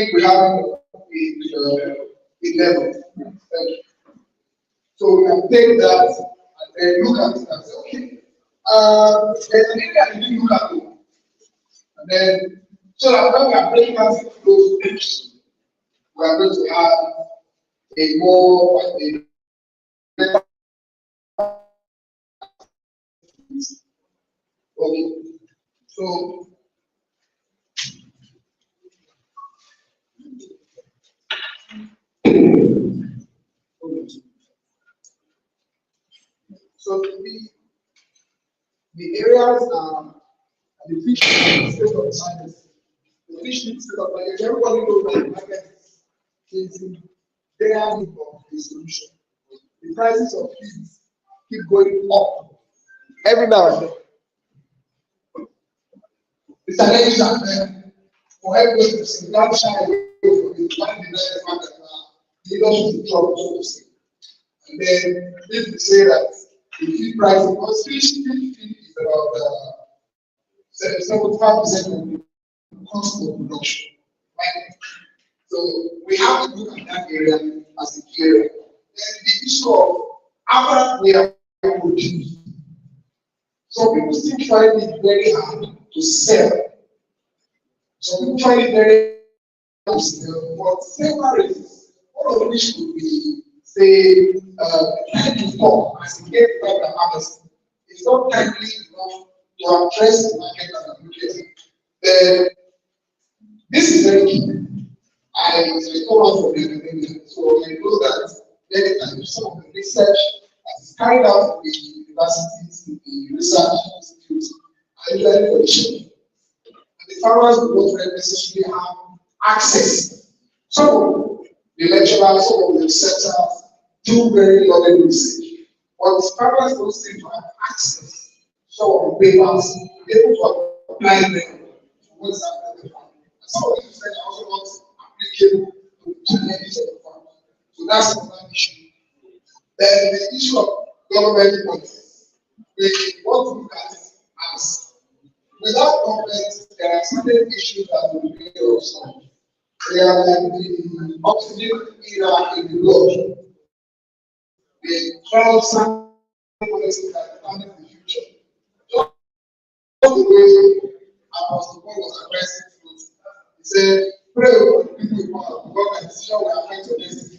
think we have a level. So we can take that and then look at it and say, okay, there's an area I didn't look at it. And then, so that when we are breaking out those groups, we are going to have a more, a better. Okay, so the areas are the fish state of science. The fish state of science. Everybody knows that the market is in their need of a solution. The prices of feeds keep going up every now and then. The challenges are there for everybody to see not shy away from it, one deny the fact that the industry is in trouble, so to say. And then if we say that the feed price, because fish feed is about 75% of the cost of production. Right? So we have to look at that area as a key area. Then the issue of after we are produced, some people still find it very hard to sell. Some people find it very hard to sell for several reasons. One of which could be, say, trying to talk as a get back the harvest. It's not timely enough to address the market that I'm looking at. Then this is very key. I come out from the academia, so I know that many times some of the research that is carried out in the universities, in the research institutes, are usually for the children. And the farmers do not necessarily have access. Some of the lecturers, some of the researchers do very laudable research, but the farmers don't seem to have access to some of the papers, able to apply them to what's happening. And some of these research are also not applicable to challenges of the farm. So that's another issue. Then the issue of government policies. We want to look at as without government, there are certain issues that will be solved. They are like the oxygen era in the blood. The troublesome policies that determine the future. Just the way Apostle Paul was addressing truth. He said, pray for the people in power, because the decision will affect your destiny.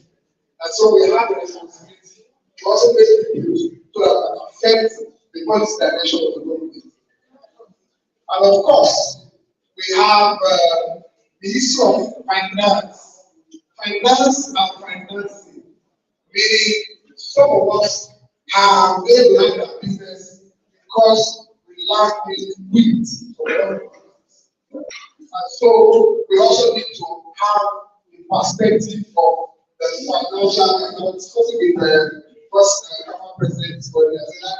And so we have the responsibility to also make reviews so that affect the policy direction of the government. And of course, we have the issue of finance. Finance and financing. Meaning, some of us have made behind our business because we lack the liquidity. And so we also need to have the perspective of the financial. I was discussing with the first president, but they said,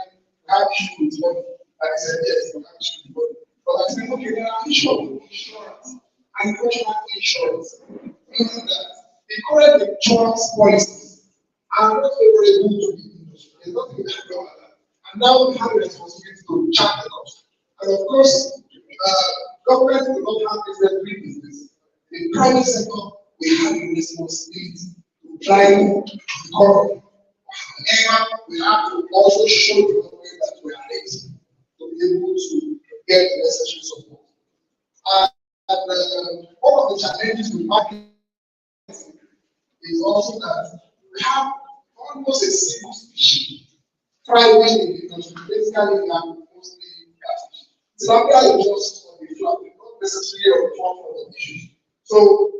I have issue with money. And I said, yes, we have issue with money. But I said, okay, there are issues of insurance, agricultural insurance, meaning that the current insurance policies are not favorable to the industry. There's nothing that can that. And now we have the responsibility to chart the cost. And of course, government will not have this business. The private sector will have the responsibility to drive the economy. However, we have to also show the government that we are ready to be able to get the necessary support. And one of the challenges with marketing is also that we have almost a single species thriving in the country. Basically, we have mostly catfish. Tilapia is just on the flat, not necessarily on the front of the issues. So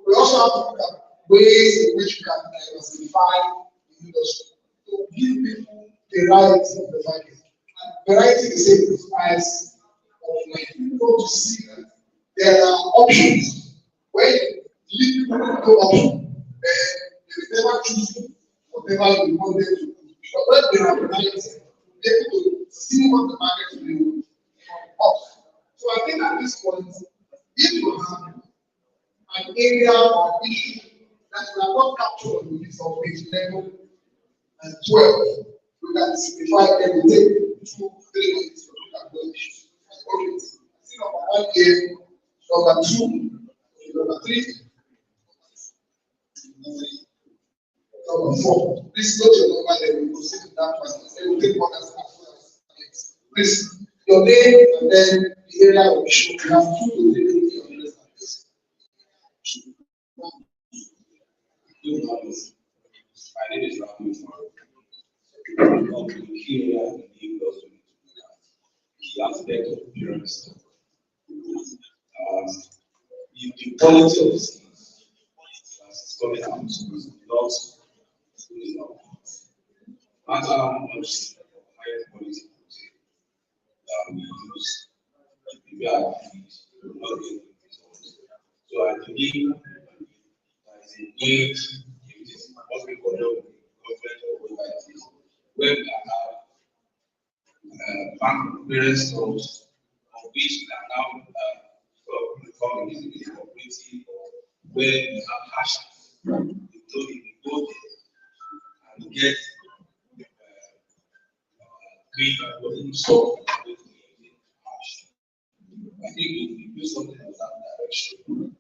we also have to look at ways in which we can diversify the industry to give people variety in the market. And variety is the same price of life. People to see that there are options. When you leave people no option, they will never choose whatever you want them to do. But when they have variety, they're able to see what the market will offer. So I think at this point, if you have an area or issue that you have not captured on the list of page 11 and 12, we can simplify them. We take 2-3 minutes to look at those issues. Okay, see number 1 here, number 2, number 3, Number 4, please note your number, then we proceed to that person. Then we'll take others as well as targets. Please, your name and then the area of issue. We have 2 to 3 minutes on this. My name is Rahul. I'm here at the aspect of appearance. The quality of the skin is coming out is not good enough. Matter how much high quality protein that we use, we are not getting results. So I believe there is a need, if it is what we call government or whatever it is, where we have bank parent stores of which we are now becoming a cooperative or where we have cash, we go there and get green and wasn't solved with cash. I think we do something in that direction.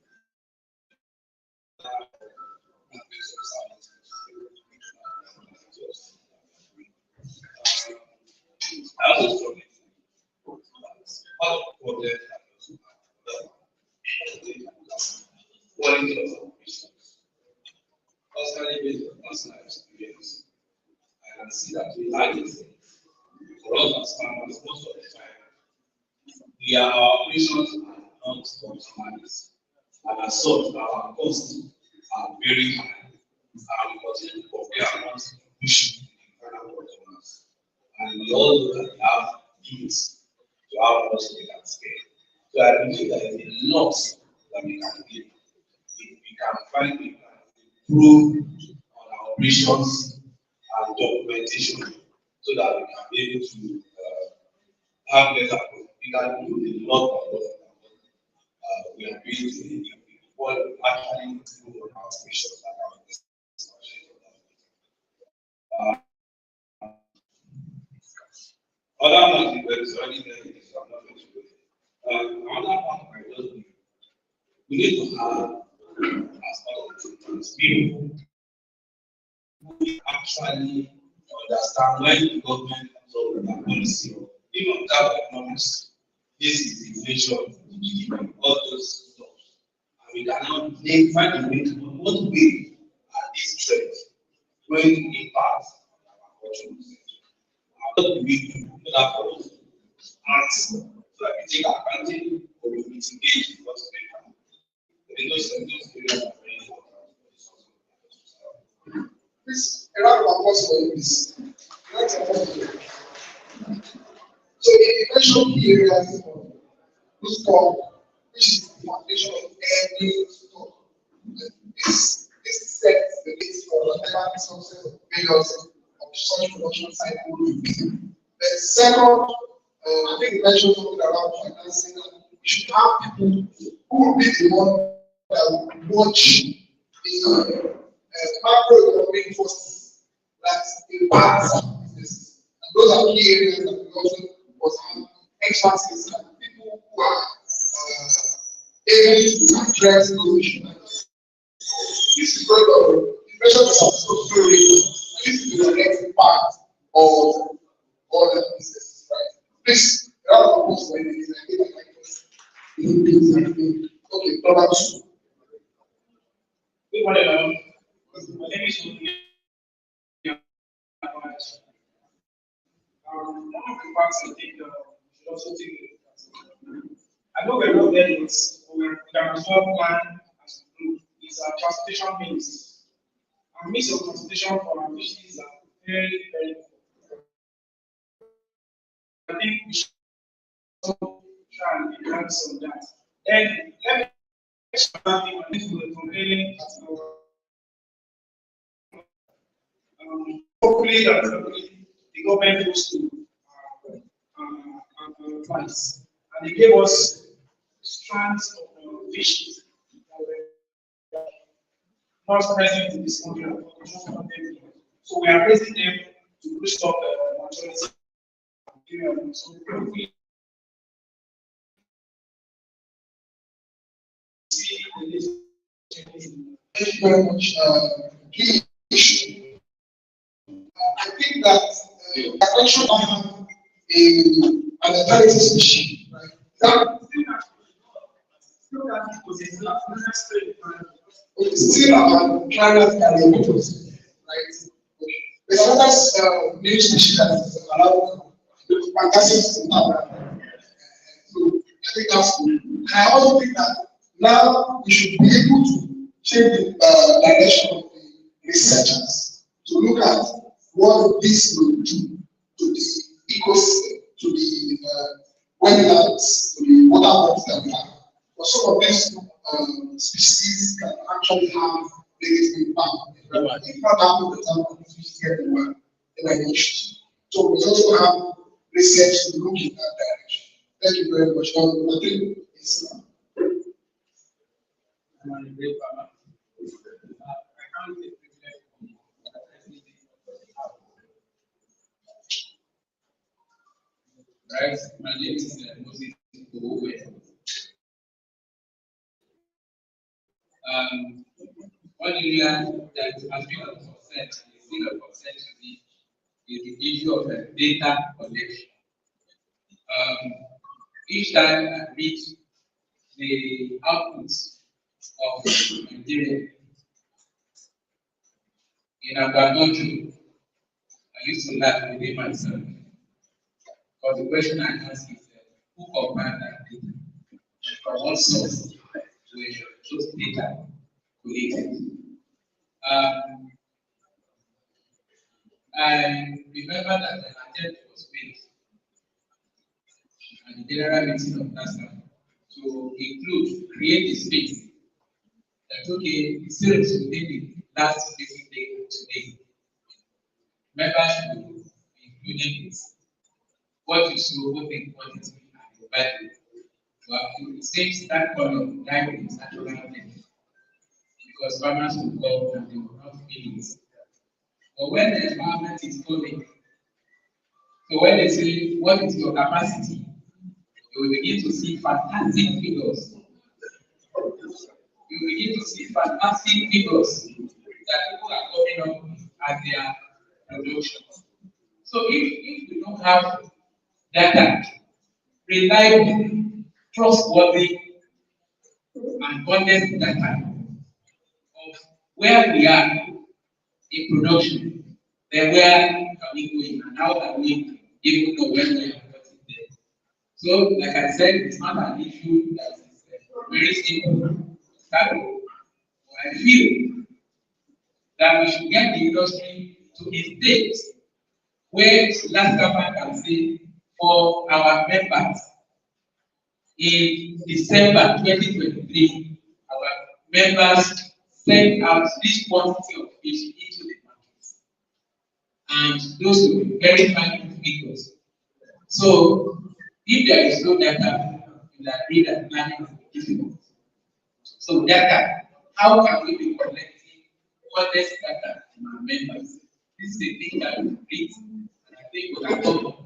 I also strongly part of the problem quality of operations. Personally, based on personal experience, I can see that we like it. For us as farmers, most of the time, our operations are not optimized. And as such, our costs are very high. And we continue to compare our costs to push the final customers. And we all know that we have limits to how much we can scale. So I believe there is a lot that we can do. If we can find we can improve on our operations and documentation so that we can be able to have better profit. We can do a lot of what we are doing today. What actually improve on our operations and our other ones were already there, so I'm not going to go there. Another one I just we need to have as part of the programs people who actually understand when the government comes up with a policy or even without economics. This is the nature of the GDP, all those stuff. And we cannot find a way to what way are these trends going to impact on our cultural sector. What do we do that for us? Ask so that we take advantage or we mitigate what's going on. Those areas are very important. Please, a round of applause for this. So, in the mentioned key areas of this talk, which is the foundation of any talk, this sets the base for whatever success of failures of such production cycle will be. The second, I think you mentioned something around financing. We should have people who will be the one that will watch the macroeconomic forces that impact business. And those are key areas that we also must have expertise and people who are able to address those issues. This is going on, especially for social reasons. This is the next part of all the businesses, right? Please, round of applause for it. Okay, number 2. Good morning, everyone. My name is One of the facts I think you should also take a look at. I know we're not there yet, but we can as well plan as a group is our transportation means. Our means of transportation for our fisheries are very, very important. I think we should also try and enhance on that. Then let me hopefully that the government goes to advice, and they gave us strands of fishes that were not present in this country. So we are raising them to restore the mortality. So hopefully Thank you very much. Key issue that aquaculture don't have an alternative species, right? That it's still about climate variables, right? Okay. There's another new species that is allowed fantastic to have. So I think that's good. And I also think that now we should be able to change the direction of the researchers to look at what this will do to the ecosystem, to the wetlands, to the water bodies that we have. But some of these species can actually have negative impact. If not happen the time of the species get the one, then I issues. So we also have research to look in that direction. Thank you very much. I think it's Right, my name is Moses Owe. One area that has been of concern, is still of concern to me, is the issue of data collection. Each time I read the outputs of Nigeria in aquaculture, I used to laugh within myself. Because the question I ask is, who compiled that data? From what source to those data collected? I remember that an attempt was made at the general meeting of NASA to include, create a space that, okay, instead of submitting the last basic day today, members should be including this. What you saw, what they wanted to be provided. But it seems that column, library is actually empty because farmers will come and they will not fill it. But when the environment is coming, so when they say, what is your capacity? You will begin to see fantastic figures. You will begin to see fantastic figures that people are coming up at their production. So if we don't have data, reliable, trustworthy, and honest data of where we are in production, then where can we go in and how can we even know when we are getting there. So, like I said, it's not an issue that is very simple. I feel that we should get the industry to a state where Lascafan can say for our members in December 2023, our members sent out this quantity of fish into the market. And those will be very fine figures. So, if there is no data, you will agree that planning will be difficult. So, data, how can we be collecting honest data from our members? This is a thing that we read, and I think we can talk about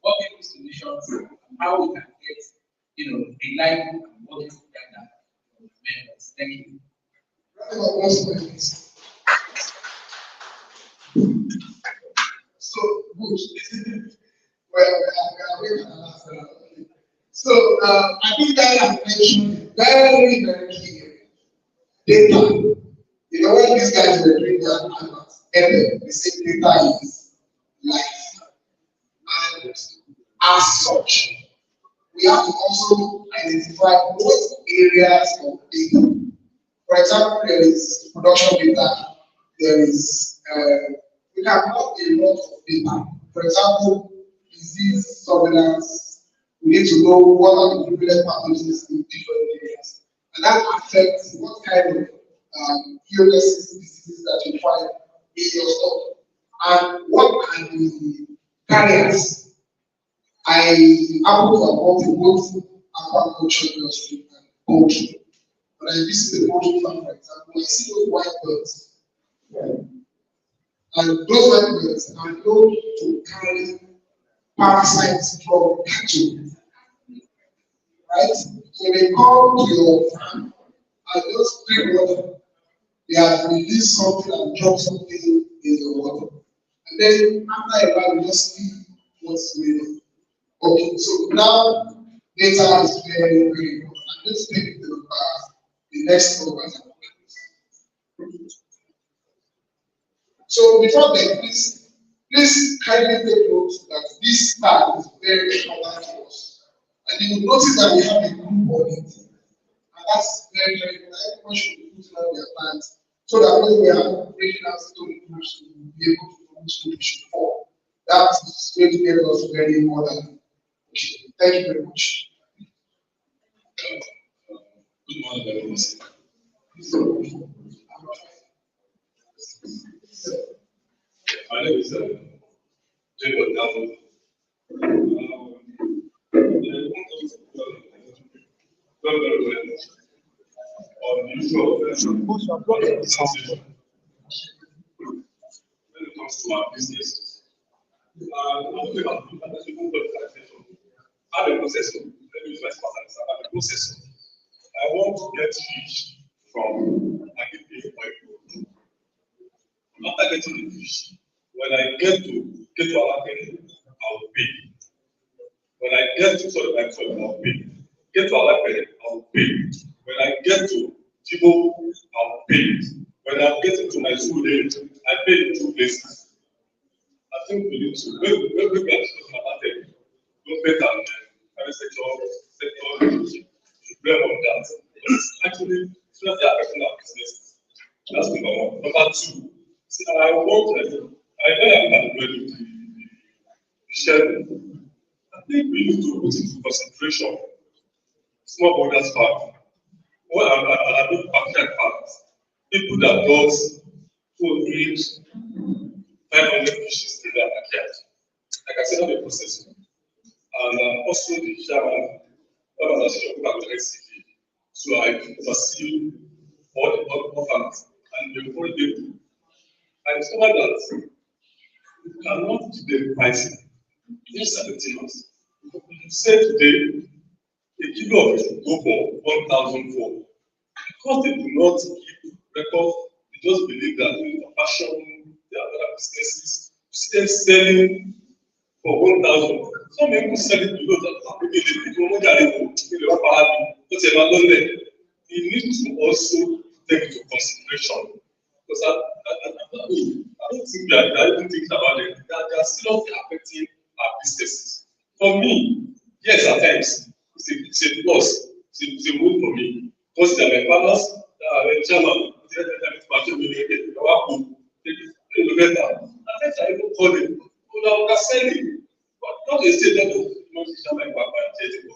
what people solutions and how we can get, reliable and working data from members. Thank you. so good. So I think that I mentioned very, very key data. You know, when these guys were doing their adverts, they say data is life. And as such, we have to also identify what areas of data. For example, there is production data, there is, we have not a lot of data. For example, disease surveillance, we need to know what are the prevalent pathogens in different areas. And that affects what kind of illnesses, diseases that you find in your stock. And what are the carriers? I happen to have worked in both aquaculture industry and poultry. When I visit a poultry farm, for example, I see those white birds. And those white birds are known to carry parasites from cattle. Right? So they come to your farm and just drink water. They have released something and dropped something in your water. And then after a while, we just see what's going on. Okay, so now data is very, very important. And let's take the next over. So before then, please kindly take note that this tag is very important to us. And you will notice that we have a group on it. And that's very, very important. Everyone should be putting on their plans so that when we are breaking out story groups, we will be able to know which group we should form. That is going to get us very important. Okay. Thank you very much. Good morning, everyone. My name is Jacob Down. On the issue of taxation, when it comes to our business, I have a processor. Let me use my smart answer. I have a processor. I want to get fish from Agriculture oil. After getting the fish, when I get to our market, I will pay. When I get to I'll pay. Get to our market, I will pay. When I get to Jibo, I will pay. When I get to my school, I pay in two places. I think we need to when we are talking about it, government and private sector should blame on that. It's actually seriously affecting our business. That's number one. Number two, see, I know that the sharing. I think we need to put into consideration small borders farm. What are the backyard farms? People that does 200, 500 fishes in their backyard. Like I said, I'm a processor. And also the chairman, that was a shop at the so I oversee all the farms and the whole day. I discovered that you cannot do the pricing. These are the things. You say today, a kilo of fish will go for 1,004. Because they do not keep record, they just believe that in the fashion, there are other businesses, you see them selling for 1,000. Some people sell it below that. You need to also take into consideration because I don't think that I don't think about it. They are still affecting our businesses. For me, yes, at times it's a plus, it's a move for me. Because they are my partners, the chairman, I even call them, we are selling, but not a state level, not a like Papa and Jetico.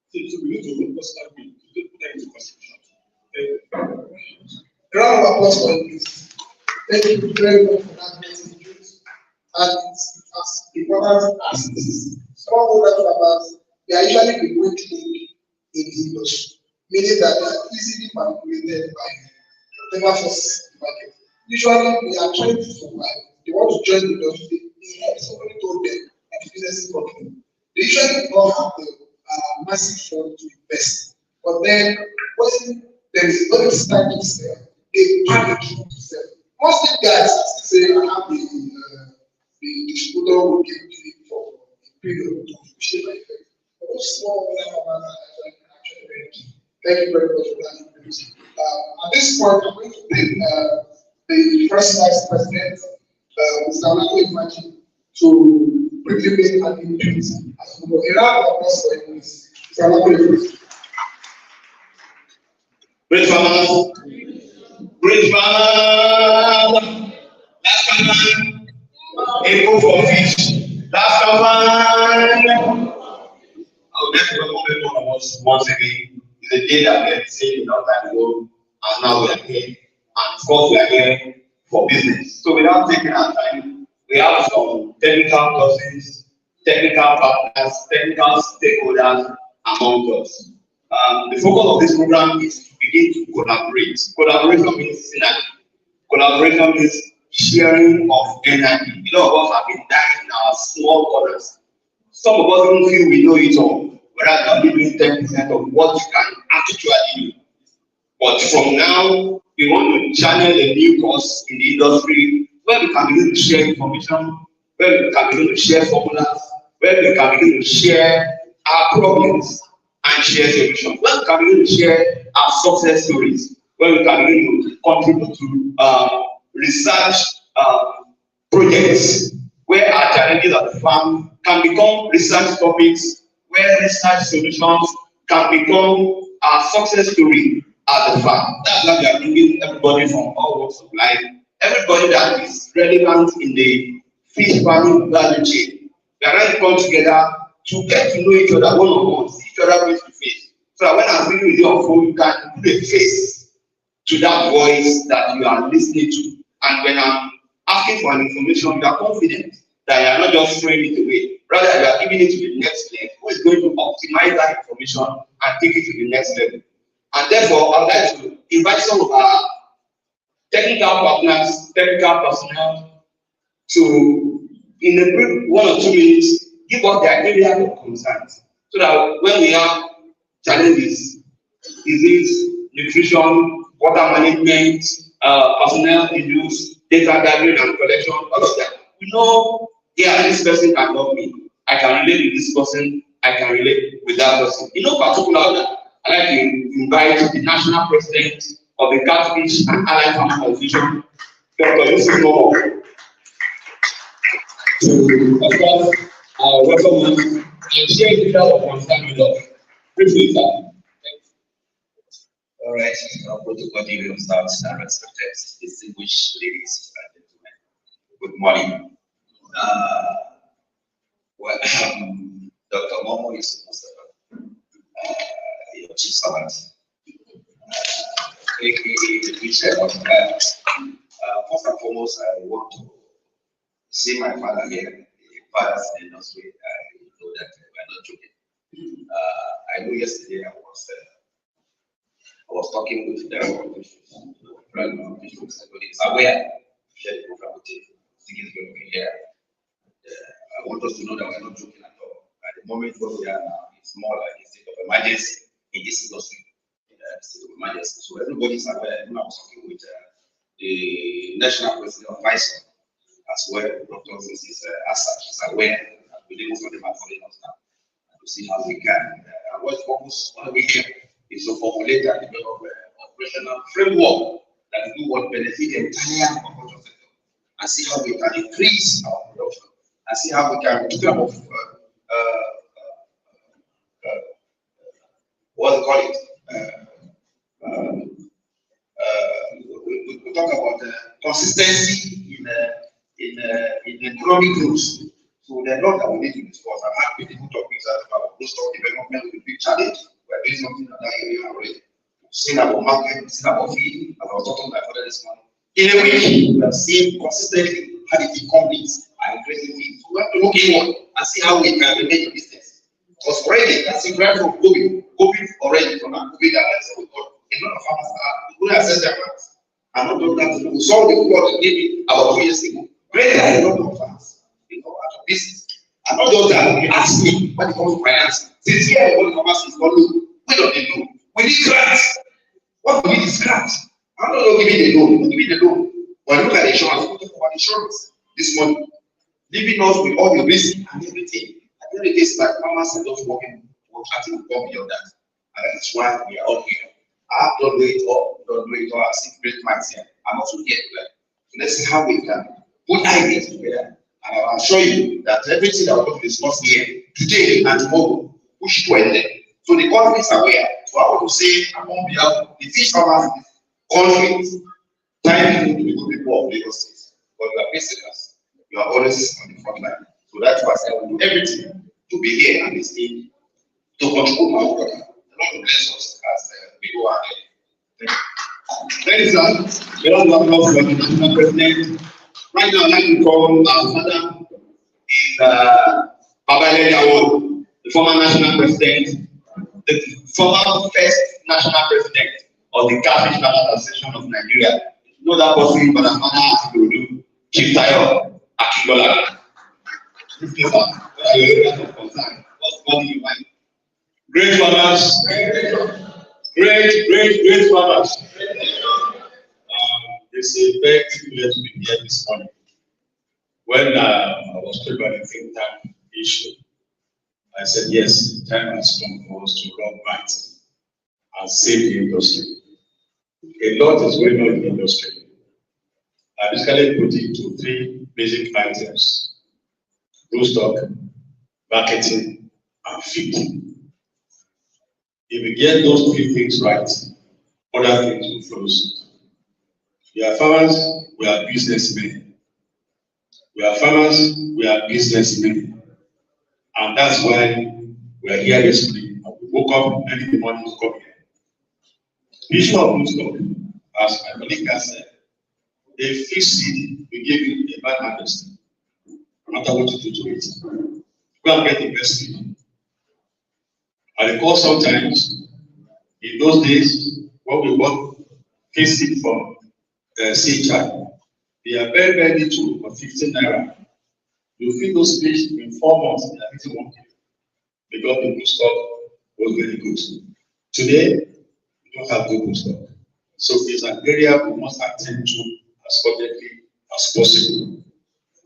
So we need to focus on me to put that into consideration. Round of applause for you. Thank you very much for that great introduction. And it's as important as this. Smallholder farmers, they are usually the weak link in the industry, meaning that they are easily manipulated by whatever forces in the market. Usually, they are trying to survive. They want to join the industry. They have somebody told them that the business is working. They usually don't have the massive fund to invest. But then, when there is no time to sell, they panic to sell. Most of the guys still say, I have the distributor will give me for a period to share my effect. But those small farmers are actually very key. Thank you very much for that introduction. At this point, I'm going to take the first vice president, Mr. Lako Imaji, to briefly make an introduction. As we go, a round of applause for him, Mr. Lako Imaji. Great farmers, great farmers, Lascafan, a for fish, Lascafan. I would like to welcome every one of us once again. It's a day that we have seen a long time ago, and now we are here. And of course, we are here for business. So without taking our time, we have some technical persons, technical partners, technical stakeholders among us. The focus of this program is to begin to collaborate. Collaboration means synergy. Collaboration means sharing of energy. A lot of us have been dying in our small corners. Some of us don't feel we know it all, whereas we are only doing 10% of what you can actually do. But from now, we want to channel a new course in the industry where we can begin to share information, where we can begin to share formulas, where we can begin to share our problems and share solutions, where we can begin to share our success stories, where we can begin to contribute to research projects, where our challenges at the farm can become research topics, where research solutions can become our success story at the farm. That's why we are bringing everybody from all walks of life, everybody that is relevant in the fish farming value chain. We are going to come together to get to know each other one-on-one, see each other face to face. So that when I'm speaking with you on phone, you can put a face to that voice that you are listening to. And when I'm asking for an information, you are confident that you are not just throwing it away. Rather, you are giving it to the next level, who is going to optimize that information and take it to the next level. And therefore, I would like to invite some of our technical partners, technical personnel, to, in a brief 1 or 2 minutes, give us their area of concern. So that when we have challenges, disease, nutrition, water management, personnel issues, data gathering and collection, all of that, we know, yeah, this person can help me. I can relate with this person. I can relate with that person. In no particular order, I'd like to invite the national president of the Catfish and Allied Farm Association, Dr. Yusuf Momo, to, of course, welcome him and share the of concern with us. Briefly, sir. All right, protocol dealing staff and respected distinguished ladies and gentlemen. Good morning. Well, Dr. Momo is supposed to your chief servant. The vision of first and foremost, I want to see my father here. The fathers in the industry, I know that we're not joking. I know yesterday I was talking with the officials, aware share the program with you. Things going to be here. I want us to know that we're not joking at all. At the moment where we are now, it's more like a state of emergency in this industry. State of emergency. So everybody is aware. I was talking with the national president of ISO as well. Dr. Mrs. Assad is aware that we didn't for them are calling us now to see how we can. What focus on the weekend is to formulate and develop an operational framework that will benefit the entire agriculture sector and see how we can increase our production and see how we can develop what do you call it? We talk about consistency in economic growth. So there are a lot that we need to discuss. I'm happy to talk about growth of development with big challenge. We're doing something in that area already. We've seen about market, we've seen about feed, as I was talking about this morning. In a week, we have seen consistently how the companies are increasing feed. So we have to look inward and see how we can manage the business. Because already, that's a grant from COVID already from our COVID that has so good. A lot of farmers are going to assess their plans. And not only that, we saw the flood maybe about 2 years ago. Really, a lot of farmers, out of business. And not just that, you ask me when it comes to finance. Since here, all the farmers is not low. We don't need loan. We need grants. What we need is grants. I'm not going to give you the loan. Give you the loan. When you look at insurance, we talk about insurance this morning. Leaving us with all the risk and everything. At the end of the day, it's like farmers are just working. I think we'll go beyond that. And that's why we are all here. I don't do it all. I see great minds here. I'm also here to learn. So let's see how we can put ideas together. And I'll assure you that everything that we're going to discuss here today and tomorrow, we should do it. So the country is aware. So I want to say, on behalf of the fish farmers in this country, thank you to the good people of Lagos State. But you are visitors. You are always on the front line. So that's why I say I will do everything to be here and listening to contribute my work. The Lord will bless us as we go ahead. Ladies and gentlemen, we don't have enough for the national president. Right now, I'd like to call our father is Babalele Awol, the former national president, the former first national president of the Catfish Association of Nigeria. You know that person, but I'm not to do Chief Tayo Akingola. This is what are your areas of concern? What's calling you mind? Great fathers, great fathers. It's a very privilege to be here this morning. When I was told about the think tank issue, I said, yes, the time has come for us to rub right and save the industry. A lot is going on in the industry. I basically put it to three basic items: stock, marketing, and feed. If we get those three things right, other things will follow suit. We are farmers, we are businessmen. We are farmers, we are businessmen. And that's why we are here yesterday. We woke up early in the morning to come here. The issue of stock, as my colleague has said, a fixed seed will give you a bad harvest, no matter what you do to it. Go and get the best seed. I recall sometimes, in those days, when we bought fixed seed from CHI, they are very, very little for 15 naira. You feed those fish in 4 months, they are eating 1 kilo because the good stock was very good. Today, we don't have good stock. So it's an area we must attend to as urgently as possible.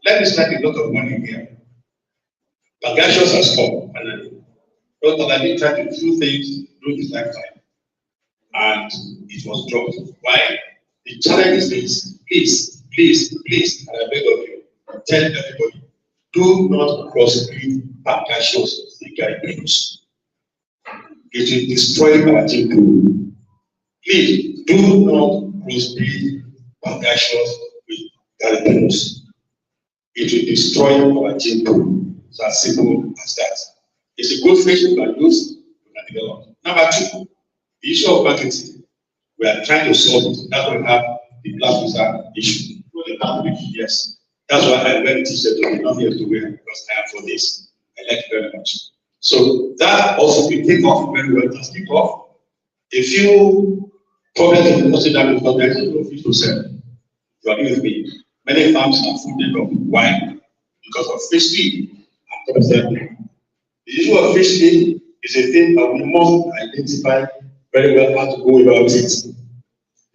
Let me spend a lot of money here. Pangasius has come finally. But I did try to do things during this lifetime, and it was dropped. Why? The challenge is this: please, and I beg of you, tell everybody, do not crossbreed Pangasius with Garibanos. It will destroy our gene pool. Please do not crossbreed Pangasius with Garibanos. It will destroy our gene pool. It's as simple as that. It's a good fish we can use, we can develop. Number two, the issue of marketing. We are trying to solve it. That's why we have the black visa issue. Yes. That's why I went to say to me, not here to wear because I am for this. I like it very much. So that also will take off very well. Let's kick off. A few problems in the industry that because there is no fish to sell. You agree with me? Many farms are fooded up. Why? Because of fish feed and commercial. The issue of fish feed is a thing that we must identify very well how to go about it.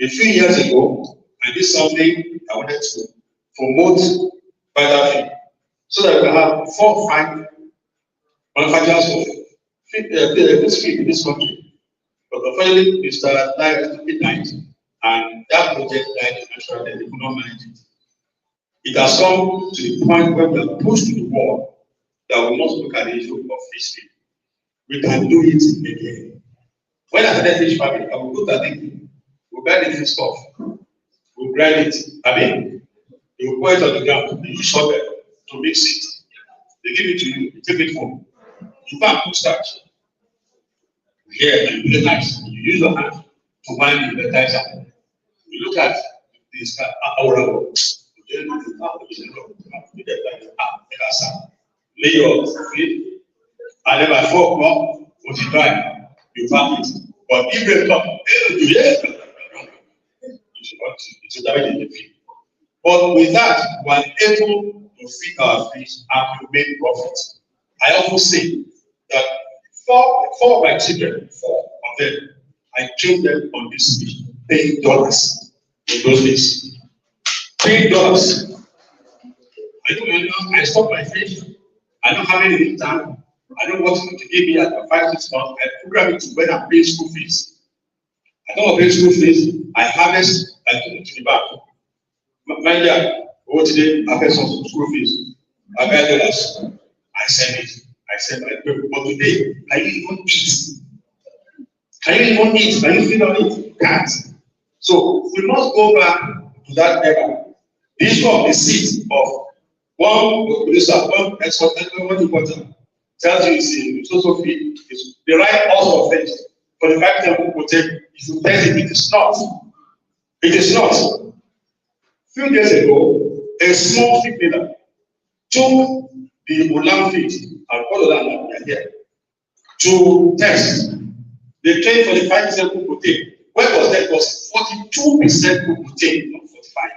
A few years ago, I did something I wanted to promote vital feed so that we can have 4 or 5 manufacturers of fish feed in this country. But unfortunately, Mr. died, and that project died naturally, and they could not manage it. It has come to the point where we are pushed to the wall that we must look at the issue of fish feed. We can do it again. When I started fish farming, I will go to the we'll buy the fish stuff, we'll grind it. I mean, you will put it on the ground, you use shovel to mix it. They give it to you, you take it home. You can't put starch. Here, and you nice. You use your hand to bind the fertilizer. You look at this our lay your feet, and then by 4 o'clock, when you dry, you pack it. But if they come, it should damage the feed. But with that, we are able to feed our fish and to make profit. I often say that four of my children, 4 of them, I trained them on this fish, paying dollars in those days. $3. I stopped my fish. I know how many in time. I know what to give me after 5, 6 months. I program it to when I pay school fees. I don't pay school fees. I harvest. I take it to the bank. My dear, what today? I pay some school fees. I pay dollars. I send it. I send my people. But today, can you even eat? Can you even eat? Can you feed on it? Can't. So we must go back to that era. The issue of the seed of one producer, one export, one importer tells you it's also feed. It's the right also of things. For the fact that people take, if you test it, it is not. It is not. A few days ago, a small feed dealer took the Ulam feed and all of that we are here to test. They claimed 45% good protein. Where was that? It was 42% good protein, not 45.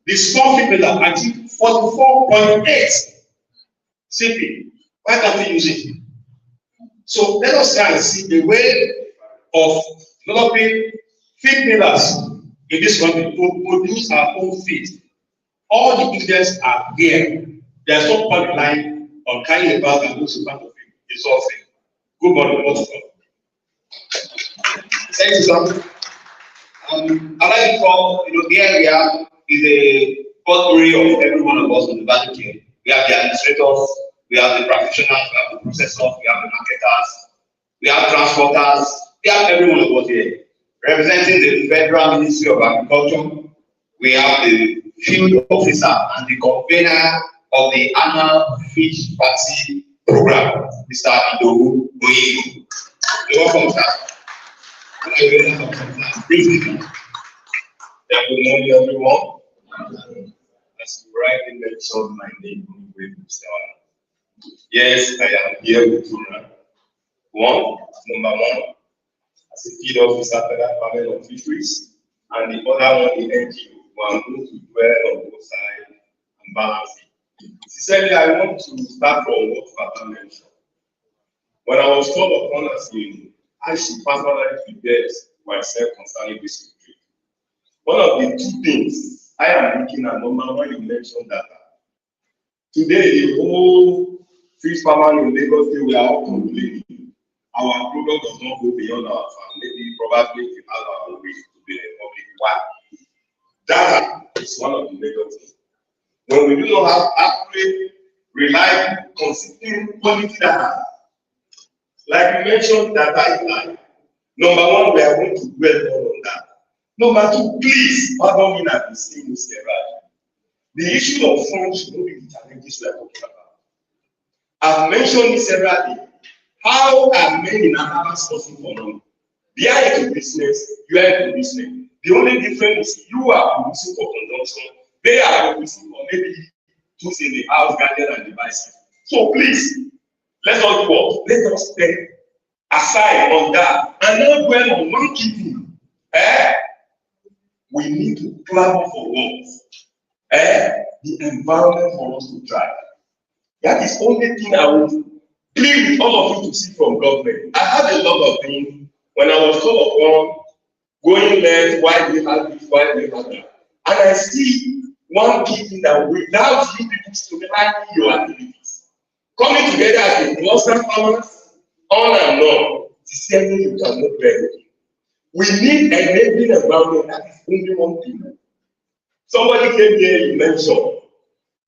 The small feed dealer achieved 44.8. Simply, why can't we use it? So let us try and see a way of developing feed millers in this country to produce our own feed. All the ingredients are there. There's no point relying on carrying a bag and losing part of it. It's all free. Good morning, most of Thank you, sir. I like to call, the area is a potpourri of every one of us in the value chain. We have the administrators, we have the practitioners, we have the processors, we have the marketers, we have transporters, we have every one of us here. Representing the Federal Ministry of Agriculture, we have the field officer and the convener of the annual fish party program, Mr. Idowu Oyegun. You're welcome, sir. Good morning, everyone. As you rightly mentioned, my name is Mr. Yes, I am here with you now. Number one, as a field officer for that panel of fisheries, and the other one, the NGO, who I'm going to dwell on both sides and balance it. Sincerely, I want to start from what Papa mentioned. When I was called upon as I should personally prepare myself concerning this retreat. One of the two things I am looking at, number one, you mentioned data. Today, the whole fish farmer in Lagos State, we are all complaining. Our product does not go beyond our farm. Maybe probably we have our way to the public. Why? Data is one of the major things. When we do not have accurate, reliable, consistent quality data, like you mentioned, data is life. Number one, we are going to dwell more on that. Number two, please, pardon me that we say this several. The issue of funds should not be the challenges we are talking about. I've mentioned this several. How are men in Anambra sourcing for money? They are into business, you are into business. The only difference is you are producing for consumption, they are producing for maybe tools in the house, garden, and the bicycle. So please, let's all work. Let us step aside on that and not dwell on one key thing. We need to plan for what? The environment for us to thrive. That is the only thing I would plead with all of you to see from government. I had a lot of things when I was called upon going left, why do you have this, why do you have that? And I see one key thing that without you people streamlining your activities, coming together as a cluster farmers, on and on, sincerely you cannot bear it. We need an enabling environment that is only one thing. Somebody came here, you mentioned,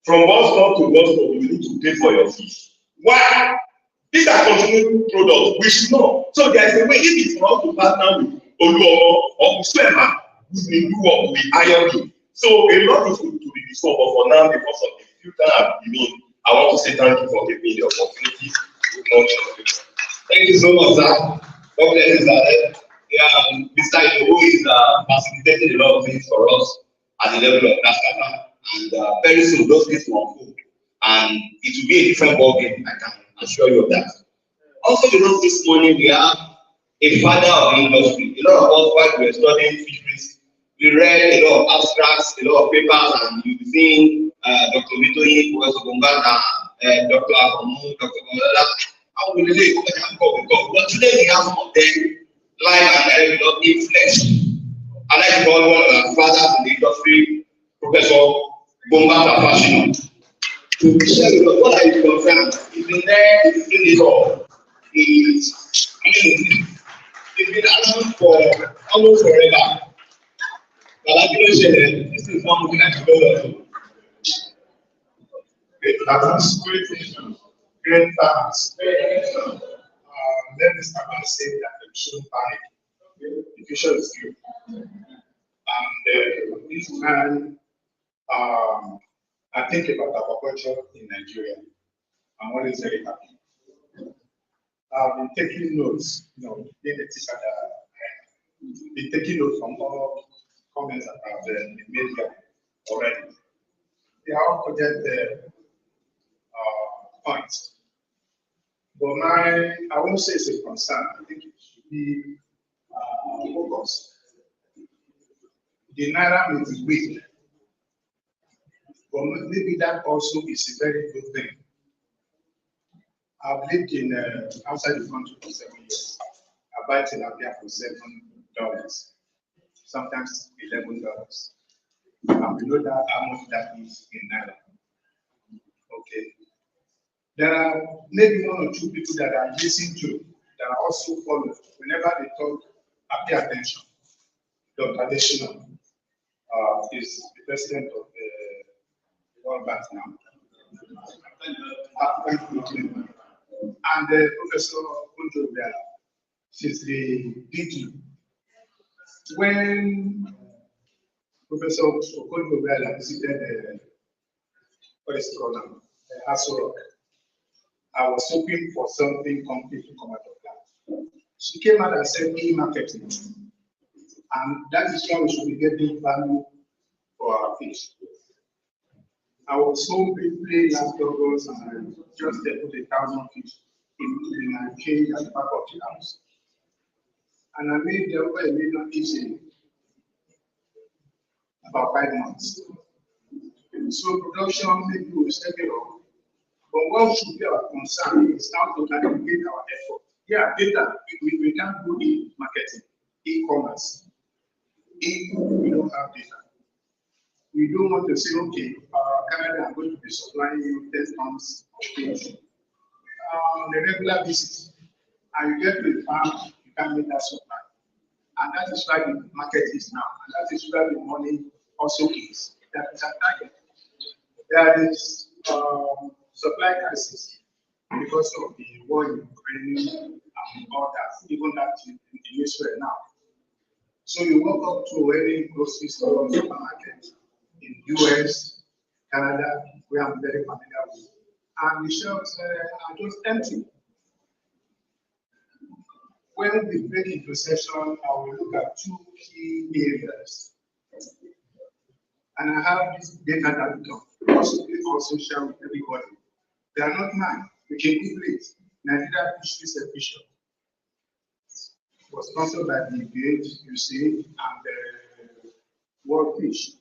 from bus stop to bus stop, you need to pay for your fish. Why? These are consuming products, we should know. So there is a way, if it's for us to partner with Oluomo or whoever, we will do what we hire him. So a lot is going to be discovered, but for now, because of the future I've given, I want to say thank you for giving me the opportunity. Thank you so much, sir. God bless you, sir. Yeah, Mr. Idowu is facilitating a lot of things for us at the level of Lascafan, and very soon those things will unfold, and it will be a different ballgame. I can assure you of that. Also, this morning we have a father of the industry. A lot of us, while we were studying fisheries, we read a lot of abstracts, a lot of papers, and you've seen Dr. Vitoyi, Professor Bongata, Dr. Akomu, Dr. Bongata. But today we have some of them live and direct in flesh. I like to call one of our fathers in the industry, Professor Bongata Fashino. To share with us what are his concerns. He's been there, he's seen it all. He's been around for almost forever. This is one moving like a go. Great thanks, great vision, great thanks. Let me start by saying that we shouldn't panic. The future is good. And this man, I think about aquaculture in Nigeria. I'm always very happy. I've been taking notes, being a teacher that I've been taking notes from all comments that have been made here already. They are all project points. But I won't say it's a concern. I think it should be focused. The naira may be weak, but maybe that also is a very good thing. I've lived in outside the country for 7 years. I buy tilapia for $7, sometimes $11. and we know that how much that is in Naira. Okay. There are maybe one or two people that are listening to that are also followed. Whenever they talk, I pay attention. Dr. Adesina is the president of the World Bank now. And Professor Kunjo Biala, she's the DG. When Professor Kunjo Biala visited what is it called now? Aso Rock, I was hoping for something concrete to come out of that. She came out and said e-marketing. And that is why we should be getting value for our fish. I was so briefly last August and I just put 1,000 fish in my cage at the back of the house. And I made over 1 million each in about 5 months. So production maybe will step it up. But what should be our concern is how to navigate our effort. Yeah, data, we can't do e-marketing, e-commerce. If we don't have data, we don't want to say, okay, Canada, I'm going to be supplying you 10 tons of fish on a regular basis. And you get to the farm, you can't make that supply. And that is why the market is now. And that is where the money also is. That is a target. There is supply crisis because of the war in Ukraine and all that, even that in Israel now. So you walk up to any grocery store or supermarket in US, Canada, where I'm very familiar with, and the shelves are just empty. When we break into session, I will look at 2 key areas. And I have this data that we can possibly also share with everybody. They are not mine. We can Google it. Nigeria Fisheries Efficient was sponsored by the Gate, you see, and World Fish.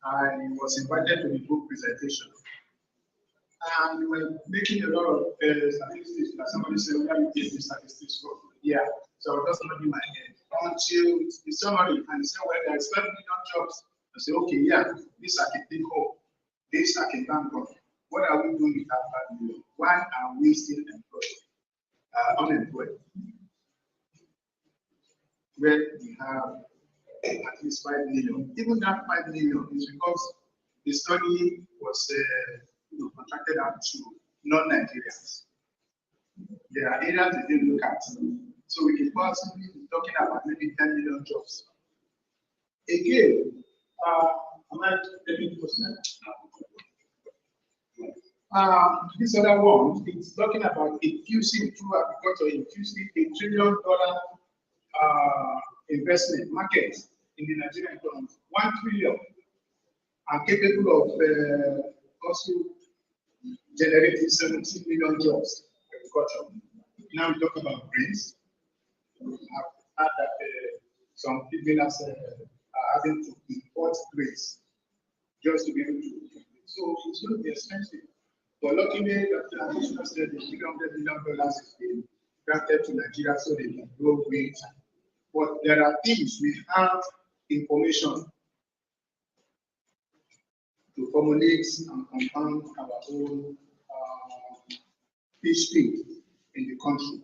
I was invited to the book presentation. And we were making a lot of statistics. Like somebody said, where you get the statistics from? Yeah. So I was just nodding my head until the summary, and they said, well, there is 12 million jobs. I said, okay, yeah, this I can take home. This I can bank on. What are we doing with that 5 million? Why are we still unemployed? Where we have at least 5 million. Even that 5 million is because the study was contracted out to non-Nigerians. There are areas they didn't look at. So we can possibly be talking about maybe 10 million jobs. Again, am I getting close now? This other one is talking about infusing through agriculture, infusing $1 trillion investment market in the Nigerian economy. 1 trillion are capable of also generating 17 million jobs in agriculture. Now we talk about grains. I've heard that some people are having to import grains just to be able to. So it's going to be expensive. But luckily, Dr. Adesina said the $300 million is being granted to Nigeria so they can grow wheat. But there are things we have information to formulate and compound our own fish feed in the country.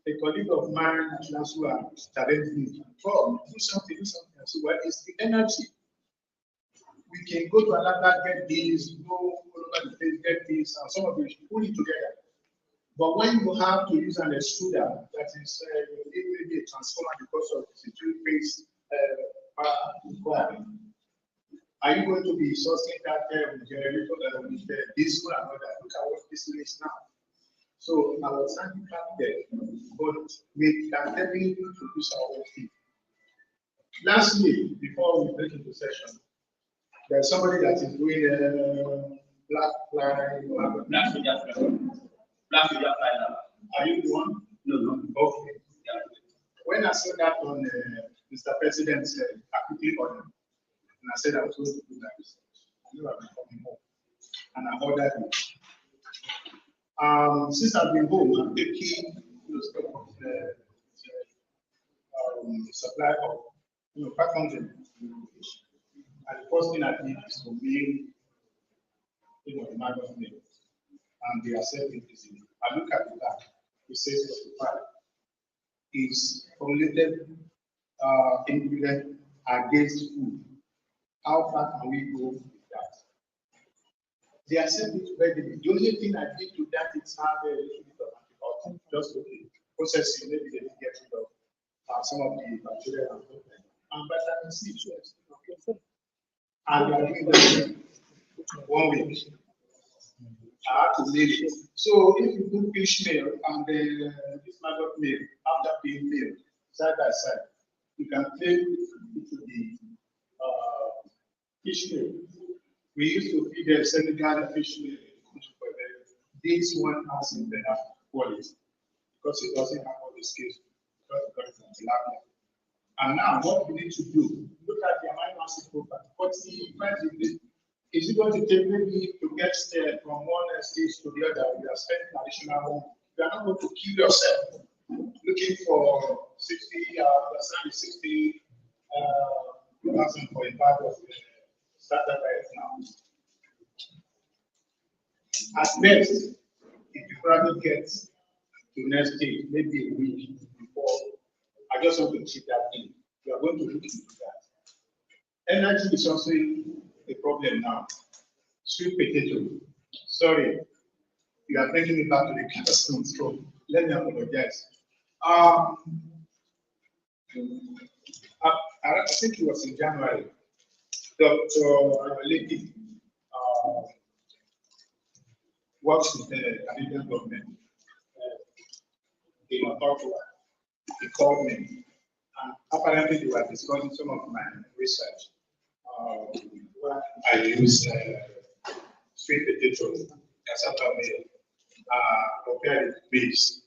A colleague of mine at Lascafan challenged me, "Oh, do something. I said, well, it's the energy. We can go to Alaba, get this, go all over the place, get this, and some of it, put it together. But when you have to use an extruder, that is maybe a transformer because of the three-phase power requirement, are you going to be sourcing that generator with diesel and all that? Look at what diesel is now. So I was handicapped there, but we can definitely produce our own feed. Lastly, before we break into session, there's somebody that is doing black fly. Black figure fly. Are you the one? No. Okay. Yeah. When I saw that on Mr. President's quickly order, and I said I was going to do that research, I knew I'd be coming home, and I ordered it. Since I've been home, I'm taking stock of the supply of pattern fish. And the first thing I did is to mail, the maggot mail, and they accept it easily. I look at the back, it says 45 is formulated ingredient against food. How far can we go with that? They accept it readily. The only thing I did to that is have a little bit of antibiotic, just to processing, maybe they get rid of some of the bacteria and problem. And vitamin C, yes. And we are doing that 1 week. I have to leave it. So if you do fish meal and this maggot meal, after being meal, side by side, you can take it to the fish meal. We used to feed them Senegal fish meal in the country for them. This one has in better quality because it doesn't have all the skills because it's tilapia. And now what we need to do, look at the amino acid profile. 45 degrees. Is it going to take maybe to get from one stage to the other? You are spending additional money. You are not going to kill yourself looking for 60 thousand for a bag of starter diet now. At best, if you probably get to next stage, maybe a week before, I just want to keep that in. You are going to look into that. Energy is also a problem now. Sweet potato. Sorry, you are taking me back to the classroom, so let me apologize. I think it was in January. Dr. Lady works with the Canadian government. They called me, and apparently they were discussing some of my research. I use sweet potato, cassava meal, compared with beans.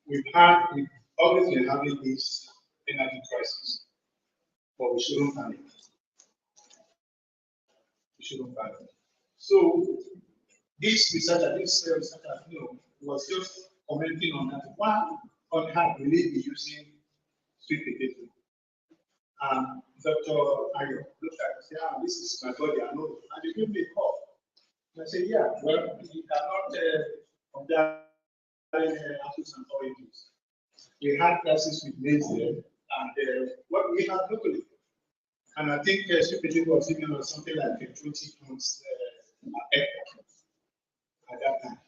We've always been having this energy crisis, but we shouldn't panic. So this researcher, was just commenting on that. One, on how will they be using sweet potato? Dr. Ayo looked at it and said, this is my body, I know. And they gave me a call. And I said, yeah, well, you cannot compare apples and oranges. We had classes with maize there, and what we had locally. And I think sweet potato was even something like 20 pounds hectare at that time.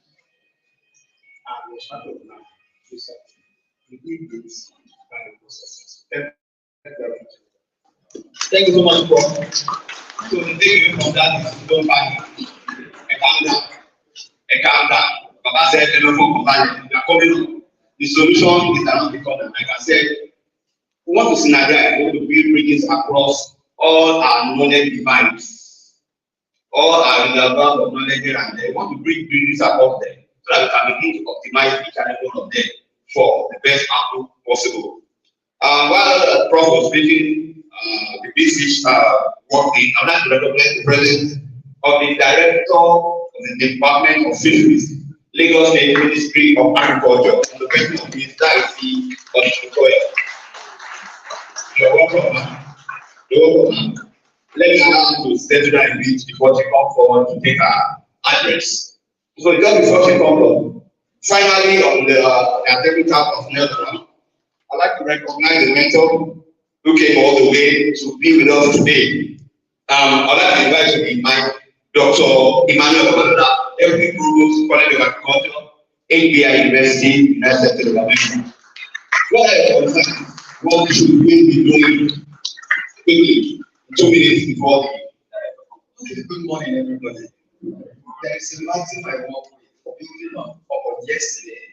And was part of my research. We did this by the processes. Thank you so much, Prof. So the thing from that is don't panic. Calm down. Baba said, you are coming. The solution is around the corner. Like I said, we want to synergize, we want to build bridges across all our knowledge divides, all our reservoirs of knowledge, and they want to bring bridges across them so that we can begin to optimize each and every one of them for the best output possible. While the Prof was speaking, the basic working, I would like to recognize the presence of the Director of the Department of Fisheries, Lagos State Ministry of Agriculture, and the person of Mr. I.C. Onishokoya. You're welcome, ma'am. Let me allow to settle down a bit before she comes forward to take her address. So just before she comes up, finally on the technical personnel, I'd like to recognize the mentor who came all the way to be with us today. I'd like to invite you to invite Dr. Emmanuel Obanda, Deputy Provost, College of Agriculture, ABI University, United States of America. What should we be doing quickly, 2 minutes before the good morning, everybody. There is a mountain I walk with, building up yesterday,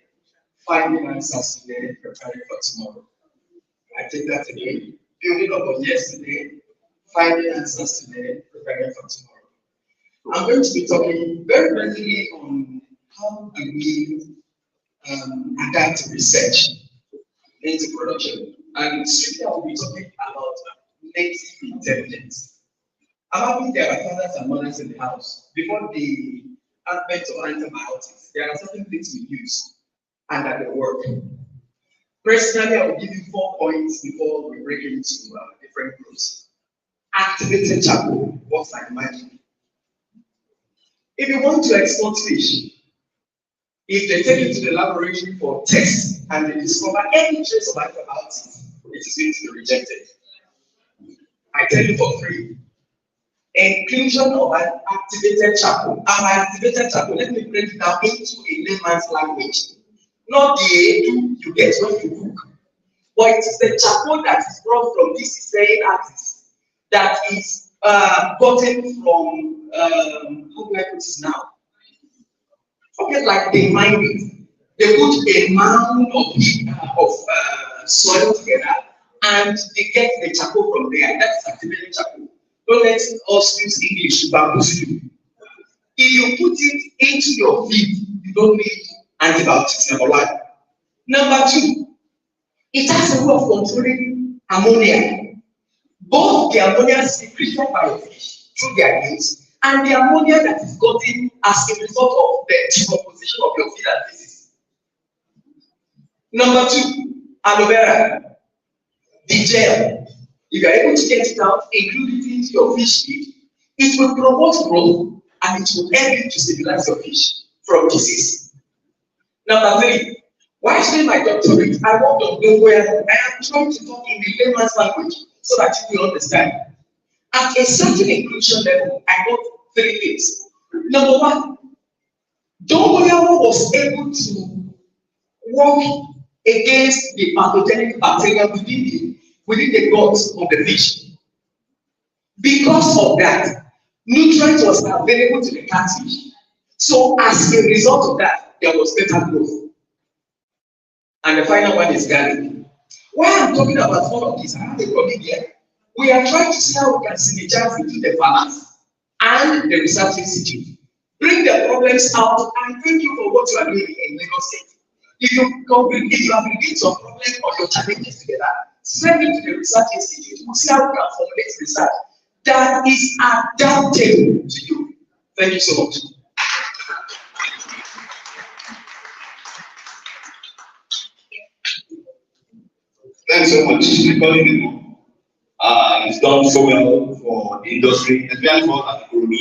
finding answers today, preparing for tomorrow. I take that again. Building up on yesterday, finding answers today, preparing for tomorrow. I'm going to be talking very briefly on how do we adapt research into production. And strictly I will be talking about native intelligence. Apparently there are fathers and mothers in the house. Before the advent of antibiotics, there are certain things we use and that they work. Personally, I will give you 4 points before we break into different groups. Activated charcoal works like magic. If you want to export fish, if they take it to the laboratory for tests and they discover any trace of antibiotics, it is going to be rejected. I tell you for free. Inclusion of an activated charcoal. And by activated charcoal, let me break it down into a layman's language. Not the edu you get when you cook, but it is the charcoal that is brought from this Israeli artist that is gotten from how do I put this now? Okay, like they mine it. They put a mound of soil together and they get the charcoal from there. That's activated charcoal. Don't let us use English to bamboozle you. If you put it into your feed, you don't need antibiotics, number one. Number two, it has a way of controlling ammonia. Both the ammonia secreted by the fish through their gills and the ammonia that is gotten as a result of the decomposition of your feed and feces. Number two, aloe vera, the gel. If you are able to get it out, include it into your fish feed, it will promote growth and it will help you to stabilize your fish from disease. Number three, while doing my doctorate, I want to know where I am trying to talk in the layman's language so that you will understand. At a certain inclusion level, I got 3 things. Number one, Dongoyaro was able to work against the pathogenic bacteria within the guts of the fish. Because of that, nutrients was available to the catfish. So as a result of that, there was better growth. And the final one is garlic. Why I'm talking about all of this, I have a colleague here. We are trying to see how we can synergize between the farmers and the research institute. Bring the problems out and thank you for what you are doing in Lagos State. If you aggregate some problems or your challenges together, send it to the research institute. We'll see how we can formulate research that is adaptable to you. Thank you so much. Thanks so much. It's done so well for the industry, especially for us at Ikorodu.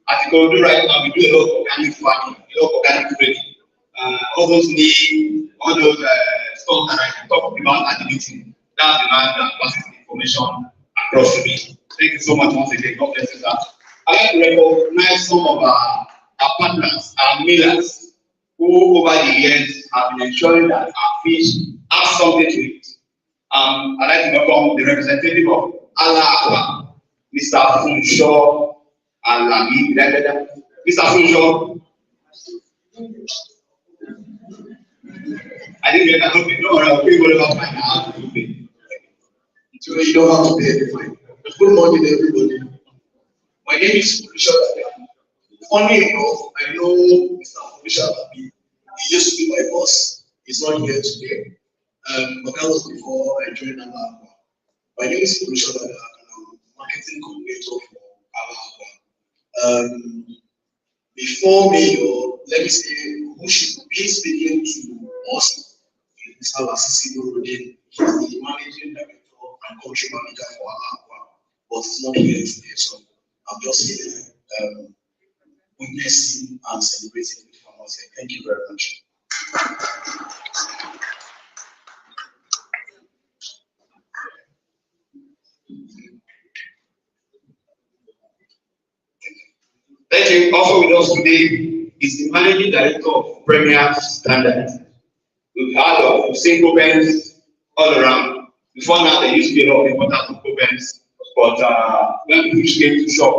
At Ikorodu right now, we do a lot of organic farming, a lot of organic trading. All those needs, all those stuff that I can talk about at the meeting. That's the man that passes the information across to me. Thank you so much once again. God bless you, sir. I'd like to recognize some of our partners, our millers, who over the years have been ensuring that our fish have something to eat. I'd like to welcome the representative of Allah Aqua, Mr. Funsho Alami. Mr. Funsho. I didn't get that. Okay, no, I'll pay whatever fine I have to pay. So you don't have to pay any fine. Good morning, everybody. My name is Funsho Alami. Funny enough, I know Mr. Funsho Alami. He used to be my boss. He's not here today. But that was before I joined Allah Aqua. My name is Funsho Alami, and I'm marketing coordinator for Allah Aqua. Before me, or let me say, who should be speaking to us is Mr. Lascafan Aquaculture. He's the managing director and country manager for Allah Aqua, but it's not here today, so I'm just here witnessing and celebrating with farmers here. Thank you very much. Thank you. Also with us today is the managing director of Premier Standards. We've heard of Hussein Copens all around. Before now, there used to be a lot of importance of Copens, but when the fish came to shop,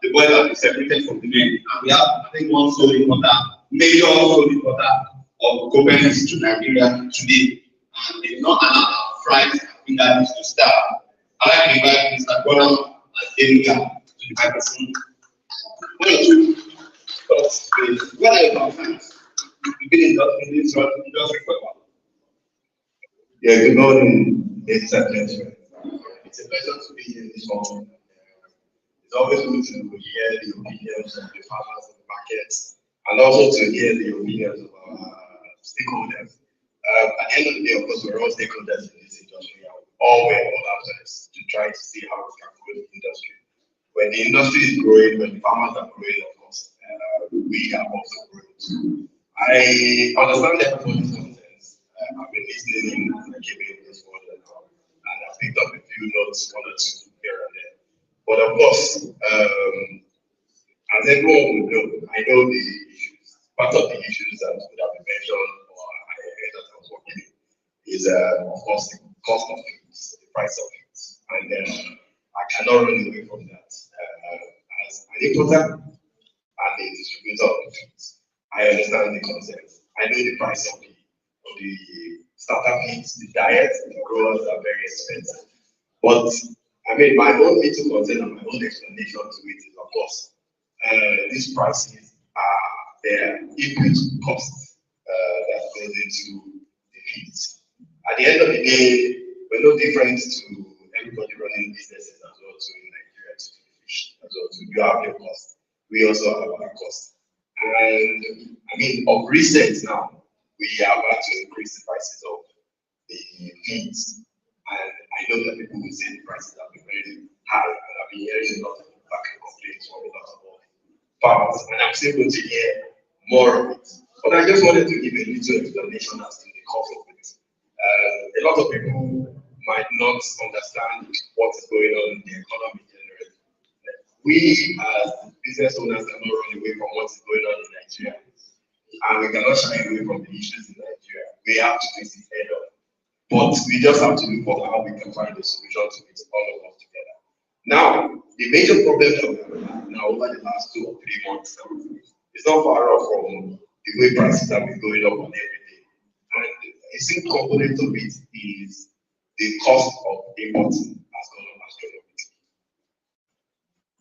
the boys have been separated from the men. And we have, I think, one sole importer, major sole importer of Copens to Nigeria today. And they did not allow our fries and fingers to start. I'd like to invite Mr. Gordon Adenika to the microphone. One or two thoughts, please. What are your concerns? You've been in this industry for a while. Yeah, good morning, ladies and gentlemen. It's a pleasure to be here this morning. It's always good to hear the opinions of the farmers in the markets and also to hear the opinions of our stakeholders. At the end of the day, of course, we're all stakeholders in this industry. And we all wear all our hands to try to see how we can grow the industry. When the industry is growing, when farmers are growing, of course, we are also growing too. I understand everybody's concerns. I've been listening in and giving this one and I picked up a few notes, one or two here and there. But of course, as everyone will know, I know the issues. Part of the issues that would have been mentioned or I heard that I was working is, of course, the cost of things, the price of things. And I cannot run away from that. As an importer and a distributor of feeds, I understand the concerns. I know the price of the starter feeds, the diets, the growers are very expensive. But I mean, my own little concern and my own explanation to it is, of course, these prices are their input costs that goes into the feeds. At the end of the day, we're no different to everybody running businesses as well too in Nigeria to fish as well too. You have your cost. We also have our cost. And I mean, of recent now, we are about to increase the prices of the feeds. And I know that people will say the prices have been very high, and I've been hearing a lot of back complaints from a lot of farmers, and I'm still going to hear more of it. But I just wanted to give a little explanation as to the cost of it. A lot of people might not understand what is going on in the economy generally. We as business owners cannot run away from what is going on in Nigeria, and we cannot shy away from the issues in Nigeria. We have to face it head on. But we just have to look for how we can find a solution to it all of us together. Now, the major problem that we have had now over the last 2 or 3 months is not far off from the way prices have been going up on everything. And a single component of it is the cost of importing has gone up astronomically.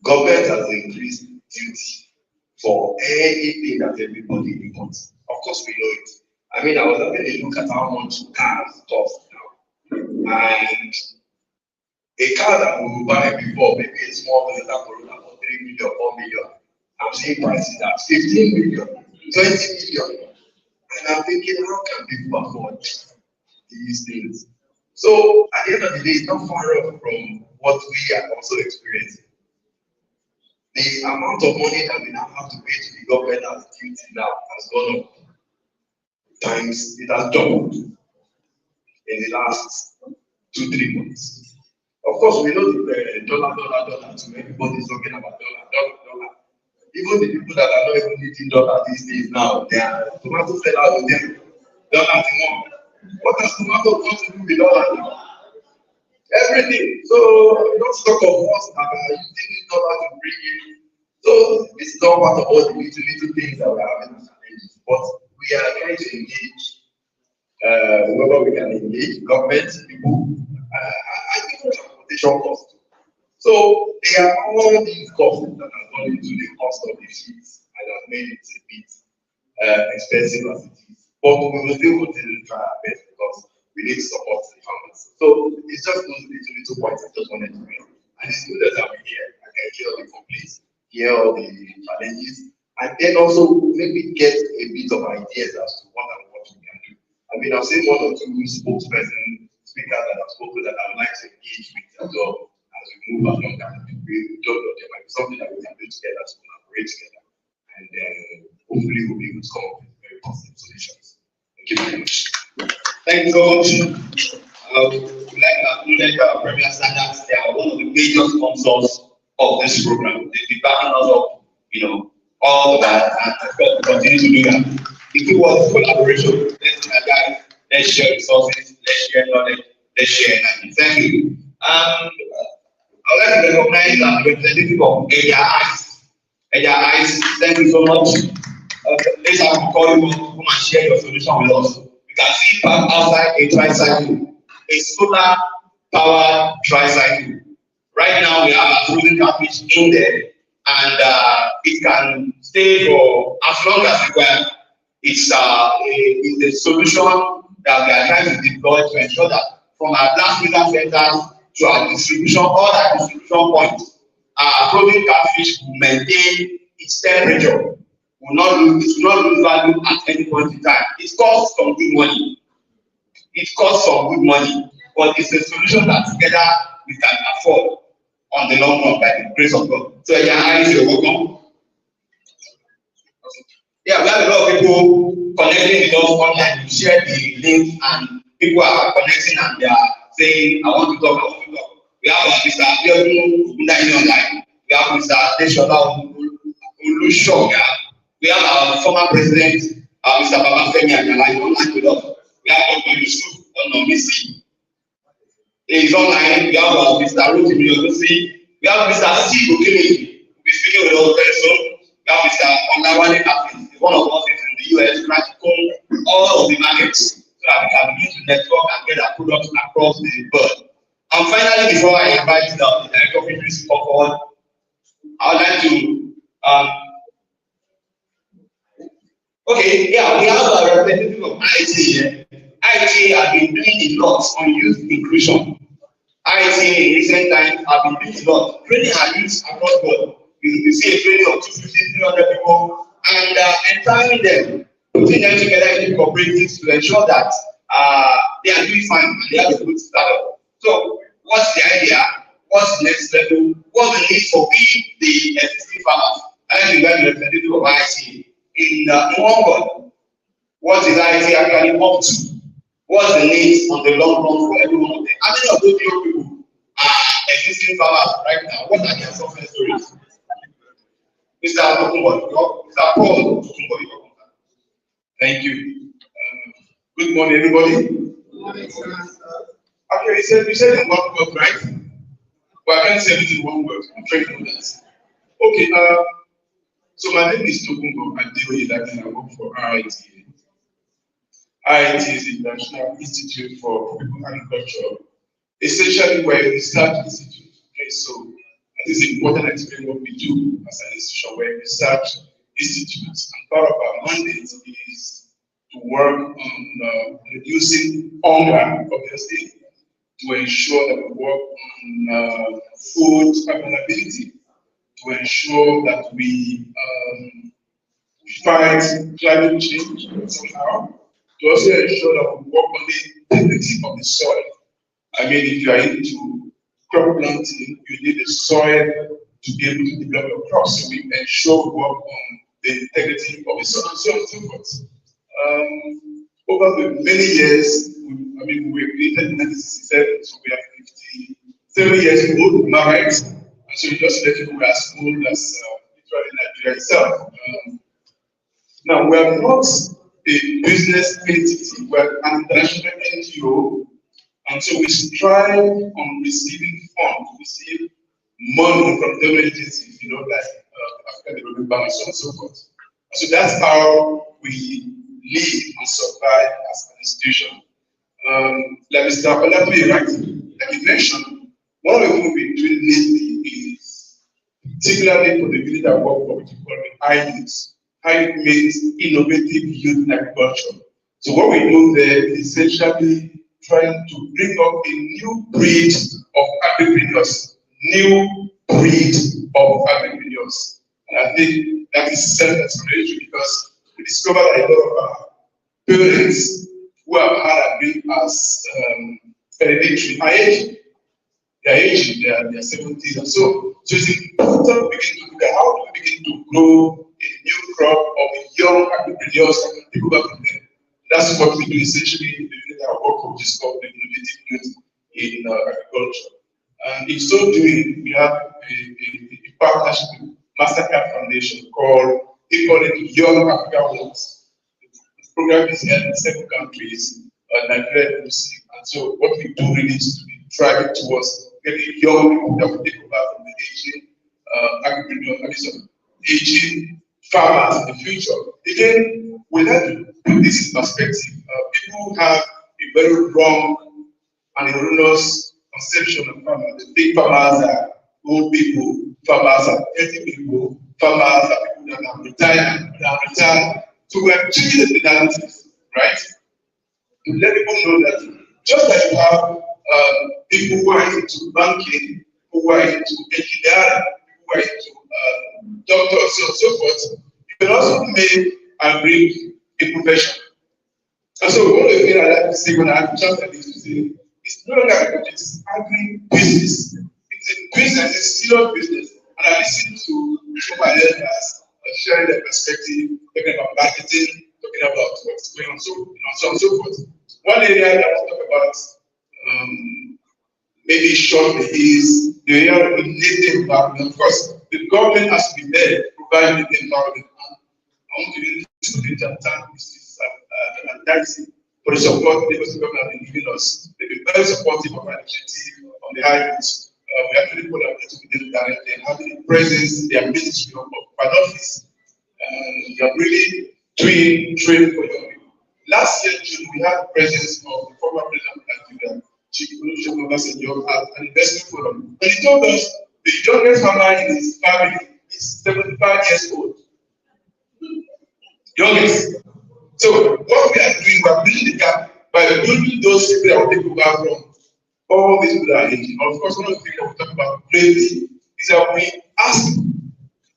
Government has increased duty for anything that everybody imports. Of course, we know it. I mean, I was having a look at how much cars cost now. And a car that we would buy before, maybe a small Toyota Corolla for 3 million, 4 million, I'm seeing prices at 15 million, 20 million. And I'm thinking, how can people afford these things? So at the end of the day, it's not far off from what we are also experiencing. The amount of money that we now have to pay to the government as duty now has gone up times, it has doubled in the last 2-3 months. Of course, we know the dollar, so everybody's talking about dollar. Even the people that are not even eating dollar these days now, they are tomato sellers with them. Dollars more. What has tomato got to do with dollar now? Everything. So don't talk of us that are using this dollar to bring in. So this is all part of all the little things that we're having as challenges. But we are trying to engage whoever we can engage, government, people, and even transportation costs. So there are all these costs that have gone into the cost of the feeds and have made it a bit expensive as it is. But we will still continue to try our best because we need to support the farmers. So it's just those little points I just wanted to make. And it's good that I'm here. I can hear all the complaints, hear all the challenges, and then also maybe get a bit of ideas as to what and what we can do. I mean, I've seen 1 or 2 spokesperson speakers that have spoken that I would like to engage with as well as we move along, and we don't know there might be something that we can do together to collaborate together, and then hopefully we'll be able to come up with very positive solutions. Thank you very much. Thank you so much. We'd like to acknowledge our Premier Standards. They are one of the major sponsors of this program. They've been backing us up, all of that, and of course, we continue to do that. The key word is collaboration. Let's share resources, let's share knowledge, let's share energy. Thank you. I would like to recognize the representative of Edia Ice. Edia Ice, thank you so much. Let's have to call you come and share your solution with us. You can see outside a tricycle, a solar powered tricycle. Right now, we have a frozen catfish in there, and it can stay for as long as required. It's a solution that we are trying to deploy to ensure that from our blast freezer centers to our distribution, all our distribution points, our frozen catfish will maintain its temperature, will not lose value at any point in time. It costs some good money. it costs some good money, but it's a solution that together we can afford on the long run by the grace of God. So yeah, you're welcome. Yeah, we have a lot of people connecting with us online. We share the link and people are connecting and they are saying, I want to talk, I want to talk. We have Mr. Abiodun online. We have Mr. Deshola Olushoga. We have our former president, Mr. Babafemi Ajala, online with us. We have Dr. Yusuf Onomisi. He is online. We have Mr. Rotimi Odosi. We have Mr. Steve Okene. We'll be speaking with us very soon. We have Mr. Olawale Afin. One of us is in the US trying to come all of the markets so that we can begin to network and get our products across the world. And finally, before I invite the director of business to come forward, I would like to we have a representative of IT here. IT has been doing a lot on youth inclusion. IT in recent times have been doing a lot, training our youth across the world. You see a training of 250, 300 people, and empowering them, putting them together in cooperatives to ensure that they are doing fine and they have a good startup. So, what's the idea? What's the next level? What's the need for we, the existing farmers? I think we have the representative of IT in one word. What is IT actually up to? What's the needs on the long run for every one of them? How many of those young people are existing farmers right now? What are their success stories? Mr. Tokumbo, Mr. Paul Tokumbo. Thank you. Good morning, everybody. Good morning, sir. Okay, you said in one word, right? But I can't say it in one word. I'm trying to do that. Okay, so my name is Tokumbo Adeoye, and I work for RIT. RIT is the International Institute for Tropical Agriculture, essentially we're a research institute. Okay, so it is important to explain what we do as an institution. We're a research institute, and part of our mandate is to work on reducing hunger, obviously, to ensure that we work on food availability, to ensure that we fight climate change somehow, to also ensure that we work on the integrity of the soil. I mean, if you are into crop planting, you need the soil to be able to develop your crops. So we ensure we work on the integrity of the soil and so on and so forth. Over the many years, we were created in 1967, so we are 57 years old, now, right? And so we just let you know we are as old as literally Nigeria itself. Now, we are not a business entity, we are an international NGO, and so we strive on receiving funds, receive money from government agencies, like African Development Bank and so on and so forth. So that's how we live and survive as an institution. Like Mr. Olatunji like you mentioned, one of the things we've been doing lately is particularly for the unit that work for, which we call the IUs, High Mixed Innovative Youth Agriculture. So what we do there is essentially trying to bring up a new breed of agripreneurs, And I think that is self-explanatory because we discovered that a lot of our parents who have had agri as hereditary are aging. They're aging, they're 70s and so. So it's important to begin to look at how do we begin to grow a new crop of young agripreneurs that can take over from them. That's what we do essentially in the unit that I work for, which is called the Innovative Youth in Agriculture. And in so doing, we have a partnership with Mastercard Foundation called Young Africa Works. The program is held in 7 countries, Nigeria inclusive. And so what we do really is to be driving towards getting young people that will take over from the aging agripreneurs, aging farmers in the future. Again, we have to put this in perspective. People have a very wrong and erroneous conception of farmers. They think farmers are old people, farmers are healthy people, farmers are people that are retired, So we are changing the narrative, right? To let people know that just like you have people who are into banking, who are into engineering, who are into doctors, and so forth, you can also make and bring a profession. And so one of the things I like to say when I have chance like this to say, it's no longer a project, it's agri-business. It's a business, it's a serious business. And I listen to my elders sharing their perspective, talking about marketing, talking about what's going on, so on and so forth. One area that I want to talk about, maybe shortly, is the area of the native environment. Of course, the government has to be there providing the environment. I want to use this time for the support the government have been giving us. They've been very supportive of our initiative on the highways. We actually put our to them directly and having the presence, their ministry of an office. They are really doing training for young people. Last year, June, we had the presence of the former president of Nigeria, Chief Olusegun Obasanjo, at an investment forum. And he told us the youngest farmer in his family is 75 years old. Youngest. So what we are doing, we are bridging the gap by building those people that will take over from all these people that are aging. Of course, one of the things that we talk about greatly is that we ask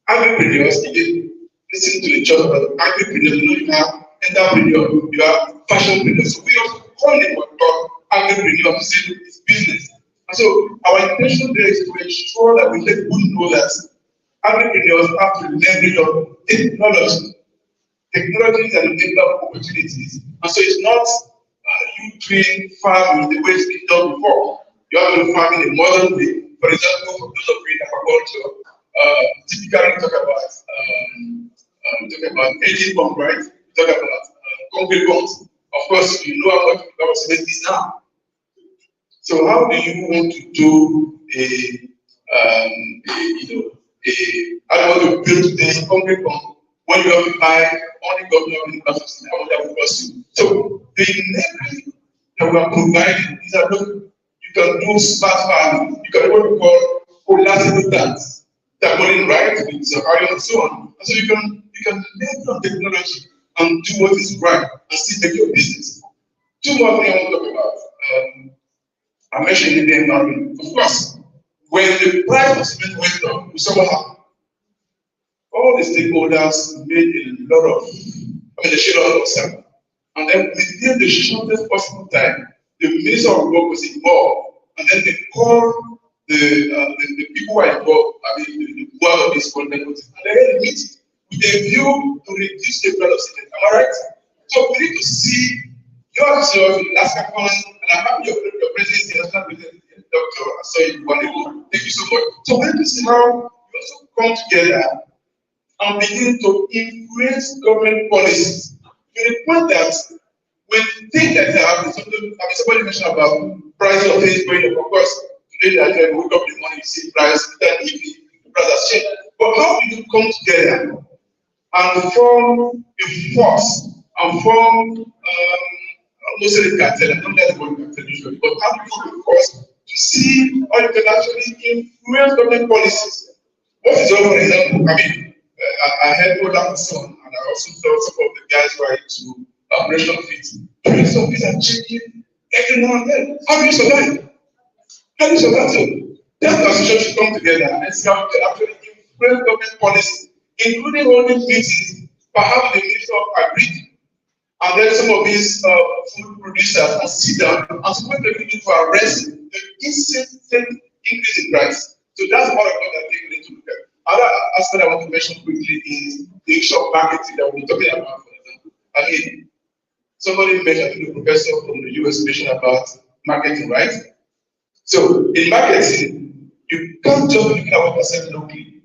agripreneurs, again, listen to the church about agripreneurs. You know, you have entrepreneur, you have fashionpreneurs. So we also call it what called agripreneur to say it's business. And so our intention there is to ensure that we let people know that agripreneurs have to leverage on technology. Technology is an enabler of opportunities. And so it's not you doing farming the way it's been done before. You have to do farming in a modern way. For example, for those of you in aquaculture, typically talk about aging pump, right? Talk about concrete pumps. Of course, you know how much our cement is now. So how do you want to do how do you want to build a concrete pump when you have to buy only government universities, how that will cost you? So the enabling that we are providing is that you can do smart farming, you can do what we call collateral tax, tabling right with iron and so on. And so you can leverage on technology and do what is right and still make your business. Two more things I want to talk about. I mentioned in the environment. Of course, when the price of cement went down, we saw what happened. All the stakeholders made a lot of, they showed a lot of concern. And then within the shortest possible time, the Minister of Work was involved, and then they called the people who are involved, the board of this content, and they had a meeting with a view to reduce the price of cement. Am I right? So we need to see yourself in Lascafan, and I'm happy your presence here, Dr. Asoy Wanego. Thank you so much. So we need to see how we also come together and begin to influence government policies to the point that when things like that happen, somebody mentioned about price of things going up. Of course, today that you wake up in the morning, you see price, that evening, the price has changed. But how do you come together and form a force and form, most of the cartel, I don't like the word cartel usually, but how do you form a force to see how you can actually influence government policies? What is your example? I heard Ola son, and I also saw some of the guys who are into operational fees. Some fees are changing every now and then. How do you survive? How do you survive? So that association should come together and see how to actually influence government policy, including holding meetings, perhaps the Minister of Agri, and then some of these food producers and sit down and see what they can do to arrest the instant increase in price. So that's one of the things that they need to look at. Another aspect I want to mention quickly is the issue of marketing that we're talking about, for example. Somebody mentioned, the professor from the US mentioned about marketing, right? So in marketing, you can't just look at what percent locally.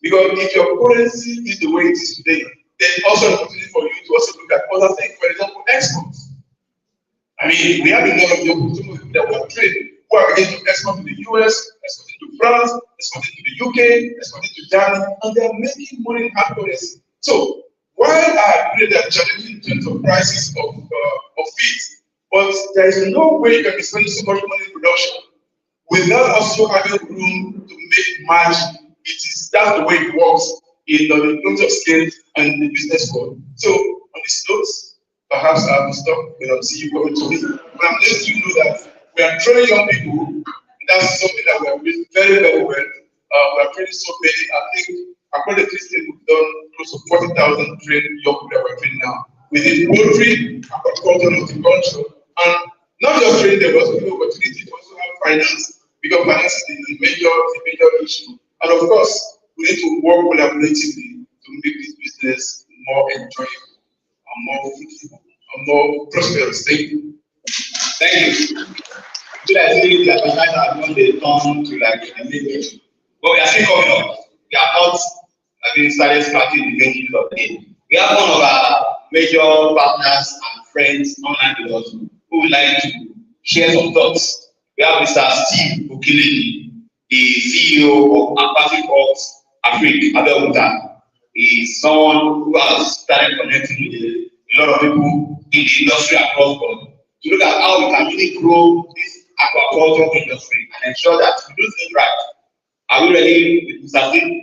Because if your currency is the way it is today, then also an opportunity for you to also look at other things, for example, exports. We have a lot of young people that were trained who are beginning to export to the US, exporting to France, exporting to the UK, exporting to Germany, and they are making money in hard currency. So while I agree that challenging in terms of prices of feeds, but there is no way you can be spending so much money in production without also having room to make margin. That's the way it works in the terms of scale and the business world. So on this note, perhaps I will stop when I see you coming to me. But I'm letting you know that we are training young people. That's something that we are doing very, very well. We are training so many. I think according to this thing, we've done close to 40,000 trained young people that we're training now. within poultry, aquaculture, horticulture, and not just training them, but also give opportunity to also have finance, because finance is the major issue. And of course, we need to work collaboratively to make this business more enjoyable and more fruitful and more prosperous. Thank you. Thank you. So that really the advertisers have not they turn to like the main issue. But we are still coming up. We have not started scratching the main issue of the day. We have one of our major partners and friends online with us who would like to share some thoughts. We have Mr. Steve Okilini, the CEO of Aquatic Ops Africa, Abeokuta. He is someone who has started connecting with a lot of people in the industry across the world to look at how we can really grow this aquaculture industry and ensure that we do things right. Are we ready with Mr. Steve?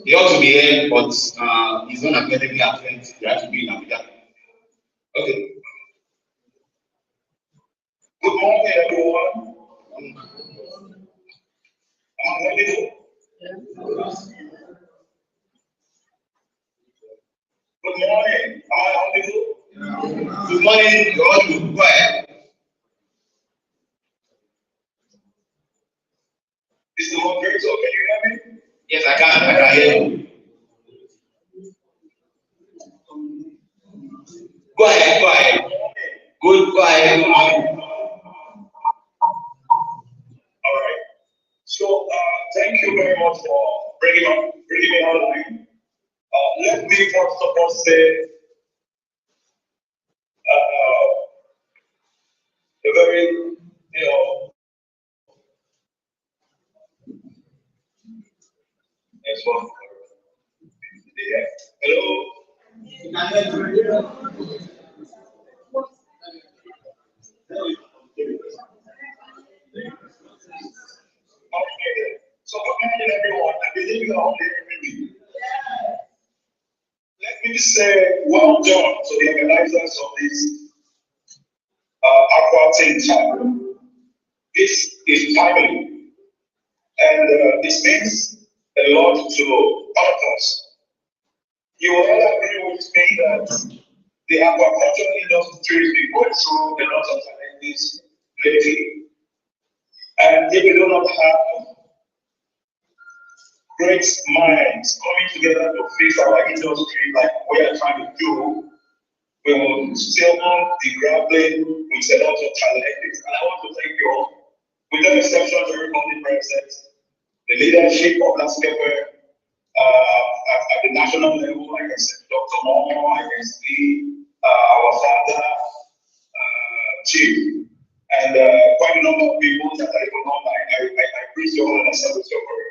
He ought to be here, but he's not academically affluent. He has to be in Abuja. Okay. Good morning, everyone. I'm ready. Good morning. Am I audible? Good morning. You're audible. Go ahead. Is the moderator? Can you hear me? Yes, I can hear you. Go ahead. Go ahead. Good morning. All right. So, thank you very much for bringing me online. Let me first of all say a very, next one. Yeah. Hello. Okay. So, good morning, everyone. I believe you are all hearing me. Let me say well done to the organizers of this aquatic chapel. This is timely, and this means a lot to all of us. You will all agree with me that the aquaculture industry has been going through a lot of challenges lately, and if we do not have great minds coming together to fix our industry like we are trying to do, we will still be grappling with a lot of challenges. And I want to thank you all. Without exception, everybody present, the leadership of Lascafan at the national level, I can see Dr. Momo, I can see our father, Chief, and quite a number of people that I don't know. I praise you all and I salute your word.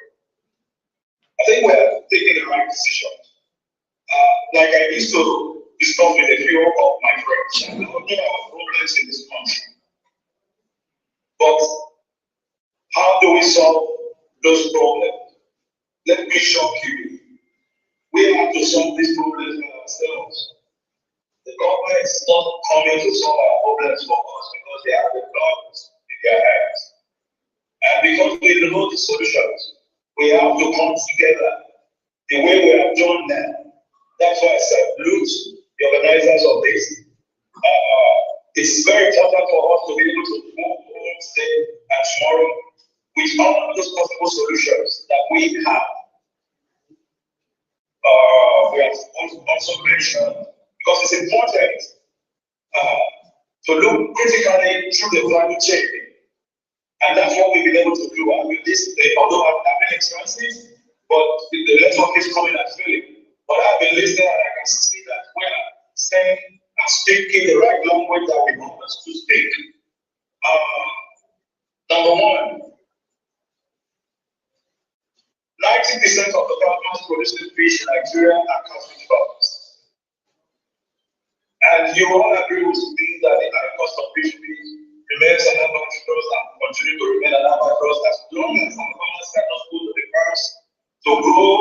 I think we're taking the right decision. Like I used to discuss with a few of my friends, and we know our problems in this country. But how do we solve those problems? Let me shock you. We have to solve these problems by ourselves. The government is not coming to solve our problems for us because they have the problems in their hands. And because we know the solutions, we have to come together the way we have done now. That's why I salute the organizers of this. It's very important for us to be able to move forward today and tomorrow with all of those possible solutions that we have. We have also mentioned, because it's important to look critically through the value chain. And that's what we've been able to do. And with this, although I've been expensive, but the network is coming at Philip. But I've been listening and I can see that we're saying and speaking the right language that we want us to speak. Number one, 90% of the farmers producing fish in Nigeria are catfish farmers. And you all agree with me that the high cost of fish remains an advantage and continue to remain an advantage as long as some farmers cannot go to the farms to grow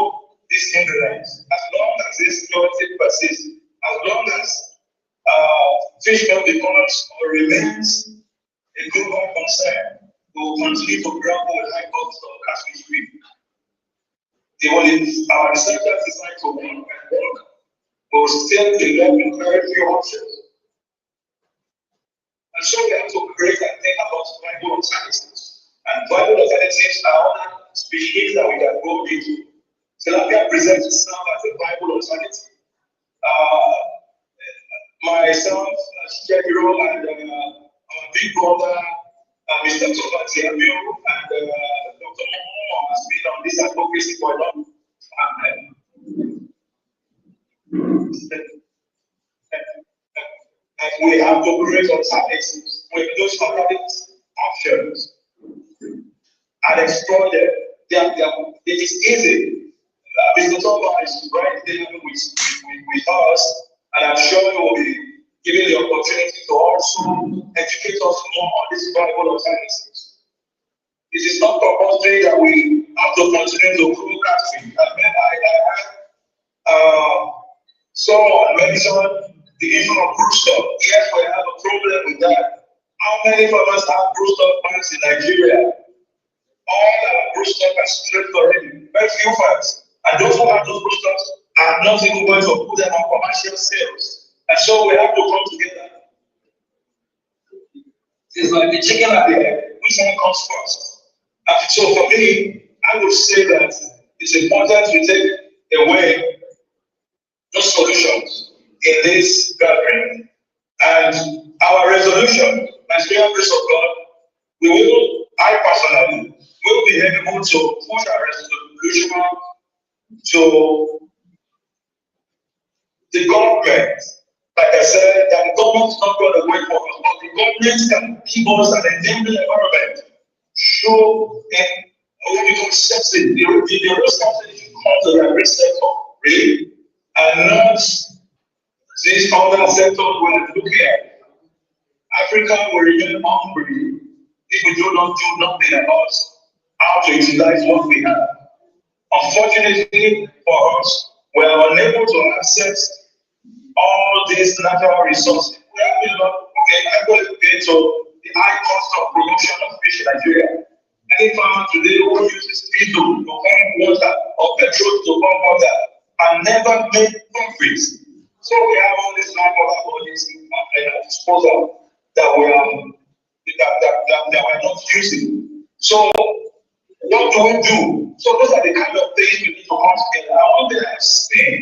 these ingredients, as long as this security persists, as long as fish meal becomes or remains a global concern, we will continue to grapple with high cost of catfish feed. Even if our researchers decide to work and work, we will still be left with very few options. And so we have to create and think about viable alternatives. And viable alternatives are other species that we can go into. Tilapia presents itself as a viable alternative. Myself, Shekiro, and our big brother, Mr. Thomas Yamil, and Dr. Momo has been on this advocacy for a long time. And we have to create alternatives with those alternative options and explore them. It is easy. Mr. Thomas is right there with us, and I'm sure he will be given the opportunity to also educate us more on these viable alternatives. It is not compulsory that we have to continue to grow catfish. Someone mentioned the issue of broodstock. Yes, we have a problem with that. How many farmers have broodstock farms in Nigeria? All our broodstock are stripped already. Very few farms. And those who have those broodstocks are not even going to put them on commercial sales. And so we have to come together. It's like the chicken and the egg. Which one comes first? And so for me, I would say that it's important to take away those solutions in this gathering. And our resolution, by the grace of God, I personally will be able to push our resolution to the government. Like I said, that the government is not going to wait for us, but the government can give us an enabling environment. Show when we become subsidy, the real subsidy should come to the private sector, really, and not these other sectors we're looking at. Africa will remain hungry if we do not do nothing about how to utilize what we have. Unfortunately for us, we are unable to access all these natural resources. We have a lot. Okay, I'm going to get to the high cost of production of fish in Nigeria. Any farmer today who uses diesel to pump water or petrol to pump water and never make profits. So we have all this lack of bodies at disposal that we are not using. So what do we do? So those are the kind of things we need to come together. One thing I've seen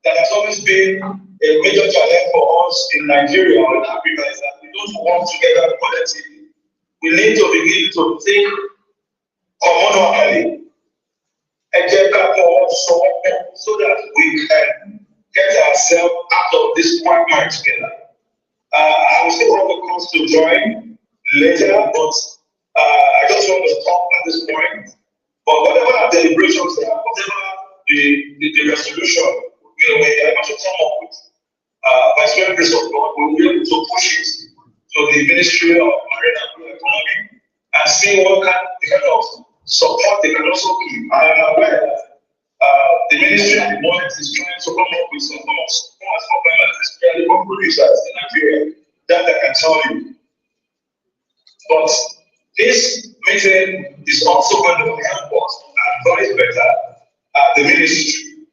that has always been a major challenge for us in Nigeria or in Africa is that we don't work together collectively. We need to begin to think communally, so that we can get ourselves out of this quagmire together. I will still want to come to join later, but I just want to stop at this point. But whatever our deliberations are, whatever the resolution we are able to come up with, by the grace of God, we will be able to push it to the Ministry of Marine and Economy and see what kind of support they can also give. I am aware that the Ministry at the moment is trying to come up with some form of support for farmers, especially for producers in Nigeria. That I can tell you. But this meeting is also going to help us advise better the ministry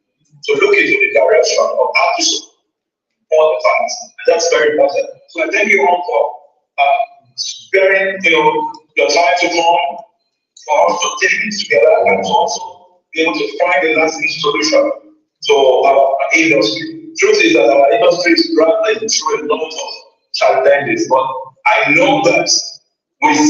to look into the direction of how to support the farmers. And that's very important. So I thank you all for sparing your time to come, for us to take this together and to also be able to find a lasting solution to our industry. Truth is that our industry is grappling through a lot of challenges, but I know that with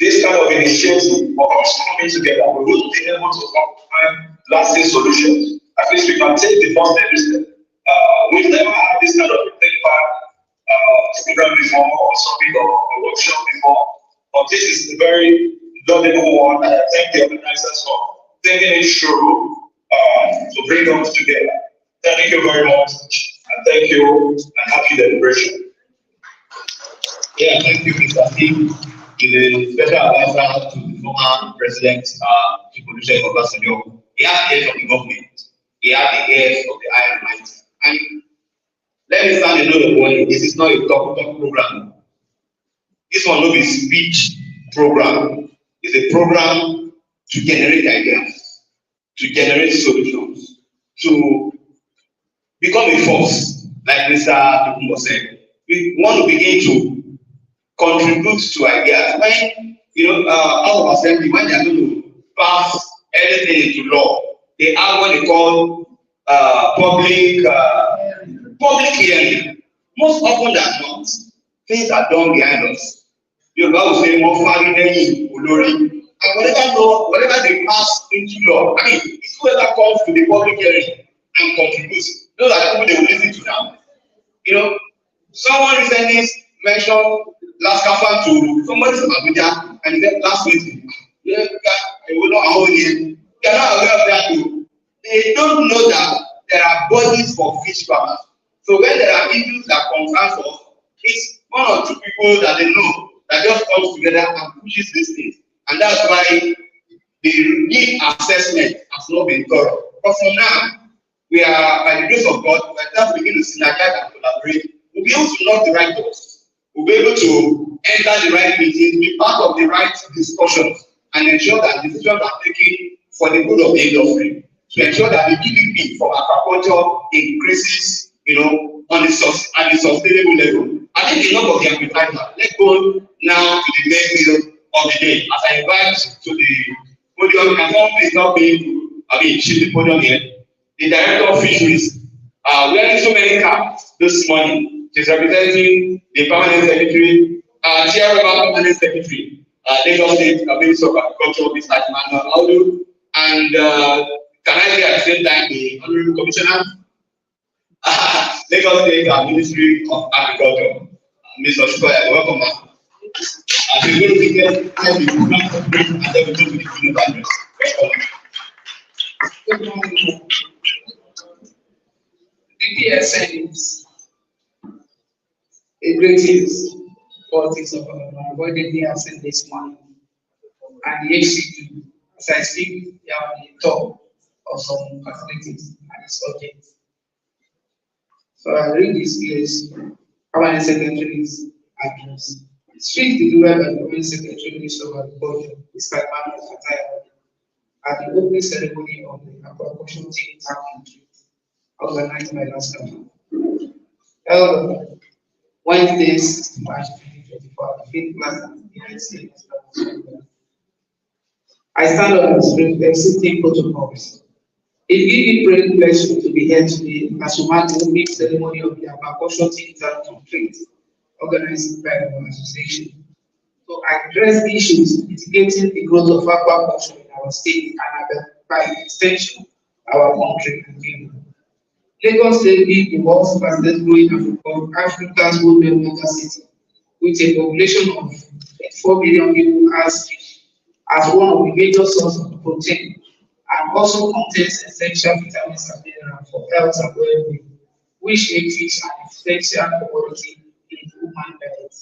this kind of initiative of us coming together, we will be able to find lasting solutions. At least we can take the first step. We've never had this kind of a paper program before, or something, or a workshop before, but this is a very laudable one, and I thank the organizers for thinking it through to bring us together. Thank you very much, and thank you, and happy deliberation. Yeah, thank you, Mr. Steve, the special advisor to the former president, Chief Olusegun Obasanjo. He has the heads of the government. He has the heads of the High Almighty. And let me stand and know the warning. This is not a talk program. This one will be speech program. It's a program to generate ideas, to generate solutions, to become a force, like Mr. Tukumbo said. We want to begin to contribute to ideas. When, House of Assembly, when they are going to pass anything into law, they have what they call public hearing. Most often than not, things are done behind us. Yoruba will say, "Mo fari lẹ́yìn olórí." And whatever they pass into law, I mean, it's whoever comes to the public hearing and contributes. Those are the people they will listen to now. Someone recently mentioned Lascafan to somebody from Abuja, and he said last week, they will not own it. They are not aware of that too. They don't know that there are bodies for fish farmers. So when there are issues that concern us, it's one or two people that they know that just comes together and pushes these things. And that's why the need assessment has not been thorough. But for now, we are, by the grace of God, we are just beginning to synergize and collaborate. We'll be able to knock the right doors. We'll be able to enter the right meetings, be part of the right discussions, and ensure that decisions are taken for the good of the industry. To ensure that the GDP for aquaculture increases, on the sustainable level. I think enough of the appetizer. Let's go now to the main meal of the day. As I invite to the podium, and someone please help me, shift the podium here. The director of fisheries, wearing so many caps this morning. She's representing the permanent secretary, chairman permanent secretary, Lagos State Minister of Agriculture, Mr. Emmanuel Audu, and can I say at the same time the honorable commissioner, Lagos State Ministry of Agriculture, Mr. Shukoya, welcome back. We're going to begin how the program operates and then we go to the keynote address. Welcome. The PSN is a great news for things of avoiding the absent this morning. And the HCQ, as I speak, they are on the top of some facilities and its subject. So I read this place, Permanent Secretary's address. The speech delivered by the Permanent Secretary Minister of Agriculture, Mr. Emmanuel at the opening ceremony of the Aquaculture Think Tank retreat organized by Lascafan. Wednesday, 6 March 2024, the fifth class of the United States. I stand on the existing protocols. It gives me great pleasure to be here today as we mark the opening ceremony of the Aquaculture Think Tank retreat organized by our association. To address the issues mitigating the growth of aquaculture in our state and by extension, our country and beyond. Lagos State being the world's fastest growing Africa's golden mega city, with a population of 4 billion people as fish as one of the major sources of protein, and also contains essential vitamins and minerals for health and well-being, which make fish an essential commodity in human diet.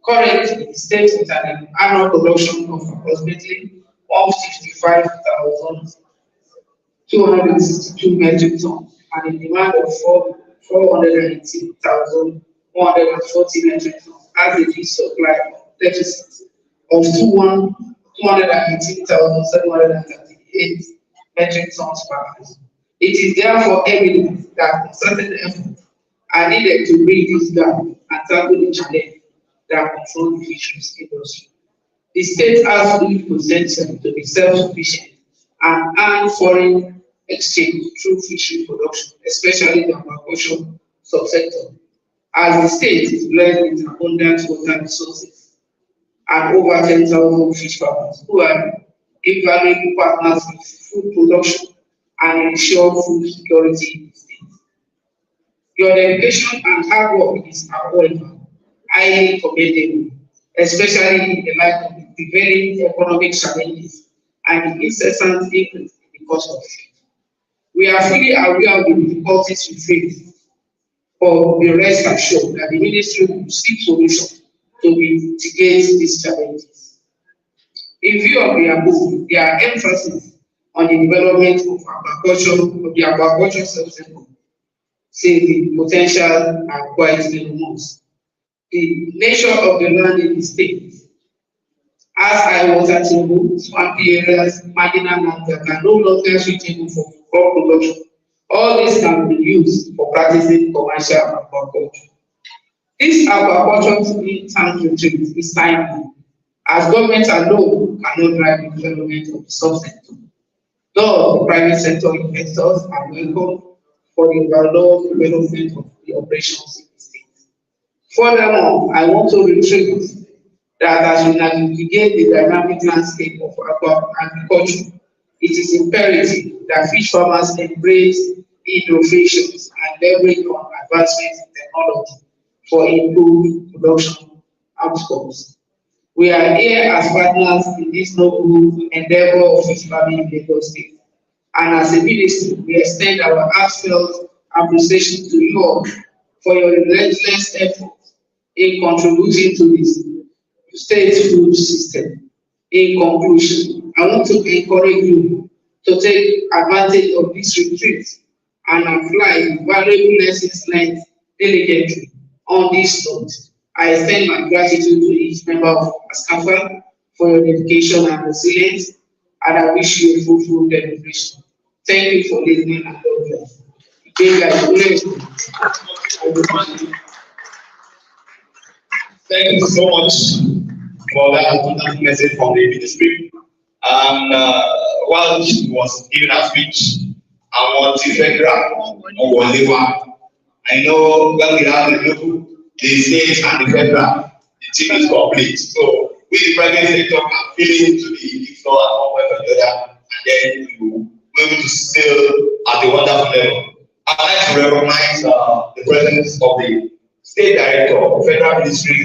Currently, the state with an annual production of approximately 155,262 metric tons and a demand of 418,140 metric tons as a fish supply deficit of 218,738 metric tons per annum. It is therefore evident that certain efforts are needed to bridge this gap and tackle the challenge that control the fisheries industry. The state has huge potential to be self-sufficient and earn foreign exchange through fishery production, especially the aquaculture subsector, as the state is blessed with abundant water resources and over 10,000 fish farmers who are invaluable partners with food production and ensure food security in the state. Your dedication and hard work is, however, highly commendable, especially in the light of the prevailing economic challenges and the incessant increase in the cost of feed. We are fully aware of the difficulties we face, but be rest assured that the ministry will seek solutions to mitigate these challenges. In view of the above, there are emphasis on the development of the aquaculture subsector, say the potential are quite enormous. The nature of the land in the state As high water table, swampy areas, marginal lands that are no longer suitable for crop production. All this can be used for practicing commercial aquaculture. This aquaculture tank retreat is timely, as government alone cannot drive the development of the subsector. Though the private sector investors are welcome for the overall development of the operations in the state. Furthermore, I want to reiterate that as we navigate the dynamic landscape of agriculture, it is imperative that fish farmers embrace innovations and leverage on advancements in technology for improved production outcomes. We are here as partners in this noble endeavor of fish farming in Lagos State. And as a ministry, we extend our heartfelt appreciation to you all for your relentless efforts in contributing to this state food system. In conclusion, I want to encourage you to take advantage of this retreat and apply valuable lessons learned diligently. On this note, I extend my gratitude to each member of Lascafan for your dedication and resilience, and I wish you a fruitful celebration. Thank you for listening and God bless. Thank you so much for that wonderful message from the ministry. And while she was giving her speech, I want to federal or whatever. I know when we have the local, the state, and the federal, the team is complete. So we, the private sector, are feeling to the floor and one way or the other, and then we will be able to sail at a wonderful level. I'd like to recognize the presence of the State Director of the Federal Ministry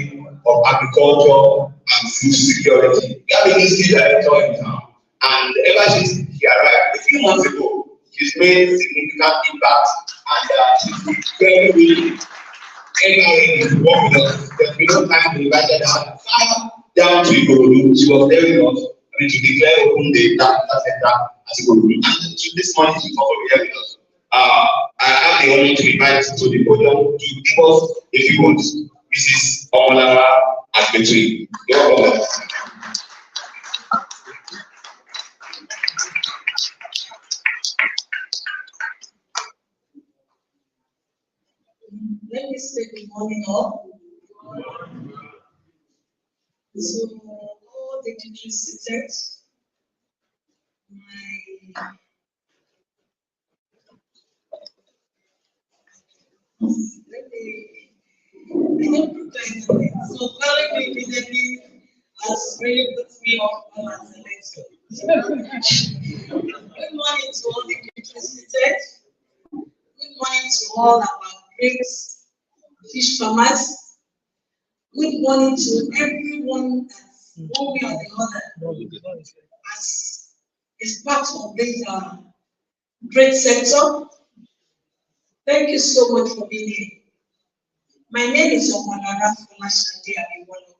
of Agriculture and Food Security. We have a new State Director in town, and ever since he arrived a few months ago, she's made significant impact, and she's very willing to work with us. There's been no time to invite her down to Ikorodu. She was telling us, to declare open the data center as Ikorodu. And this morning she's also here with us. I have the honor to invite to the podium to give us a few words, Mrs. Omolara Asbetri. You're welcome. Let me say good morning all. So all the teachers seated. I don't prepare anything. So calling me immediately has really put me off balance the next. Good morning to all the teachers seated. Good morning to all our great fish farmers. Good morning to everyone that's one way or the other as is part of this great sector. Thank you so much for being here. My name is Omolara Folashade Abimbola.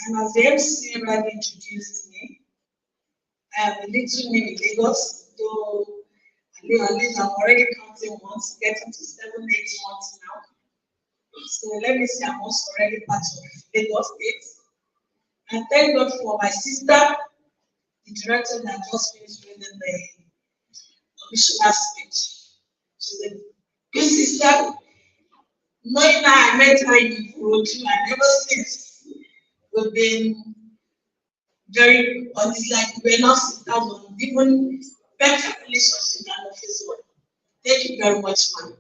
And as the MC rightly introduced me, I have a little name in Lagos, though at least I'm already counting months, getting to 7-8 months now. So let me say I'm also already part of Lagos State. And thank God for my sister, the director that just finished reading the commissioner speech. She's a good sister. Knowing that I met her in Ikorodu, I never since we've been very, it's like we're now sisters on even better relationship than office one. Thank you very much, ma'am.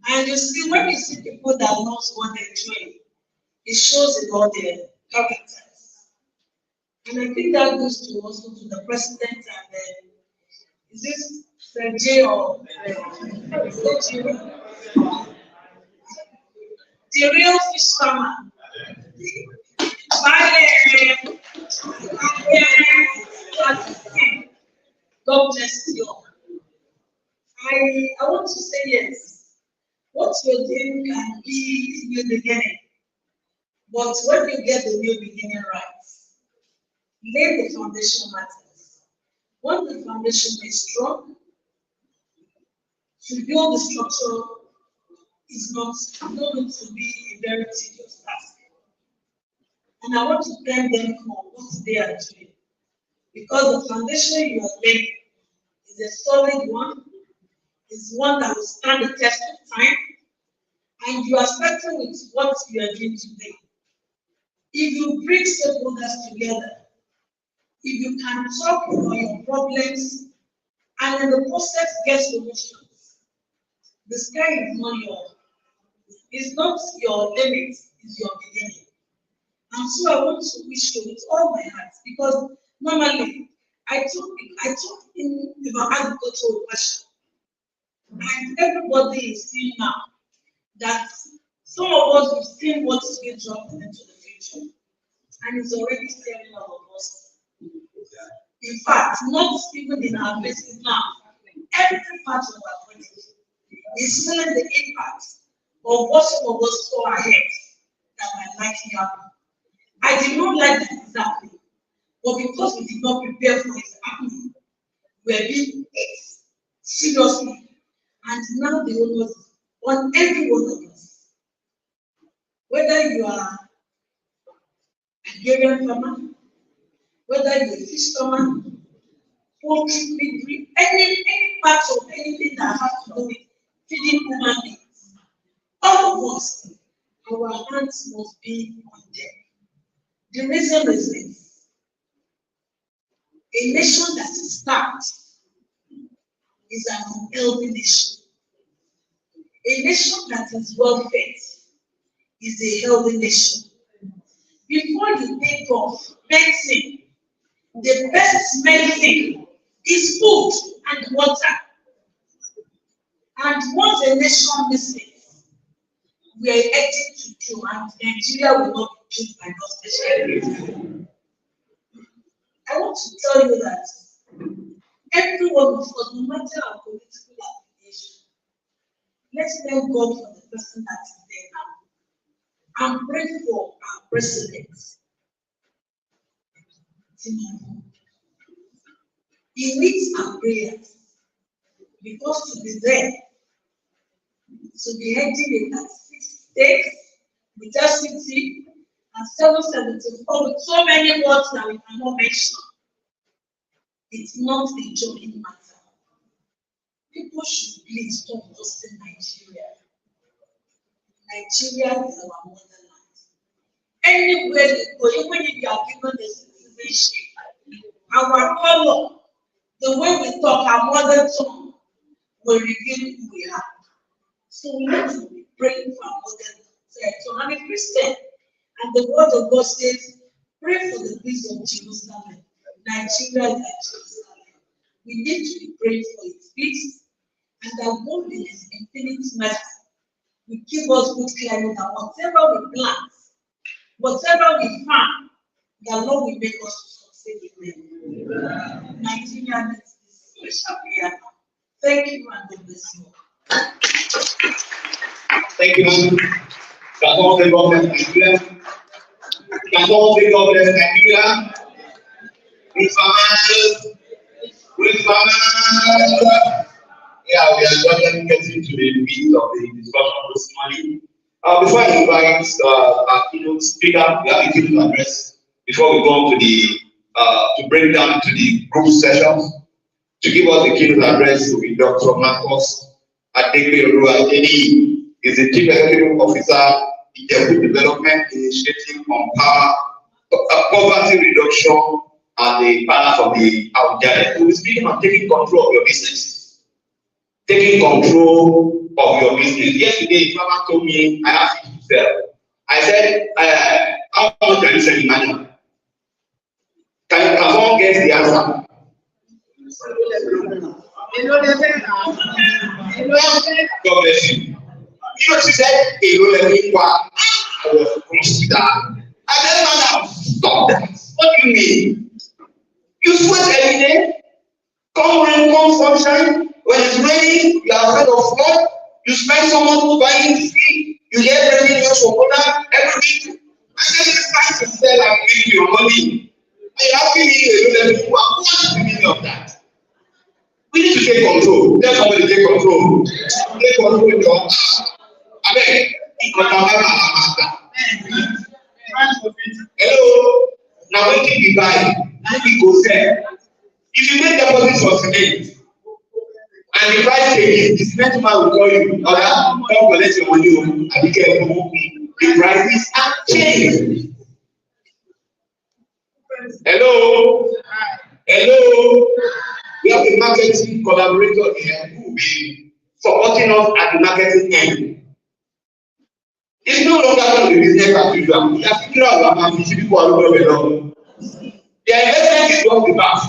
And you see, when you see people that knows what they're doing, it shows in all their characters. And I think that goes to also to the president and is this J or the real fish farmer. God bless you. I want to say yes. What you're doing can be new beginning. But when you get the new beginning right, lay the foundation matters. Once the foundation is strong, to build the structure is not going to be a very tedious task. And I want to thank them for what they are doing. Because the foundation you are laying is a solid one, is one that will stand the test of time, and you are starting with what you are doing today. If you bring stakeholders together, if you can talk about your problems, and in the process get solutions, the sky is not your limit, it's your beginning. And so I want to wish you with all my heart, because normally I talk in about agricultural question, and everybody is seeing now that some of us have seen what is being dropped into the future, and it's already scaring all of us. In fact, not even in our places now, every part of our body is feeling the impact of what some of us saw ahead that might likely happen. I did not like that exactly, but because we did not prepare for it happening, we are being hit seriously, and now the onus is on every one of us. Whether you are a Nigerian farmer, whether you're a fish farmer, poultry, piggery, any part of anything that has to do with feeding human beings, all of us, our hands must be on deck. The reason is this: a nation that is starved is an unhealthy nation. A nation that is well fed is a healthy nation. Before you take off medicine, the best medicine is food and water. And once a nation misses, we are heading to do, and Nigeria will not be killed by no special. I want to tell you that every one of us, no matter our political affiliation, let's thank God for the person that is there now, and pray for our president. He needs our prayers, because to be there, to be heading in that 6 states, with FCT and 774, with so many words that we cannot mention, it's not a joking matter. People should please stop hosting Nigeria. Nigeria is our motherland. Anywhere we go, even if you are given the citizenship, our color, the way we talk, our mother tongue, will reveal who we are. So we need to be praying for our mother. So I'm a Christian, and the word of God says, pray for the peace of Jerusalem. Nigeria is like Jerusalem. We need to be praying for its peace, and that God in His infinite mercy will give us good climate, that whatever we plant, whatever we farm, the Lord will make us to succeed in it. Nigeria needs this special prayer. Thank you, and God bless you. Thank you. Can all say God bless Nigeria? Can all say God bless Nigeria? Great farmers. Great farmers. Yeah, we are gradually getting to the meat of the discussion this morning. Before I invite our keynote speaker, we have a keynote address before we go on to the to break down to the group sessions. To give us the keynote address will be Dr. Marcus Adekberu. Is the Chief Executive Officer in the Development Initiative on Poverty Reduction and the balance of the Abuja. We will be speaking on taking control of your business. Taking control of your business. Yesterday, Farmer told me I have to sell. I said, how much can you sell in manual? Can someone guess the answer? God bless you. You know, she said, I was consider. I said, madam, stop that. What do you mean? You sweat every day. Come rain, come sunshine. When it's raining, you are afraid of flood. You spend so much buying feed. You get ready news from owner every week. I said, it's time to sell and make your money. I have to be what's the meaning of that? We need to take control. Tell somebody take control. Take control with your I mean, price of it. Hello. Now when we buy, and we go sell. If you make deposit for cement, and the price changes, the cement man will call you, Oga, come collect your money, and be careful. The prices are changed. Hello. Hello. We have a marketing collaborator here who will be supporting us at the marketing end. It's no longer going to be business as usual. We have figured out that people are not along. Their investment is just the past.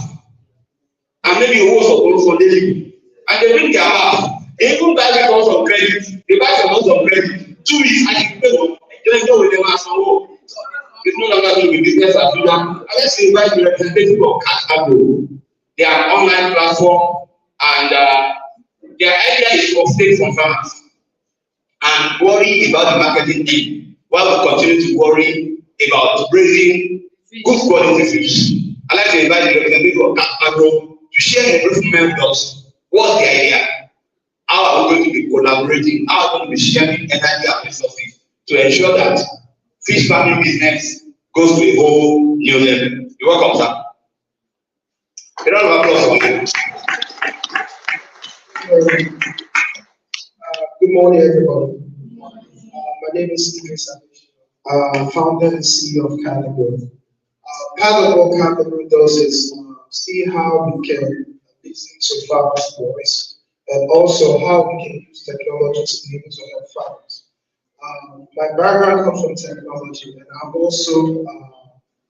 And maybe a was for daily. And they bring their house. They even buy because of credit. They buy some of credit. 2 weeks and you pay one. They don't with them as well. It's no longer going to be business as usual. Unless you invite the representative of Cash Agro. They are an online platform and their idea is to upstate some farmers and worry about the marketing team while we continue to worry about raising good quality fish. I'd like to invite the representative of Cash Agro to share the brief with us. What's the idea? How are we going to be collaborating? How are we going to be sharing energy and resources to ensure that fish farming business goes to a whole new level? You're welcome, sir. A round of applause for you. Good morning, everybody. My name is Stephen Savage, founder and CEO of Category. Part of what Category does is see how we can listen to farmers' voice and also how we can use technology to be able to help farmers. My background comes from technology, and I'm also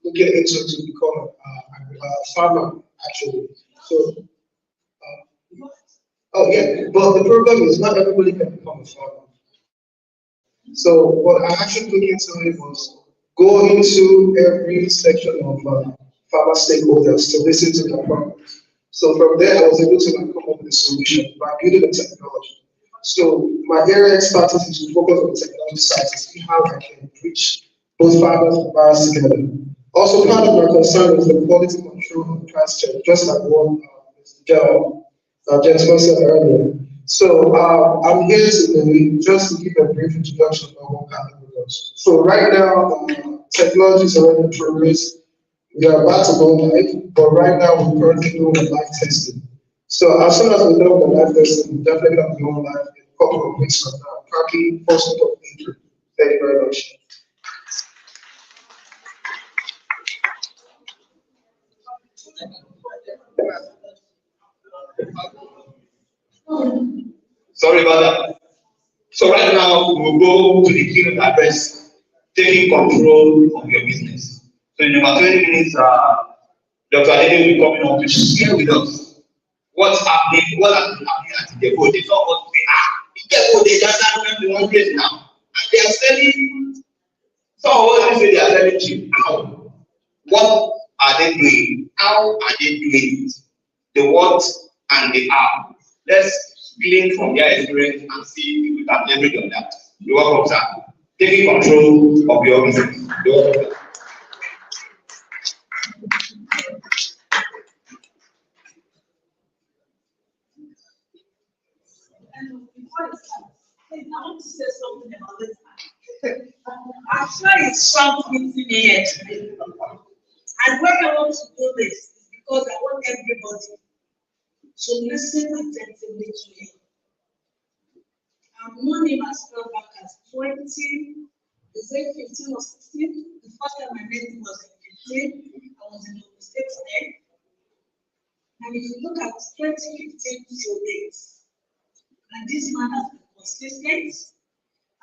looking into to become a farmer, actually. So, oh yeah, but the problem is not everybody can become a farmer. So what I actually looked into it was go into every section of farmer stakeholders to listen to their problems. So from there, I was able to come up with a solution by building the technology. So my area of expertise is to focus on the technology side to see how I can reach both farmers and buyers together. Also, part of my concern is the quality control and price check, just like what Mr. Gentleman said earlier. So I'm here today just to give a brief introduction of what Category does. So right now, technology is already in progress. We are about to go live, but right now we're currently doing the live testing. So as soon as we're done with the live testing, we're definitely going to be going live in a couple of weeks from now, probably first week of April. Thank you very much. Sorry about that. So right now we'll go to the keynote address, taking control of your business. So in about 20 minutes, Dr. Adede will be coming up to share with us what's happening, what has been happening at the depot. They talk about the depot, they just have the one place now. And they are selling, some of us say they are selling cheap. How? What are they doing? How are they doing it? The what and the how. Let's glean from their experience and see if we can leverage on that. You're welcome, sir. Taking control of your business. You're welcome. I want to say something about this. I'm sure it's something to me yet. And when I want to do this, is because I want everybody to listen attentively to him. I've known him as far back as 20, is it 15 or 16? The first time I met him was in 15. I was in the State then. And if you look at 2015 to date, and this man has been consistent,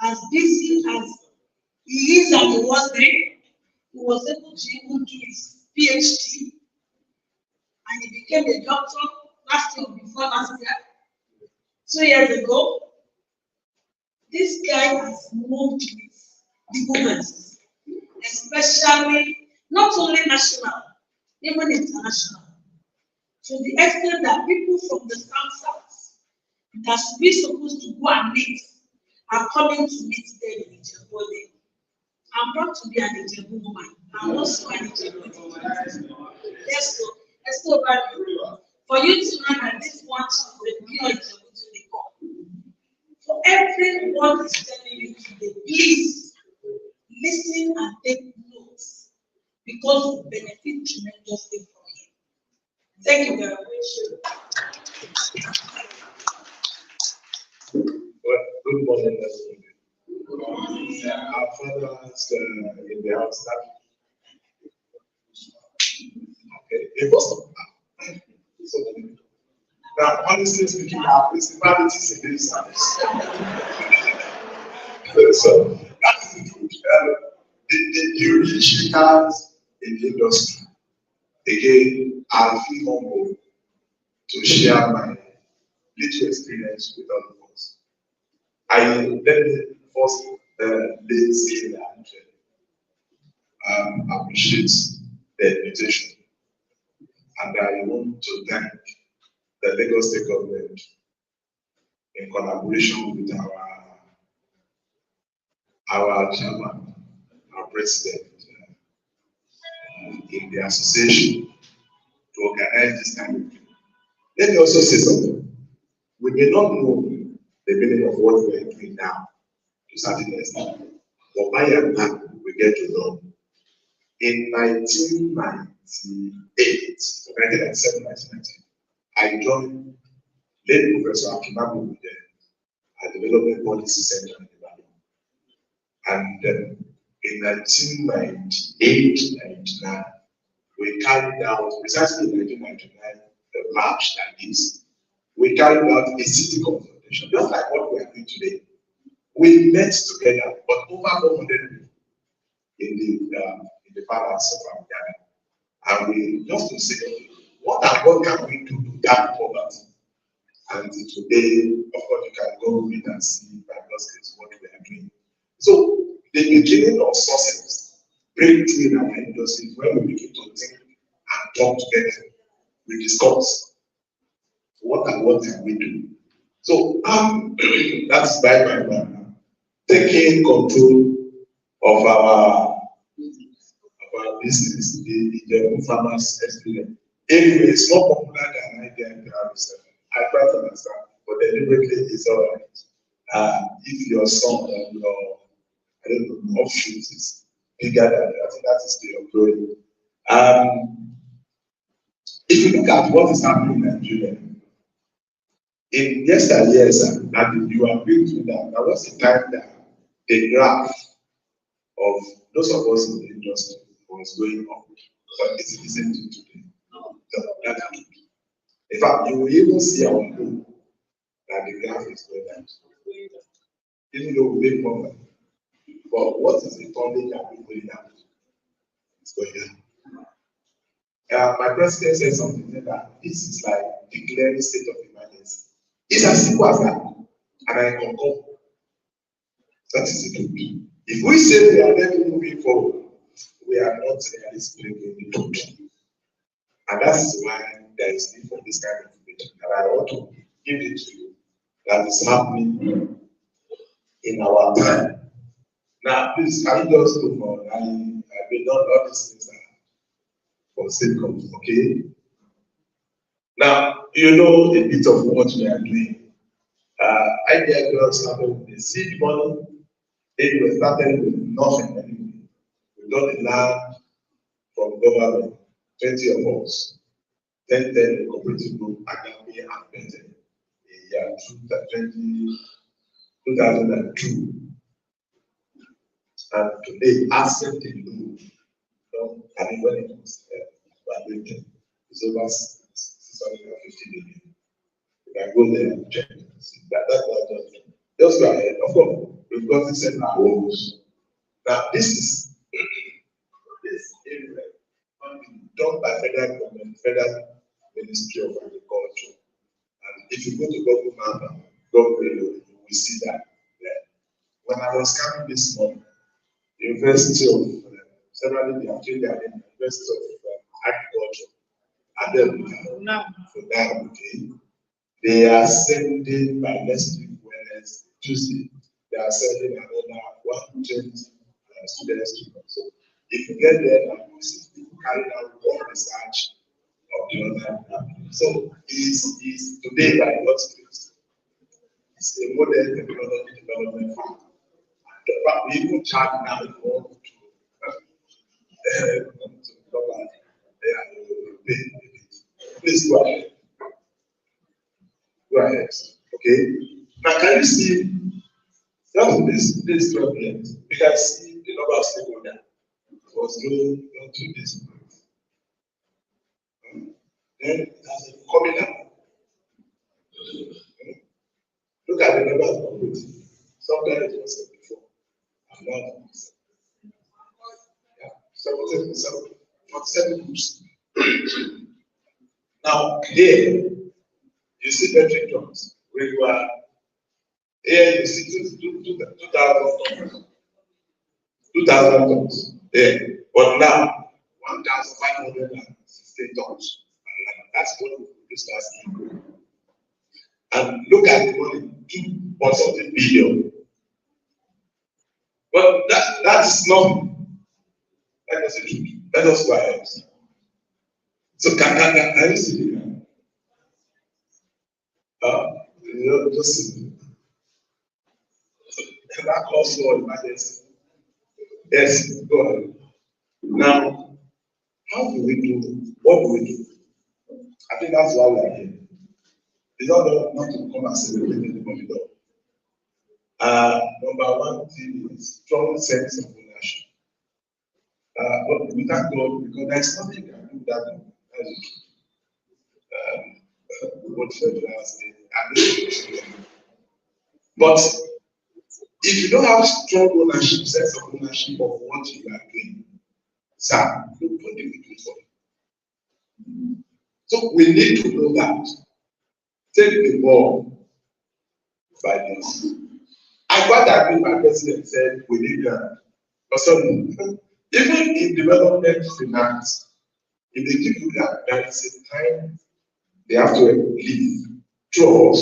as busy as he is at the was then, he was able to even do his PhD, and he became a doctor last year or before last year, 2 years ago. This guy has moved with the movement, especially not only national, even international, to the extent that people from the south that we're supposed to go and meet are coming to meet them in Ijebu. I'm proud to be an Ijebu woman. I'm also an Ijebu woman. Let's go back. For you to know that this one is the pure Ijebu to the core. For everyone is telling you today, please listen and take because we benefit tremendously from him. Thank you very much. Well, good morning, everybody. Our fathers in the house. Okay, it was so now, honestly speaking, our principalities in this house. So that is the truth. The initiators in the industry. Again, I feel humble to share my little experience with all of us. Let me first say that appreciate the invitation, and I want to thank the Lagos State government in collaboration with our chairman, our president, in the association to organize this kind of thing. Let me also say something. We may not know the meaning of what we are doing now to certain extent, but by and large, we get to know. In 1998, 1997, 1990, I joined late Professor Akimabu with a development policy center in Ibadan. And in 1998, 99, we carried out, precisely in 1999, the march like this. We carried out a city consultation, just like what we are doing today. We met together, but over 400 people in the palace of Ghana. And we just to say, what can we do to that poverty? And today, of course, you can go read and see by God's grace what we are doing. So the beginning of success, breakthrough in our industry, when we begin to think and talk together, we discuss what can we do. So that's by my taking control of our business, the farmers experience. Anyway, it's more popular than idea in I quite understand, but deliberately it's all right. If your son or your, I don't know, offshoot is bigger than that, I think that is the growing. If you look at what is happening in Nigeria, in yesteryears, and you are going through that, there was a time that the graph of those of us in the industry was going up, but it isn't today. In fact, you will even see our group that the graph is going down. Even though we make more money. But what is the tonnage that we going down? It's going down. My president said something that this is like declaring state of emergency. It's as simple as that. And I concur. That is the truth. If we say we are never moving forward, we are not really speaking the truth. And that's why there is need for this kind of information. And I want to give it to you that is happening in our time. Now, please, can you just go for I may not all these things for sake of, okay? Now, you know a bit of what we are doing. Idea girls started with the seed money. They were started with nothing anyway. We got the land from government, 20 of us. Then the cooperative group Agape and Bente in year 2002. And today, asset alone, I mean, when it was evaluated, it's over 650 million. You can go there and check it. That's just go ahead. Of course, we've got to send our homes. Now, this area done by federal government, federal Ministry of Agriculture. And if you go to Google Map, you will see that there. When I was coming this morning, the University of several they have changed their name, University of Agriculture, and then for now, okay, they are sending by next week, Wednesday, Tuesday, they are sending another 120 students to come. So if you get there, you will see people carrying out more research of the other. So is today by God's grace. It's a modern technology development farm. We even charge now for Please go ahead. Go ahead. Okay. Now, can you see this 12 years? You can see the number of stakeholders was going to this. Then it has been coming up. Look at the number of communities. Sometimes it was before. And now it's 47 groups. Now, here, you see metric tons. Regular. Here, you see 2,000 tons. 2,000 tons. There. But now, 1,516 tons. And that's what we produce last year. And look at the money, 2.something billion. But that's not. Let us go ahead. So can you see the just that calls for emergency. Yes, go ahead. Now, how do we do? What do we do? I think that's why we are here. It's not to come and celebrate anybody though. Number one thing is strong sense of ownership. But we thank God because there's nothing you can do that. What federal state. But if you don't have strong ownership, sense of ownership of what you are doing, sir, nobody will do it for you. So we need to know that. Take the ball by this. I quite agree my president said we need that. But even in development finance, if they give you that, there is a time they have to leave. True us.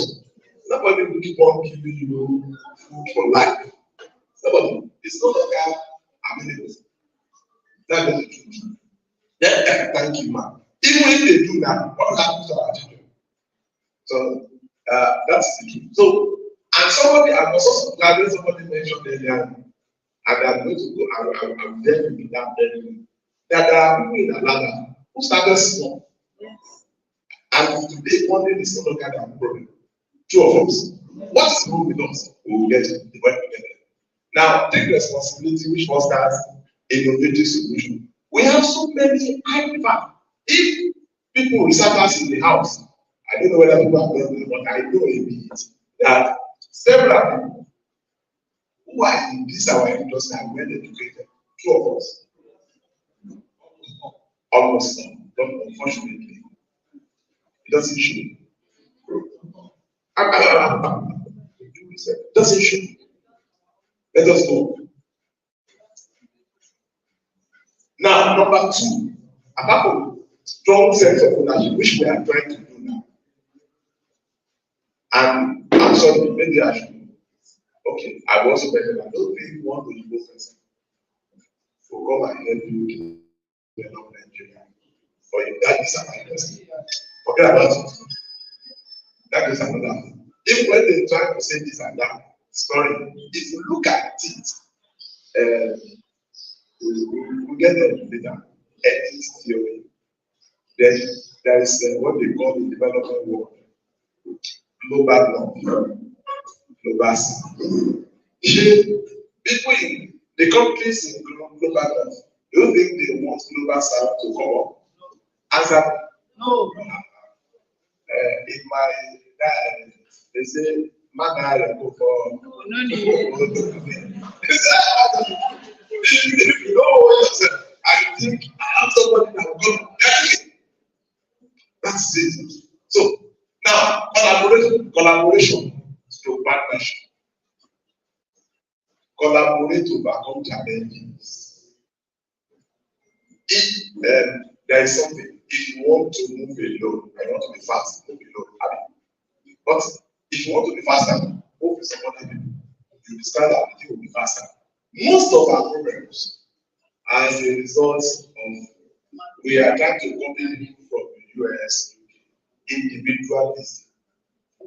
Nobody will keep on giving you food for life. Nobody. It's no longer available. That is the truth. Then thank you, man. Even if they do that, what happens to our children? So that's the truth. So, and somebody, I was also glad when somebody mentioned earlier, and I'm going to go, I'm there to be that there are people in Atlanta who started small. Yes. And today, one day, is no longer their problem. Two of us. What is wrong with us? We will get it. Now, take responsibility, which fosters innovative solution. We have so many impact. If people research us in the house, I don't know whether people have done it, but I know a bit that several people who are in this our industry are well educated. Two of us. Almost some, but unfortunately, it doesn't show. It doesn't show. Let us go. Now, number two, apart from strong sense of ownership, which we are trying to do now. And I'm sorry, maybe I should. Okay, I was also better. I don't think you want to use this for come and help you develop Nigeria. For you, that is another question. Forget about it. That is another thing. If when they try to say this and that story, if you look at it, we get them later. Ethics theory. There is what they call the development world. Global north. Global south. People in the countries in global north, do you think they want global south to come up? Answer. No. In my they say, man, go for. No need. If you know what you said, I think I have somebody that will go everything. That's it. So now collaboration to partnership. Collaborate to overcome challenges. If there is something, if you want to move alone, I want to be fast, move alone. But if you want to be faster, move with somebody people. You discover that it will be faster. Most of our problems are as a result of we are trying to copy people from the US, individualism. I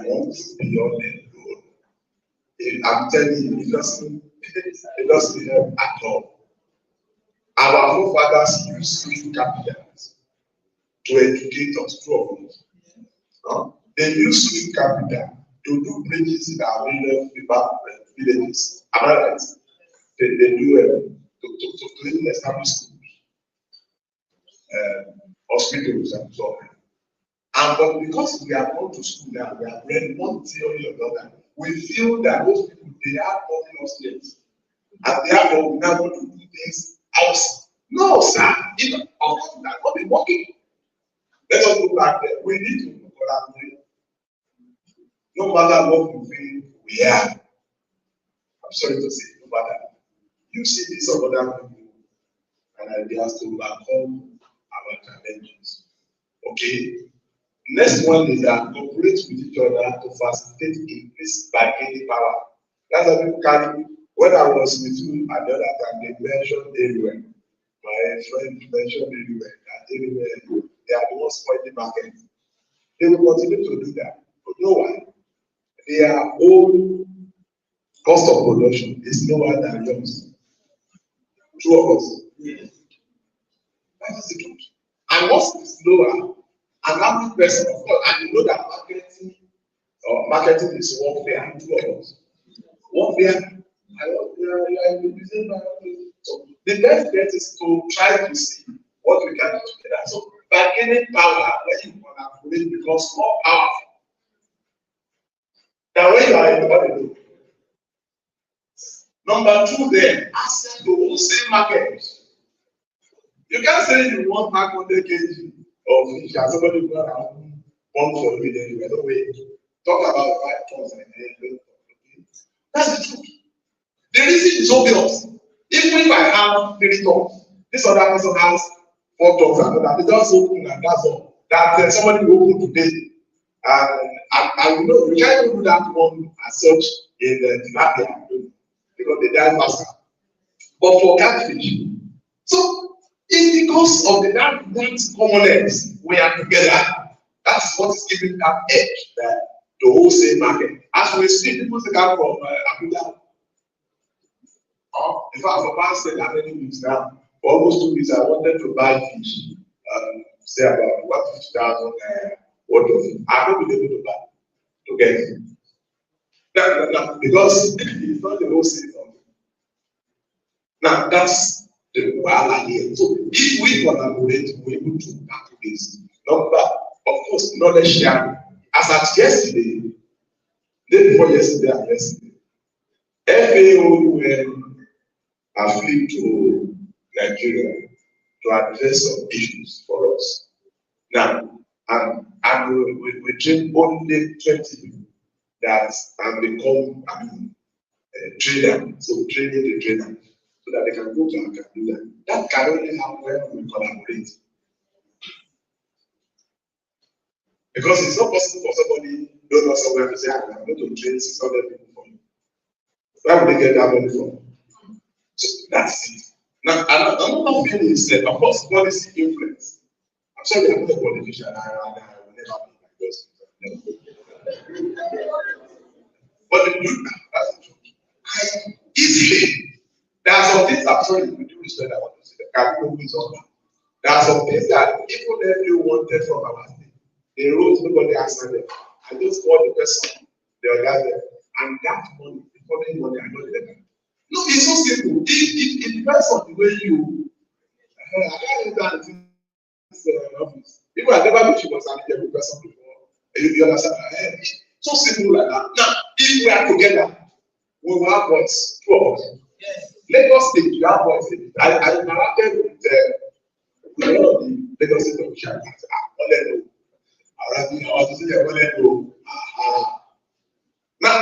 want to be on the road. I'm telling you, it doesn't help at all. Our forefathers used to capitalize. to educate us, two of us. They use social capital to do bridges in our villages. Am I right? They do to even establish schools, hospitals, and so on. And but because we have gone to school now, we have read one theory or the other, we feel that those people, they have nothing else yet. And therefore, we now want to do things else. No, sir. Of course, we have not been working. Let us go back there. We need to collaborate. No matter what we feel we are. I'm sorry to say, no matter. You see this of other people and ideas to overcome our challenges. Okay? Next one is that cooperate with each other to facilitate increased bargaining power. That's what people carry. When I was with you at the other time, they mentioned everywhere. My friend mentioned everywhere. That everywhere, they are the ones spoiling the market. They will continue to do that. But no one. Their own cost of production is lower than yours. Two of us. Yes. That is the truth. And once it's lower, an average person, of course, and you know that marketing is warfare, two of us. Warfare, so the best bet is to try to see what we can do together. So bargaining power, when you collaborate, becomes more powerful. Now, when you are in the body, number two, then access to wholesale market. You can't say you want 500 kg of fish and somebody go around one for you anyway. No way. Talk about 5 tons and then that's the truth. The reason is obvious. Even if I have 3 tons, this other person has 4 tons and that, they just open and that's all. That somebody will open today. And you know, we can't do that one as such in the tilapia because they die faster. But for catfish, so it's because of that commoneness we are together. That's what is giving that edge there, the wholesale market. As we see people take out from Abuja. In fact, for past how many weeks now? For almost 2 weeks, I wanted to buy fish. Say about 50,000 worth of it. I haven't been able to buy to get it. Now, because it's not the wholesale. Now that's the wild idea. So if we collaborate, we're able to tackle this. Number, of course, knowledge sharing. As at yesterday, day before yesterday and yesterday, FAO have flew to Nigeria to address some issues for us. Now, and we train only 20 people that have become trainer. So training the trainer so that they can go to and can do that. That can only happen when we collaborate. Because it's not possible for somebody who don't know somewhere to say, I'm going to train 600 people for you. Where would they get that money from? So that's it. Now, another thing is, of course, policy influence. I'm sorry, I'm not a politician. I will never be like this. But the truth, that's the truth. Easily. There are some things, I'm sorry, we do respect I want to say, the capital is on that. There are some things that even if you wanted from our state, they wrote nobody answered them. I just called the person, they were gathered, and that money, the following money, I know the letter. No, it's so simple. It depends on the way you. I can't that office. People have never been to an interview person before. You understand? It's so simple like that. Now, if we are together, we will have voice. 2 of us. Yes. Lagos State, you have voice. I interacted with one of the Lagos State officials. Now,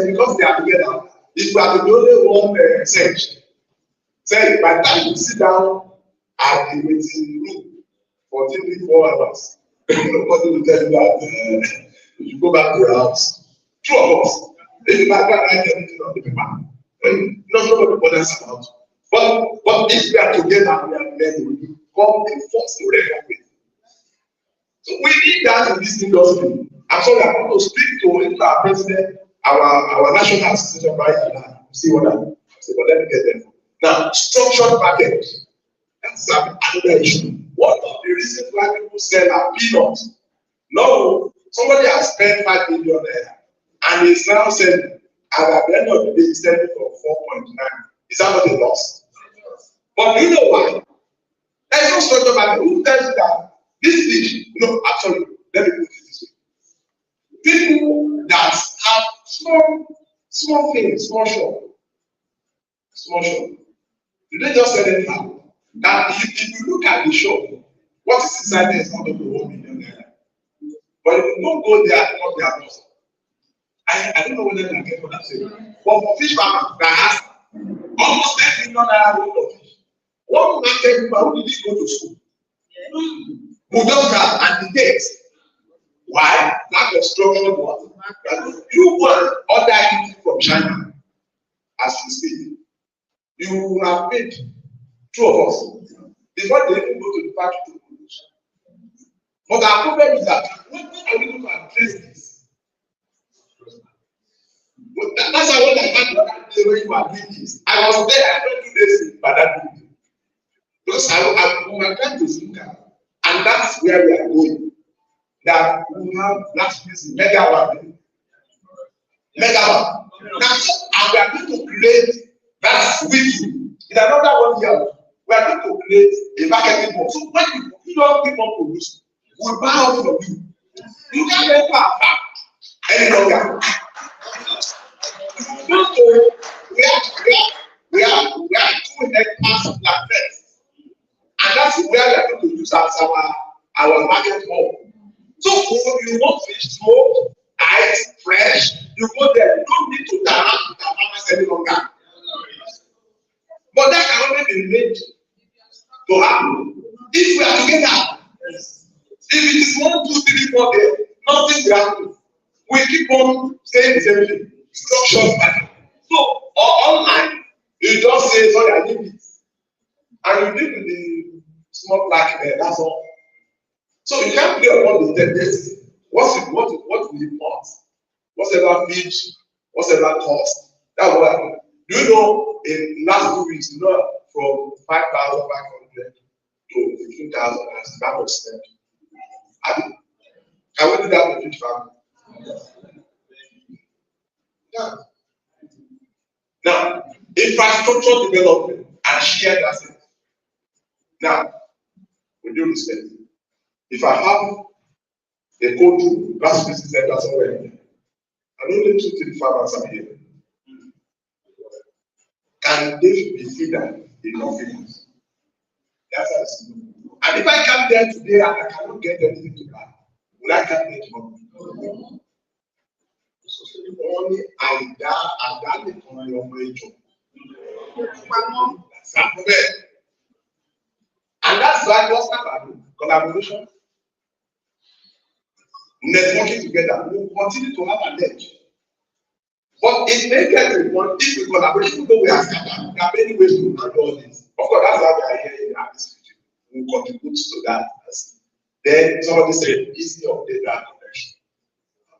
because they are together, if we are the only one search, say by the time you sit down at the waiting room for 24 hours, nobody will tell you that you should go back to your house. 2 of us, if you can't write anything on the paper, nobody bothers about. But if we are together, we are then we become a force to reckon with. So we need that in this industry. I'm sorry, I want to speak to our president, our national association right now. See what I say, but let me get them. Now, structured package. That's another issue. One of the reasons why people sell are peanuts. No, somebody has spent 5 million there and is now selling, and at the end of the day, he's selling for 4.9. Is that not a loss? But do you know why? There is no structure market. Who tells you that this fish? No, actually, let me put it this way. People that have small things, small shop, do they just sell anyhow? Now, if you look at the shop, what is inside there is not going to be 1 million naira. But if you don't go there, what they are lost. I don't know whether they get what I'm saying. But for fish farmers that has almost 10 million naira worth of fish, one market people who did go to school, Budoka and the dates. Why? Lack of structured water. You want order anything from China as you speak. You have paid 2 of us before they even go to the factory to produce. But our problem is that when are we going to address this? That's why when I had the other day when you were doing this, I was there. I spent 2 days in Badagry because we were trying to think out, and that's where we are going. That we have last piece megawatt. Now, and we are going to create that with you. In another 1 year, we are going to create a marketing board. So when you don't keep on producing, we buy out from you. You can't make our farm any longer. We have 2 hectares of land first. And that's where we are going to use as our market hall. So you want fish smoked, ice, fresh, you go there. You don't need to turn around to the farmers any longer. But that can only be made to happen if we are together. If it is 1, 2, 3, 4 days, nothing will happen. We keep on saying the same thing. Structures matter. So online, you just say, sorry, I need it. And you leave the small plaque there, that's all. So you can't play upon the tendency. What we want, whatever fish, whatever cost, that's what happened. Do you know in last 2 weeks, you know, from 5,500 to 15,000 as that was spent? Can we do that with fish farm? Yeah. Now, infrastructure development and shared assets. Now, with due respect, if I have a cold room, grass business center somewhere here, and only 2, 3 farmers are here, can they be feeder enough females? The answer is no. And if I come there today and I cannot get anything to buy, will I come there tomorrow? No. Only I die on your major. And that's why what's happening? Collaboration, networking together. We will continue to have an edge. But it may get to a point if we collaborate, even though we are scattered, there are many ways to handle this. Of course, that's why we are here in this video. We will contribute to that. Then somebody said, easy update that connection.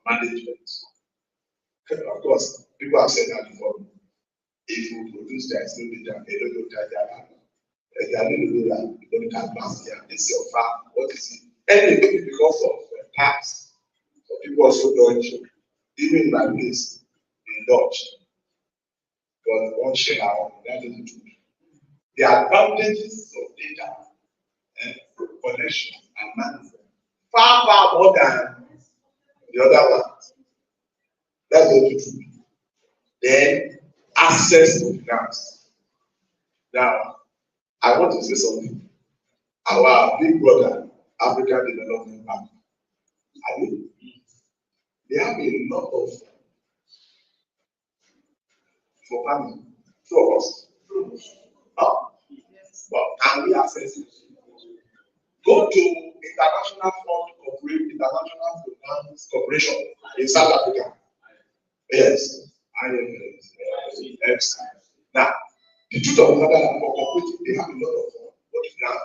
Management. Of course, people have said that before. If you produce there is no data, they don't know that they are not know that you don't have mass here. This is your farm. What is it? Anything because of tax. So people also don't even like this in Dutch. But one share out that is the truth. The advantages of data and connection and management far more than the other ones. That's the truth. Then access to finance. Now, I want to say something. Our big brother, African Development Bank, they have a lot of for farming. 2 of us. But can we access it? Go to International International Finance Corporation in South Africa. Yes. IMF. Now, the truth of the matter is for cooperative, they have a lot of what is now.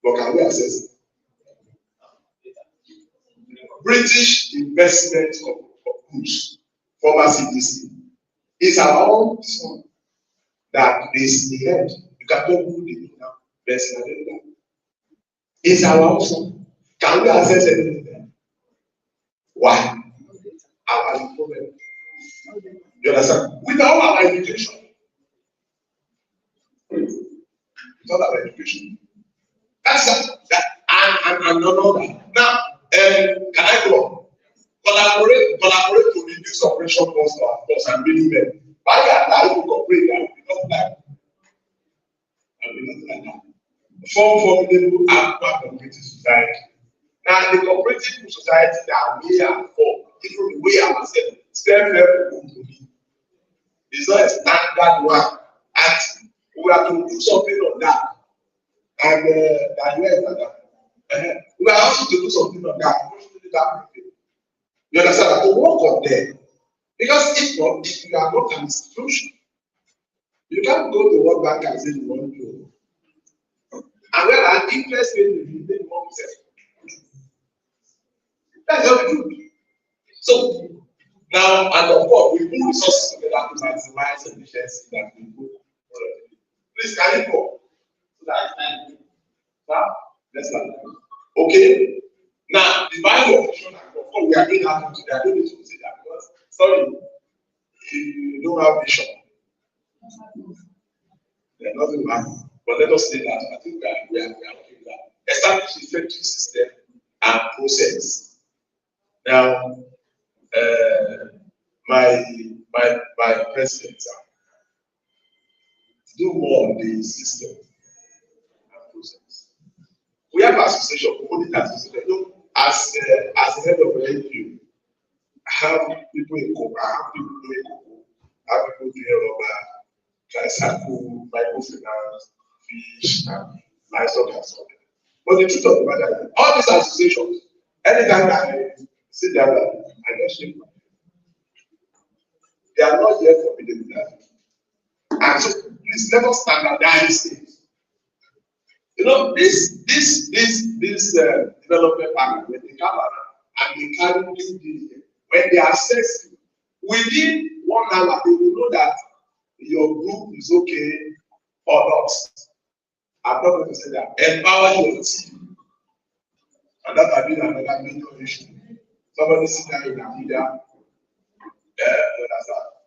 But can we access it? British Investment Groups, former CDC, is our own son that is the head. You can talk who they do now. It's our option. Can we access anything there? Why? Our problem. You understand? Without our education. Without our education. That's that. And no. Now, can I go on? Collaborate to reduce operation costs for our costs and middlemen. Why are that to cooperate? Because that. And like that. Form formidable aqua cooperative society. Now, the cooperative society that we are for, even the way ourselves, self-help is not a standard one. And we have to do something on that. And we are also to do something on that. You understand? To work on them. Because if you are not an institution, you can't go to World Bank and say you want to. And when an interest rate will be made 1%. That's what we do. So now, and of course, we put resources together to maximize efficiency that we put. Please, can you go? Now, let's start. Okay. Now, the value of vision and control, we are doing that today. I don't need to say that because, sorry, you don't have vision. There's nothing wrong. But let us say that I think we are okay with that. Establish effective system and process. Now, my president do more on the system and process. We have association, community association. As the head of the NGO, I have people in Copa, I have people doing Coco, I have people doing rubber, tricycle, microfinance, fish, and livestock and so on. But the truth of the matter is, all these associations, anytime I sit down, I don't shake my head. They are not yet forbidden with that. And so, please let us standardize things. You know, this development partner, when they come around and they carry this, when they assess you, within 1 hour, they will know that your group is okay or not. I'm not going to say that. Empower your team. And that has been another major issue. Somebody sit down in Abuja,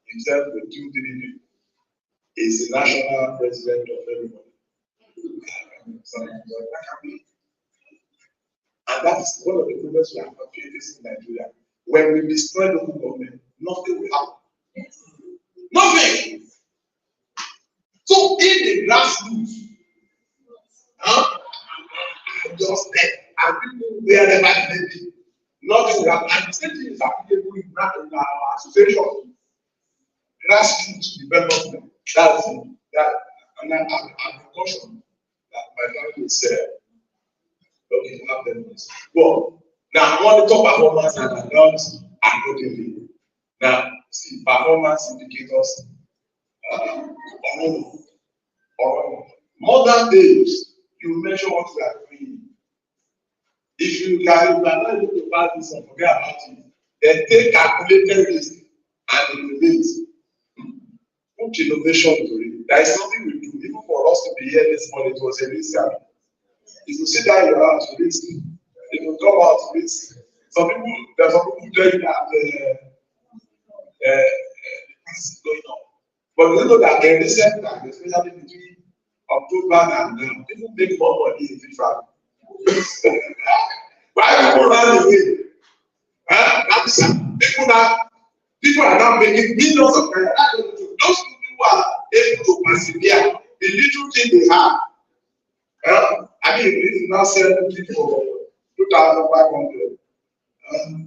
himself with 2 people. Is the national president of everybody. And that's one of the problems we have facing in Nigeria. When we destroy local government, nothing will happen. Nothing! So in the grassroots, just there, and people wherever they be, nothing will happen. And the same thing is applicable in our association. Grassroots development. That's that, and I'm caution that my family is okay, have them. Well, now I want to talk performance and announce accordingly. Now, see, performance indicators on modern days, you measure what you are doing. If you are not able to pass this and forget about it, then take calculated risk and innovate. Put innovation to it. There is something we do. Even for us to be here this morning, it was a risk. If you sit down in your house, risk. If you come out, risk. There are some people tell you that this is going on. But you know that in recent times, especially between October and now, people make more money in FIFA. Why people run away? People are now making millions of dollars. Those people are able to persevere. The little thing they have. I mean, if you now sell people for 2,500,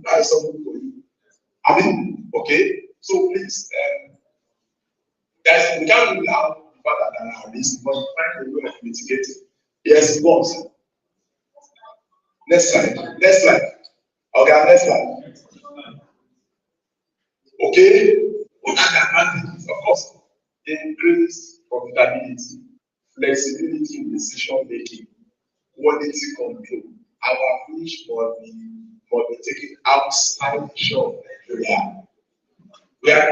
that is something for you. I mean, okay, so please, guys, we can't rule out further than our risk, but find a way of mitigating. Yes, it was. Next slide. Okay, next slide. Okay, what are the advantages? Of course, increased profitability, flexibility in decision making, quality control. Our fish must be taken outside the shore of Nigeria. We are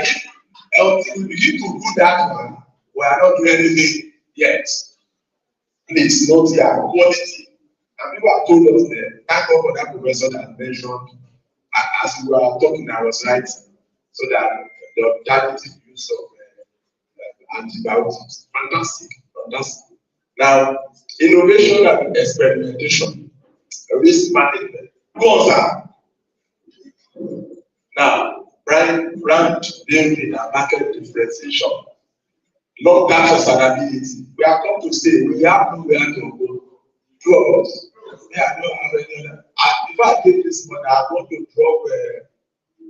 helping, we need to do that one. We are not doing anything yet. Please note your quality And people have told us that, thank God for that professor that mentioned, as we were talking, I was right, so that the alternative use of antibiotics. Fantastic, fantastic. Now, innovation and experimentation, risk management. Go on, sir. Now, brand building and market differentiation. Long-term sustainability. We have come to say we have nowhere to go. Two of us. Yeah, no, I don't know. If I take this one, I want to drop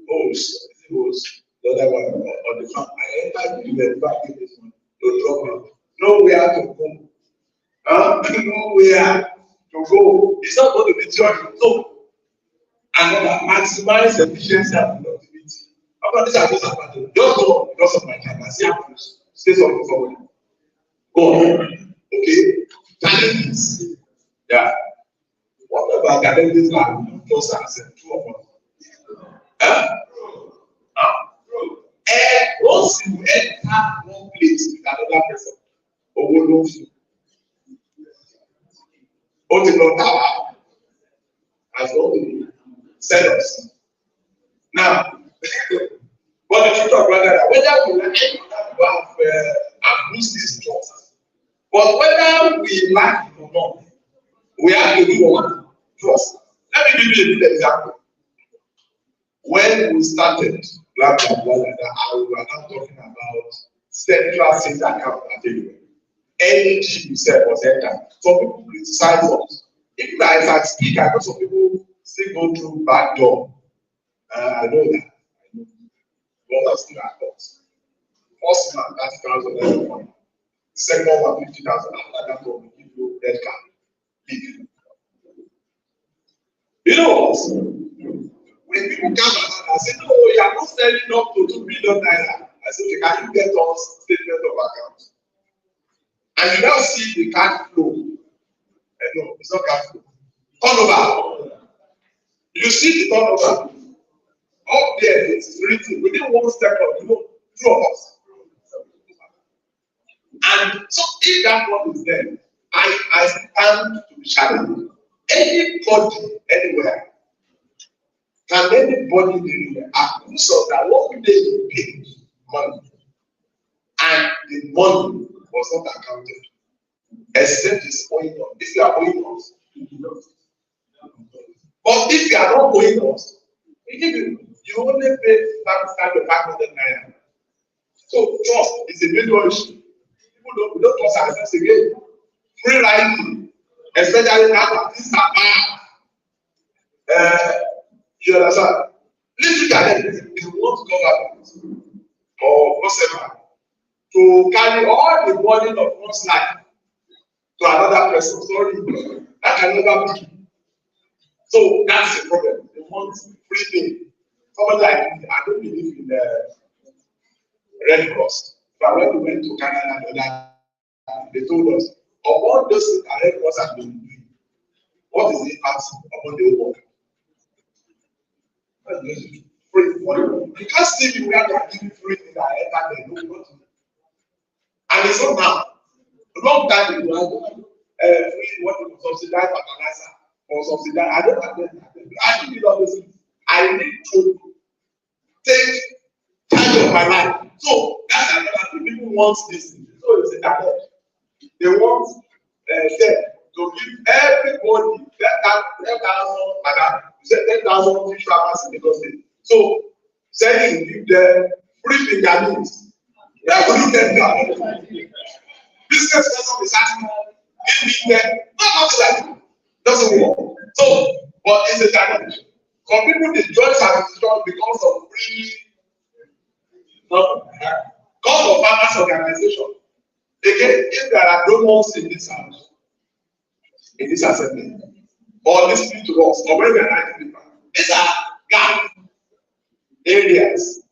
hose. The other one on the farm. I enter the if I take this one to drop it. Nowhere to go. Nowhere to go. It's not going to be journey. So, another maximize efficiency and productivity. About this, I just about to just go because of my time. I see apples. Say something forward. Go on. Okay. Challenges. Yeah. What about challenges are just as two of us? Once you enter one place with another person, overload you. Ultimately, tower has got to set us. Now, but the truth of matter, whether we like it or not, we have abused this trust. But whether we like it or not, we have to do what? Trust. Let me give you a good example. When we started Black and White, we were now talking about central savings account available. Anything you said was entered. Some people criticize us. Even as I speak, I know some people still go through back door. I know that. What else still happens? First man, 30,000. Second one, 50,000. After that one, we give you red card. Leave. You know what? When people come around and say, no, you are not selling up to 2 billion naira. I say, okay, can you get us statement of account? And you now see the cash flow. No, it's not cash flow. Turnover. You see the turnover. Up there, it's written within 1 second, you know, 2 of us. And so if that one is there, I stand to be challenged. Anybody, anywhere, can anybody anywhere accuse of that one day you paid money and the money was not accounted, except it's owing us. If you are owing us, but if you are not owing us, we give you only pay the 500 naira. So trust is a major issue. We don't trust ourselves again. Free riding, especially now things are bad. You understand? Listen to them. They want government or whatever to carry all the burden of one's life to another person. Sorry, that can never be. So that's the problem. They want free thing. Somebody like me, I don't believe in the Red Cross. But when we went to Canada, they told us, of all those things that Red Cross has been doing, what is the impact upon the whole world? Free money. You can't see me where they are giving free things that enter there. No, and it's not now. A long time ago, free what you subsidize fertilizer or subsidize. I don't have that. I need all those things. I need to take charge of my life. So that's another thing. People want this thing. So it's a direct. They want them to give everybody 10,000 madam. You said 10,000 fish farmers in Lagos State. So saying you give them free finger names. Where will you get that? Business person is asking, give me them. Not like that. Doesn't work. So, but it's a challenge. Some people they join satisfaction because of free. No, because of farmers organization. Again, if there are donors in this house, in this assembly, or listening to us, or when we are writing paper, these are gap areas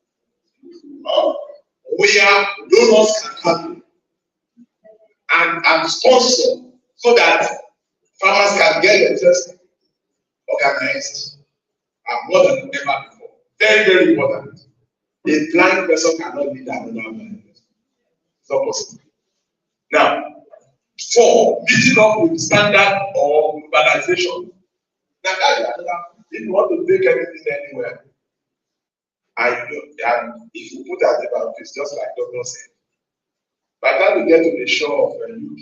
where donors can come and sponsor so that farmers can get themselves organized more than ever before. Very, very important. A blind person cannot lead another blind person. It's not possible. Now, for meeting up with standard or urbanization. Now that is another. If you want to take anything anywhere, and if you put at the back, it's just like Doctor said. By the time you get to the shore of UK,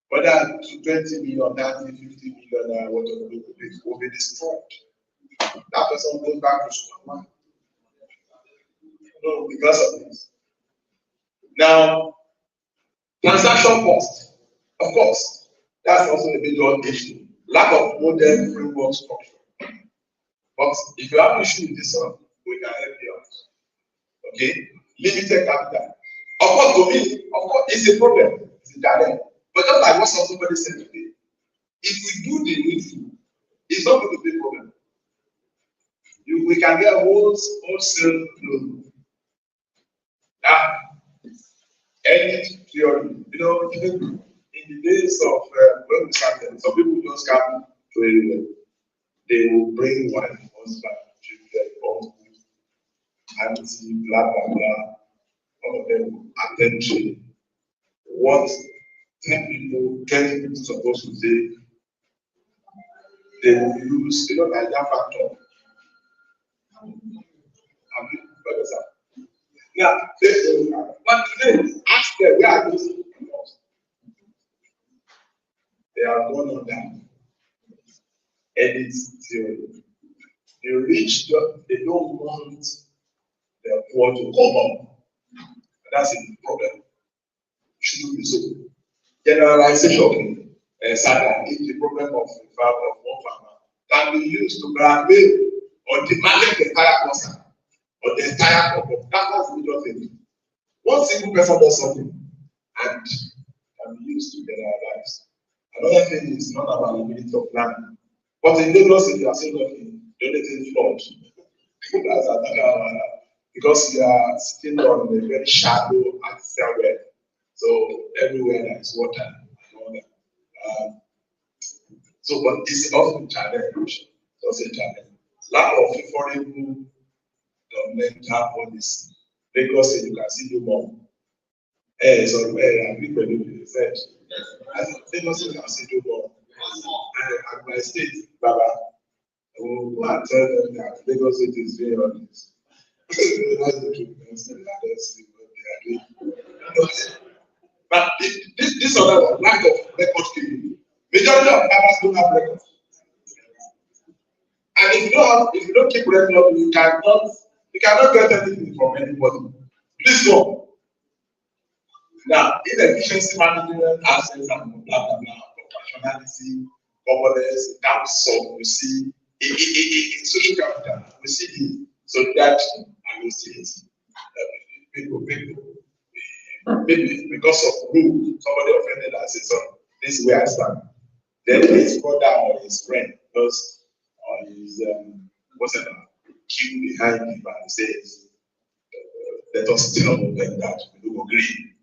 whether to 20 million, 30, 50 million, whatever it will be destroyed. That person goes back to square one. No, because of this. Now, transaction cost, of course, that's also a major issue. Lack of modern framework structure. But if you have issue with this one, we can help you out. Okay? Limited capital. Of course, to me, of course, it's a problem. It's a challenge. But just like what somebody said today, if we do the needful, it's not going to be a problem. We can get wholesale loan. Any theory, even in the days of when we started, some people just come to a they will bring one husband, children, all auntie, blah blah blah. All of them will attend to what 10 people supposed to say. They will use, like that factor. What is that? Yeah, but today, ask them where are those people? They are gone on that. Edit theory. The rich, they don't want the poor to come up. And that's a problem. Shouldn't be so. Generalization, sadly, is the problem of one farmer can be used to blackmail or demanding the entire person or the entire crop. That's the major thing. One single person does something and can be used to generalize. Another thing is not availability of land. But in Lagos, if you are saying nothing, the only thing flood. That's another because you are sitting on a very shallow artificial well. So everywhere there is water and all that. So, but it's also a challenge. It's also a challenge. Lack of favorable governmental policy. Lagos, you can see no more. So we can said. Lagos, you can see no more. At my state, Baba, I will go and tell them that Lagos State is very honest. That's the truth. Let's see what they are doing. But this other one, lack of record keeping. Majority of farmers don't have records. And if you don't keep record, you cannot get anything from anybody. Please go. Now, inefficiency management, assets and blah blah blah, professionalism, governance, council, we see in social capital, we see it. So that I will see it. People, maybe because of who somebody offended and said, so this is where I stand. Then his brother or his friend goes or his queue behind him and says, let us tell them that we do agree.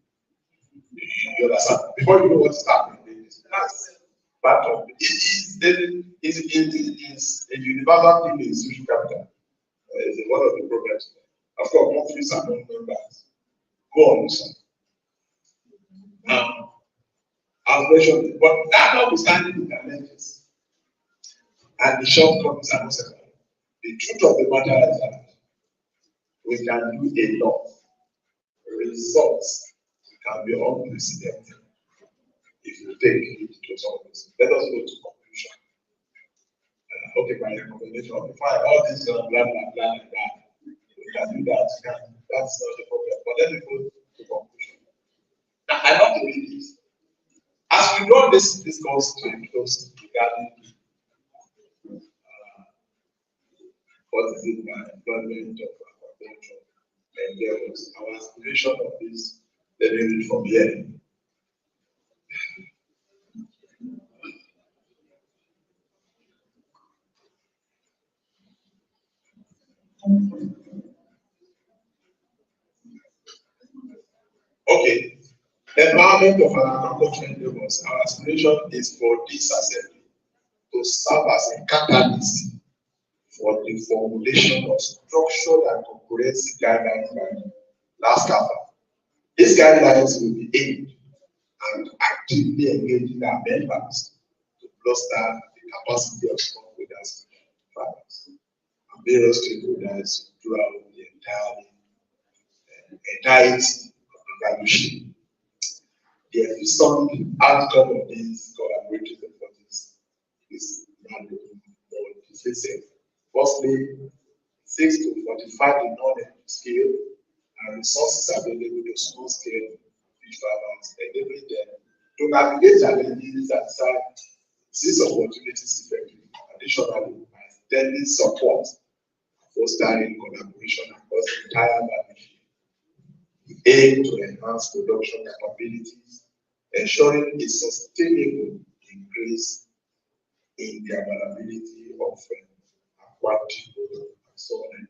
You understand? Before you know what's happening, that's part of it. It is a universal thing in social capital. It's one of the problems. Of course, countries are not members. Go on, sir. I've mentioned, but that notwithstanding the challenges and the shortcomings are not separate. The truth of the matter is that we can do a lot. Results can be unprecedented if you take it to something. Let us go to conclusion. Okay, my recommendation, fine, all this blah blah blah like that. We can do that. That's not the problem. But let me go to conclusion. Now, I want to read this. As we know this discourse to close regarding what is it by employment of aquaculture and there was our aspiration of this, let me read from here. Okay. Empowerment of our aquaculture endeavors. Our aspiration is for this assembly to serve as a catalyst for the formulation of structured and comprehensive guidelines by Lascafan. These guidelines will be aimed and actively engaging our members to foster the capacity of smallholders farmers and various stakeholders throughout the entirety of the value chain. The efficient outcome of these collaborative efforts is multifaceted. Firstly, it seeks to fortify the knowledge, skill, and resources available to small-scale fish farmers, enabling them to navigate challenges and seize opportunities effectively. Additionally, by extending support, fostering collaboration across the entire value chain, we aim to enhance production capabilities, ensuring a sustainable increase in the availability of aquatic and so on.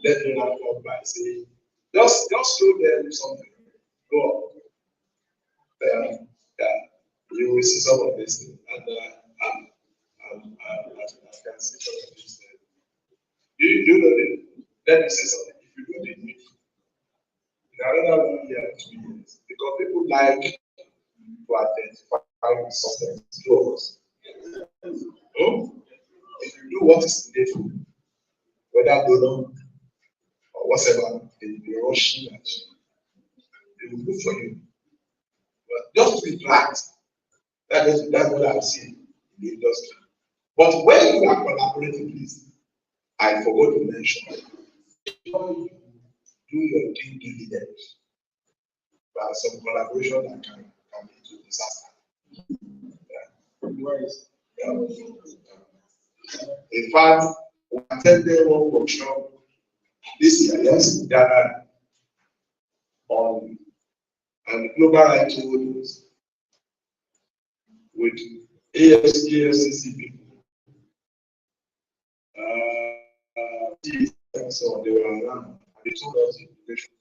Let me wrap up by saying, just show them something. Go on. You will see some of this thing, and I can see some of this. You know the, let me say something. If you know the need, in another 1 year, 2 years, because people like to identify with something close. If you do what is needful, whether donor or whatever, they will be rushing at you. They will look for you. But just to be right, that's what I've seen in the industry. But when you are collaborating, please, I forgot to mention, do your due diligence. There are some collaboration that can lead to disaster. In fact, we attended one workshop this year, yes, January, on global rights holders with AFCC people. So they were around and they told us information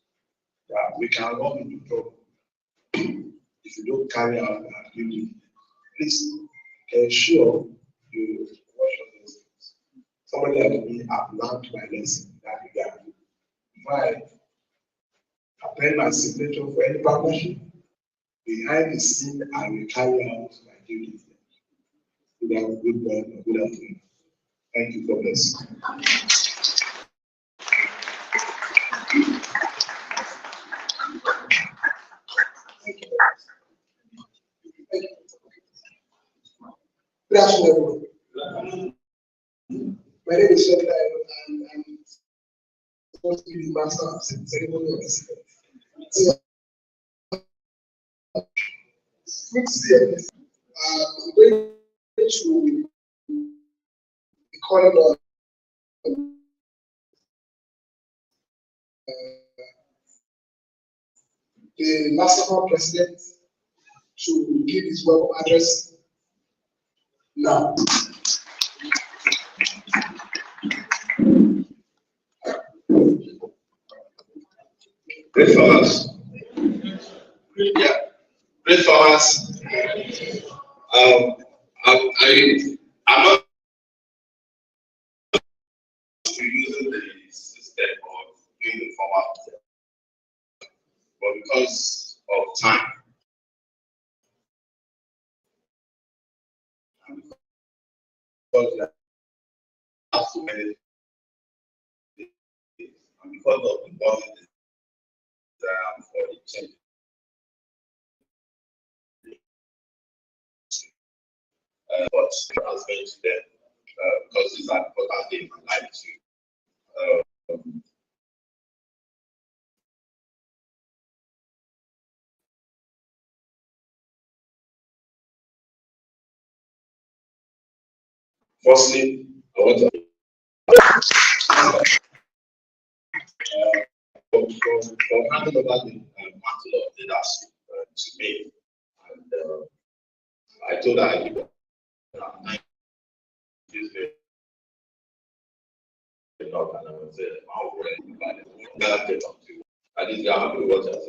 that we can run into trouble if you don't carry out the activity. Please ensure you watch on those things. Somebody like me, I've learned my lesson in that regard. If I apply my signature for any partnership, behind the scene, I will carry out my duties. Good morning, good afternoon. Thank you, God bless you. Good afternoon, everyone. My name is Sheldon, and I'm supposed to be the master of ceremony of this event. So, good to see you. I'm going to be calling on the Lascafan president to give his welcome address now. Great farmers. Yeah, great farmers. I'm not using the system of doing the formal, but because of time, and because there are so many things, and because of the budget for the change. But I was going to them because it's an important day in my life too. Firstly, I want to for handing over the mantle of leadership to me, and I told her I give her this very not, and I was how would I get up to? I didn't have to watch as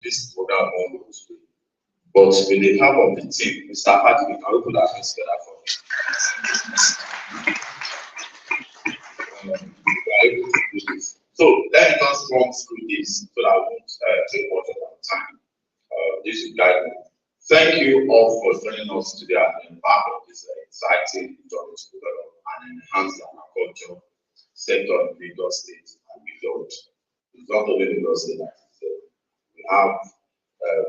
this program won't go through. But with the help of the team, Mr. Patrick, can we put our hands together for him? We are able to do this. So let me just run through this so that I won't take much of our time. This will guide me. Thank you all for joining us today and being part of this exciting journey to develop and enhance the aquaculture sector in Lagos State and beyond. It's not only Lagos State, we have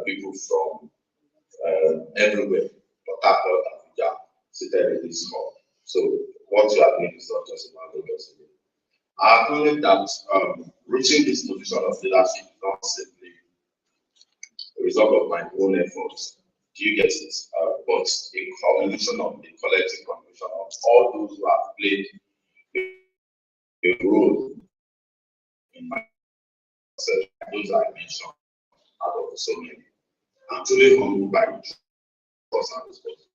people from everywhere, Port Harcourt and Abuja, seated in this hall. So what you are doing is not just about Lagos State. I acknowledge that reaching this position of leadership is not simply a result of my own efforts. Do you get it? But a combination of the collective contribution of all those who have played a role in my success, those I mentioned out of so many. I'm truly humbled by the trust and responsibility.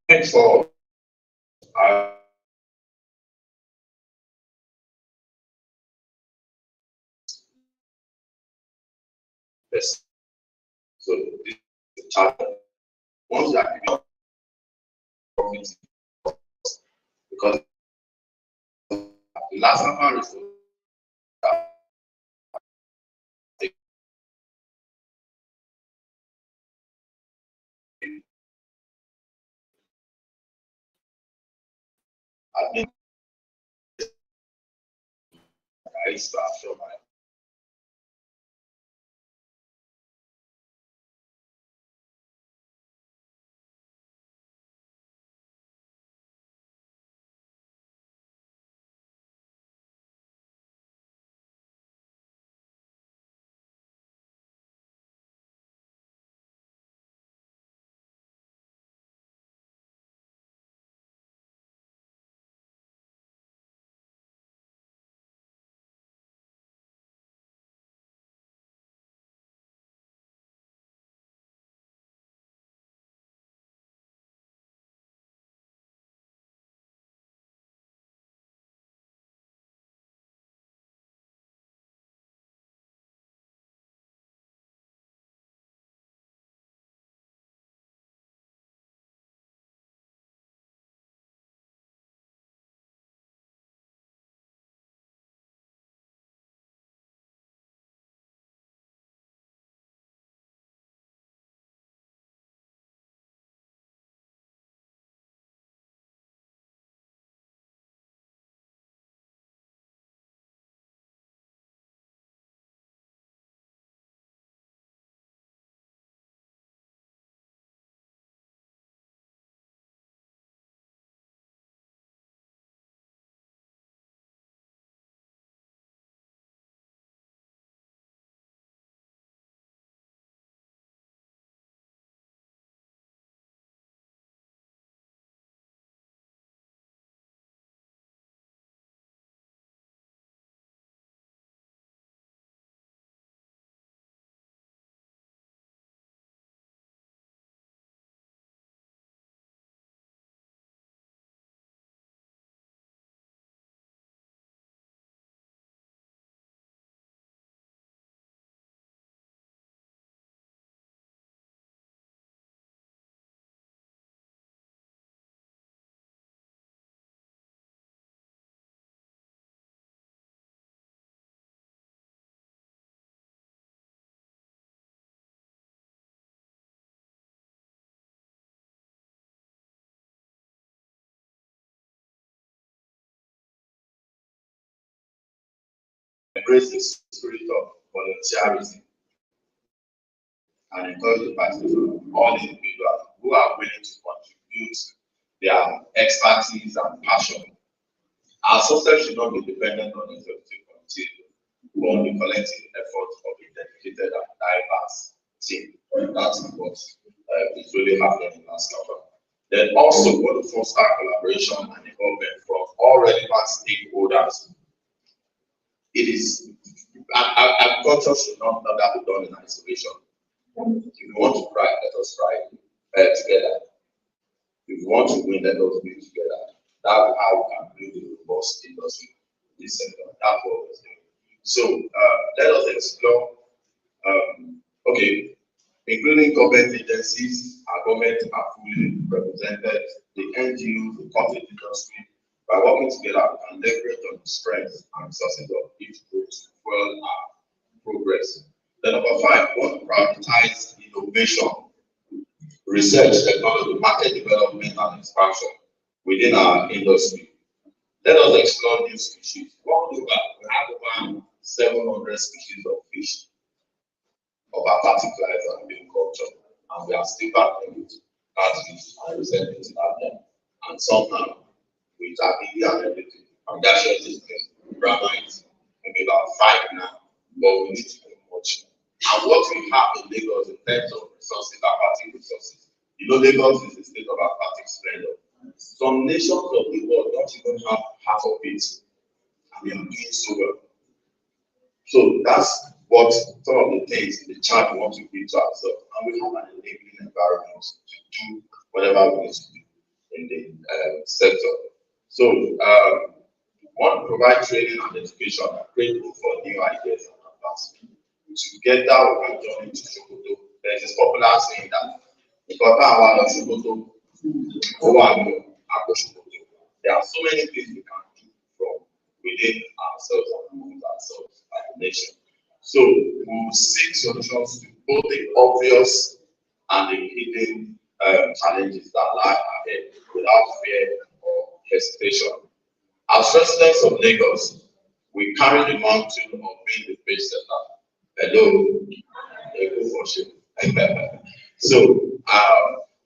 Thanks for this. So this is the chapter. Once that because the last time is I think I start from my embrace the spirit of volunteerism and encourage the participation of all individuals who are willing to contribute their expertise and passion. Our success should not be dependent on the executive committee, but on the collective effort of a dedicated and diverse team. That's what is really happening in Lascafan. Then also want to foster collaboration and involvement from all relevant stakeholders. It is agriculture should not be done in isolation. If we want to cry, let us cry together. If you want to win, let us win together. That's how we can build a robust industry in this sector. That's what we're doing. So let us explore. Okay, including government agencies, our government are fully represented, the NGOs, the cottage industry. By working together, we can leverage on the strengths and resources of each group to fuel our progress. Then number 5, we want to prioritize innovation, research, technology, market development, and expansion within our industry. Let us explore new species. What we have over 700 species of fish of aquatic life and aquaculture, and we are still battling with catfish and resentment about them. And somehow, with ability and everything, and that's just this thing, Brahmite, maybe about 5 now, but we need to do much. And what we have in Lagos in terms of resources, aquatic resources, you know, Lagos is a state of aquatic splendor. Some nations of the world don't even have half of it, and we are doing so well. So that's what some of the things in the chart we want to give to ourselves, and we have an enabling environment to do whatever we need to do in the sector. So want to provide training and education and create room for new ideas and advancement. Together we can join into Sokoto. There is this popular saying that there are so many things we can do from within ourselves and among ourselves as a nation. So we will seek solutions to both the obvious and the hidden challenges that lie ahead without fear or hesitation. As residents of Lagos, we carry the mantle of being the pace setter. Hello, so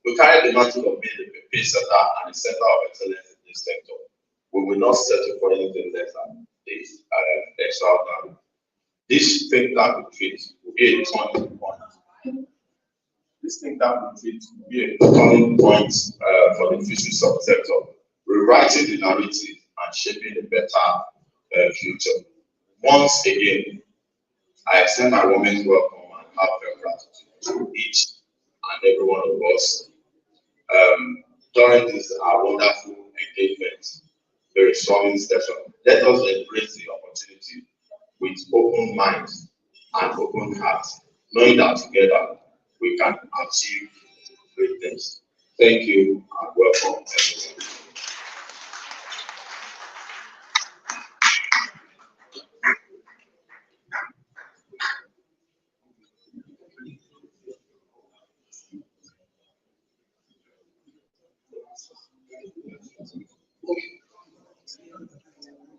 we carry the mantle of being the pace setter and the center of excellence in this sector. We will not settle for anything less than this extraordinary. This think tank retreat will be a turning point. This think tank retreat will be a turning point for the fisheries sector, rewriting the narrative and shaping a better future. Once again, I extend my warmest welcome and heartfelt gratitude to each and every one of us during this our wonderful engagement, the restoring session. Let us embrace the opportunity with open minds and open hearts, knowing that together we can achieve great things. Thank you and welcome everyone.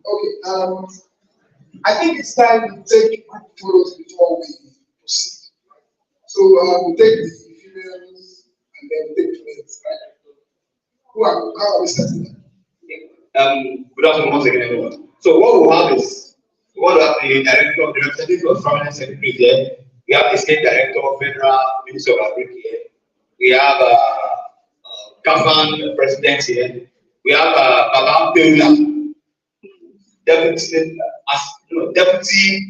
Okay, I think it's time to take quick photos before we proceed. So we take the females and then we take the males, right? How are we starting that? Good afternoon once again, everyone. So what we'll have is, we want to have the director, the representative of permanent secretary here. We have the state director of Federal Ministry of Agriculture here. We have Lascafan president here. We have Baba Peula, Deputy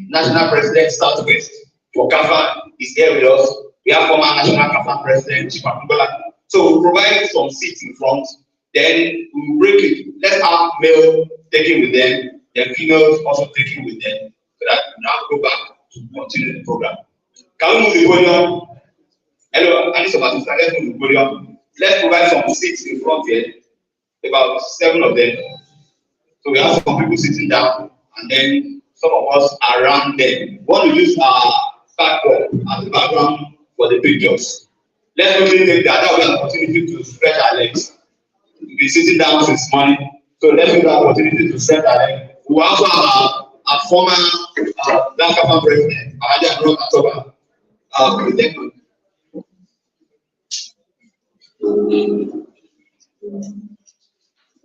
National President Southwest for Lascafan is here with us. We have former National Lascafan President Chipakubola. So we'll provide some seats in front. Then we'll break it. Let's have male taking with them, then females also taking with them, so that we now go back to continue the program. Can we move the podium? Hello, Anissa Batista, let's move the podium. Let's provide some seats in front here, about 7 of them. So we have some people sitting down, and then some of us around them. We want to use our backboard as a background for the pictures. Let's quickly take that. That will be an opportunity to stretch our legs. We've been sitting down since morning, so let's take the opportunity to stretch our legs. We also have a former Lascafan president, Aja Brown Atoba.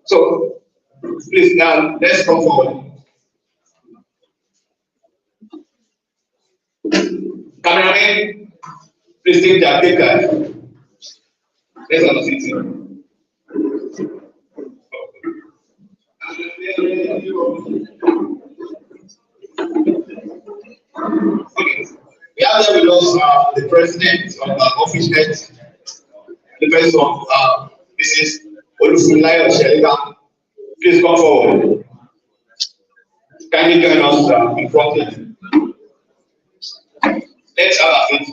So, please now, let's come forward. Cameraman, please take their picture. Let's have a seat. Okay. We have there with us the president of office head, the president of Mrs. Olufunlayo Sheliga, please come forward. Kindly join us in front. Let's have a seat.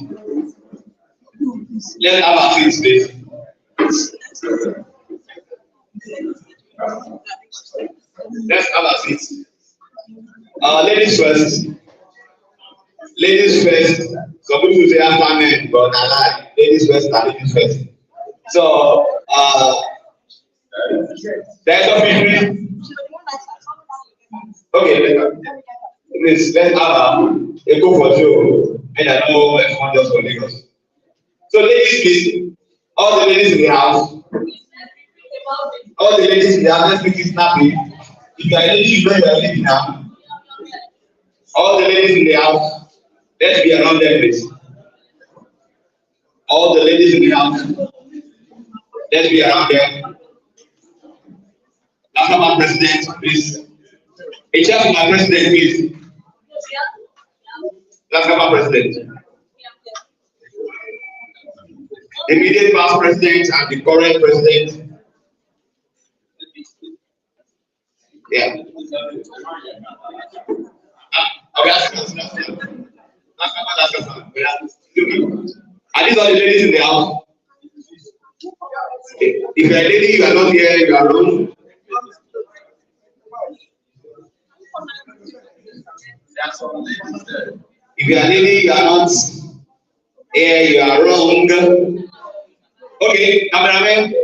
Let's have a seat, please. Let's have a seat. Ladies first. Ladies first. Some people say after men, but I lie. Ladies first and ladies first. So, there's a between. Okay, please let's have a go for you. And I know everyone just for Lagos. So, ladies, please, all the ladies in the house, let's make it snappy. If you are a lady, you know you are a lady now. All the ladies in the house, let's be around them, please. All the ladies in the house, let's be around them. Lascafan president, please. A chair for my president, please. Lascafan president. The immediate past president and the current president. Yeah. Okay, Lascafan. Are these all the ladies in the house? If you are a lady, you are not here, you are wrong. If you are a lady, you are not here, you are wrong. Okay, cameraman.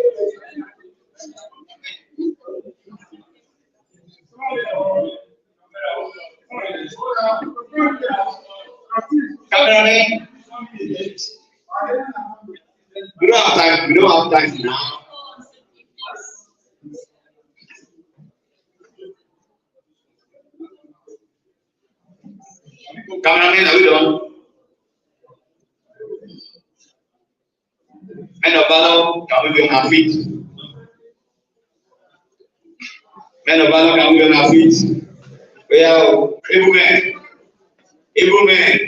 Cameraman. We don't have time. We don't have time now. Cameraman, are we done? Men of valor, can we be on our feet? Men of valor, can we be on our feet? Well, able men. Able men.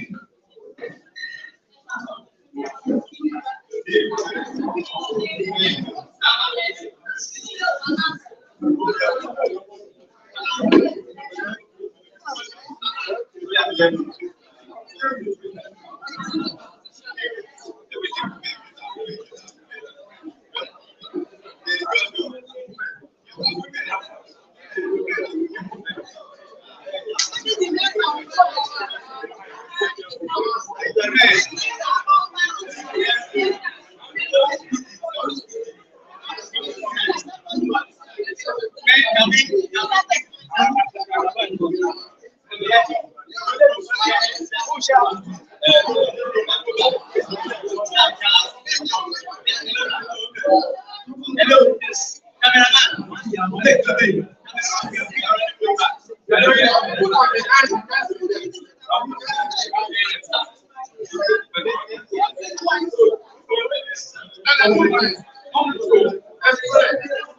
Hello, cameraman.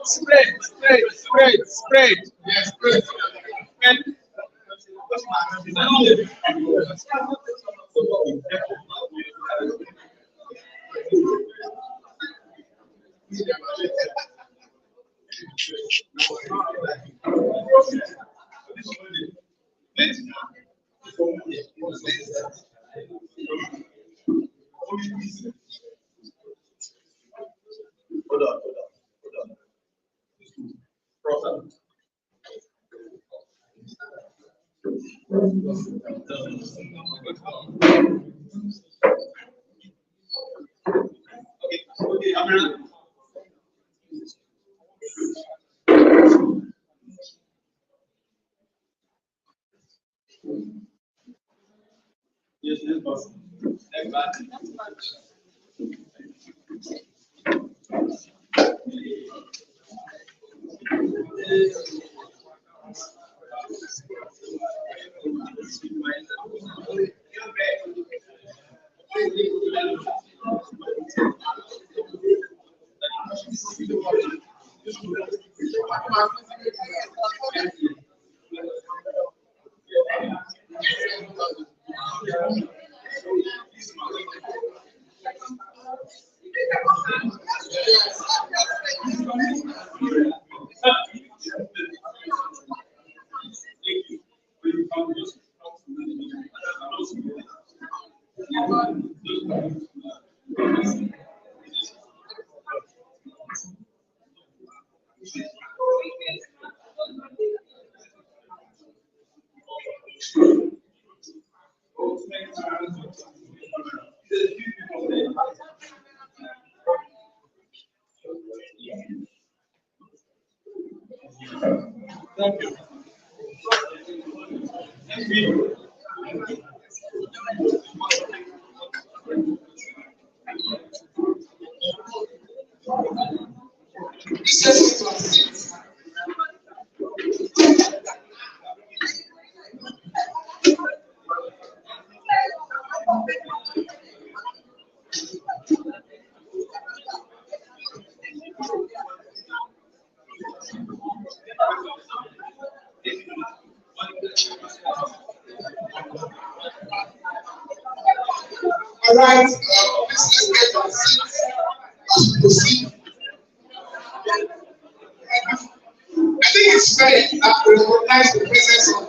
Spread. Yes, spread. Hold on. Proper. Okay, I'm ready. Yes, boss. All right, let's get our seats as we proceed. I think it's fair that we recognize the presence of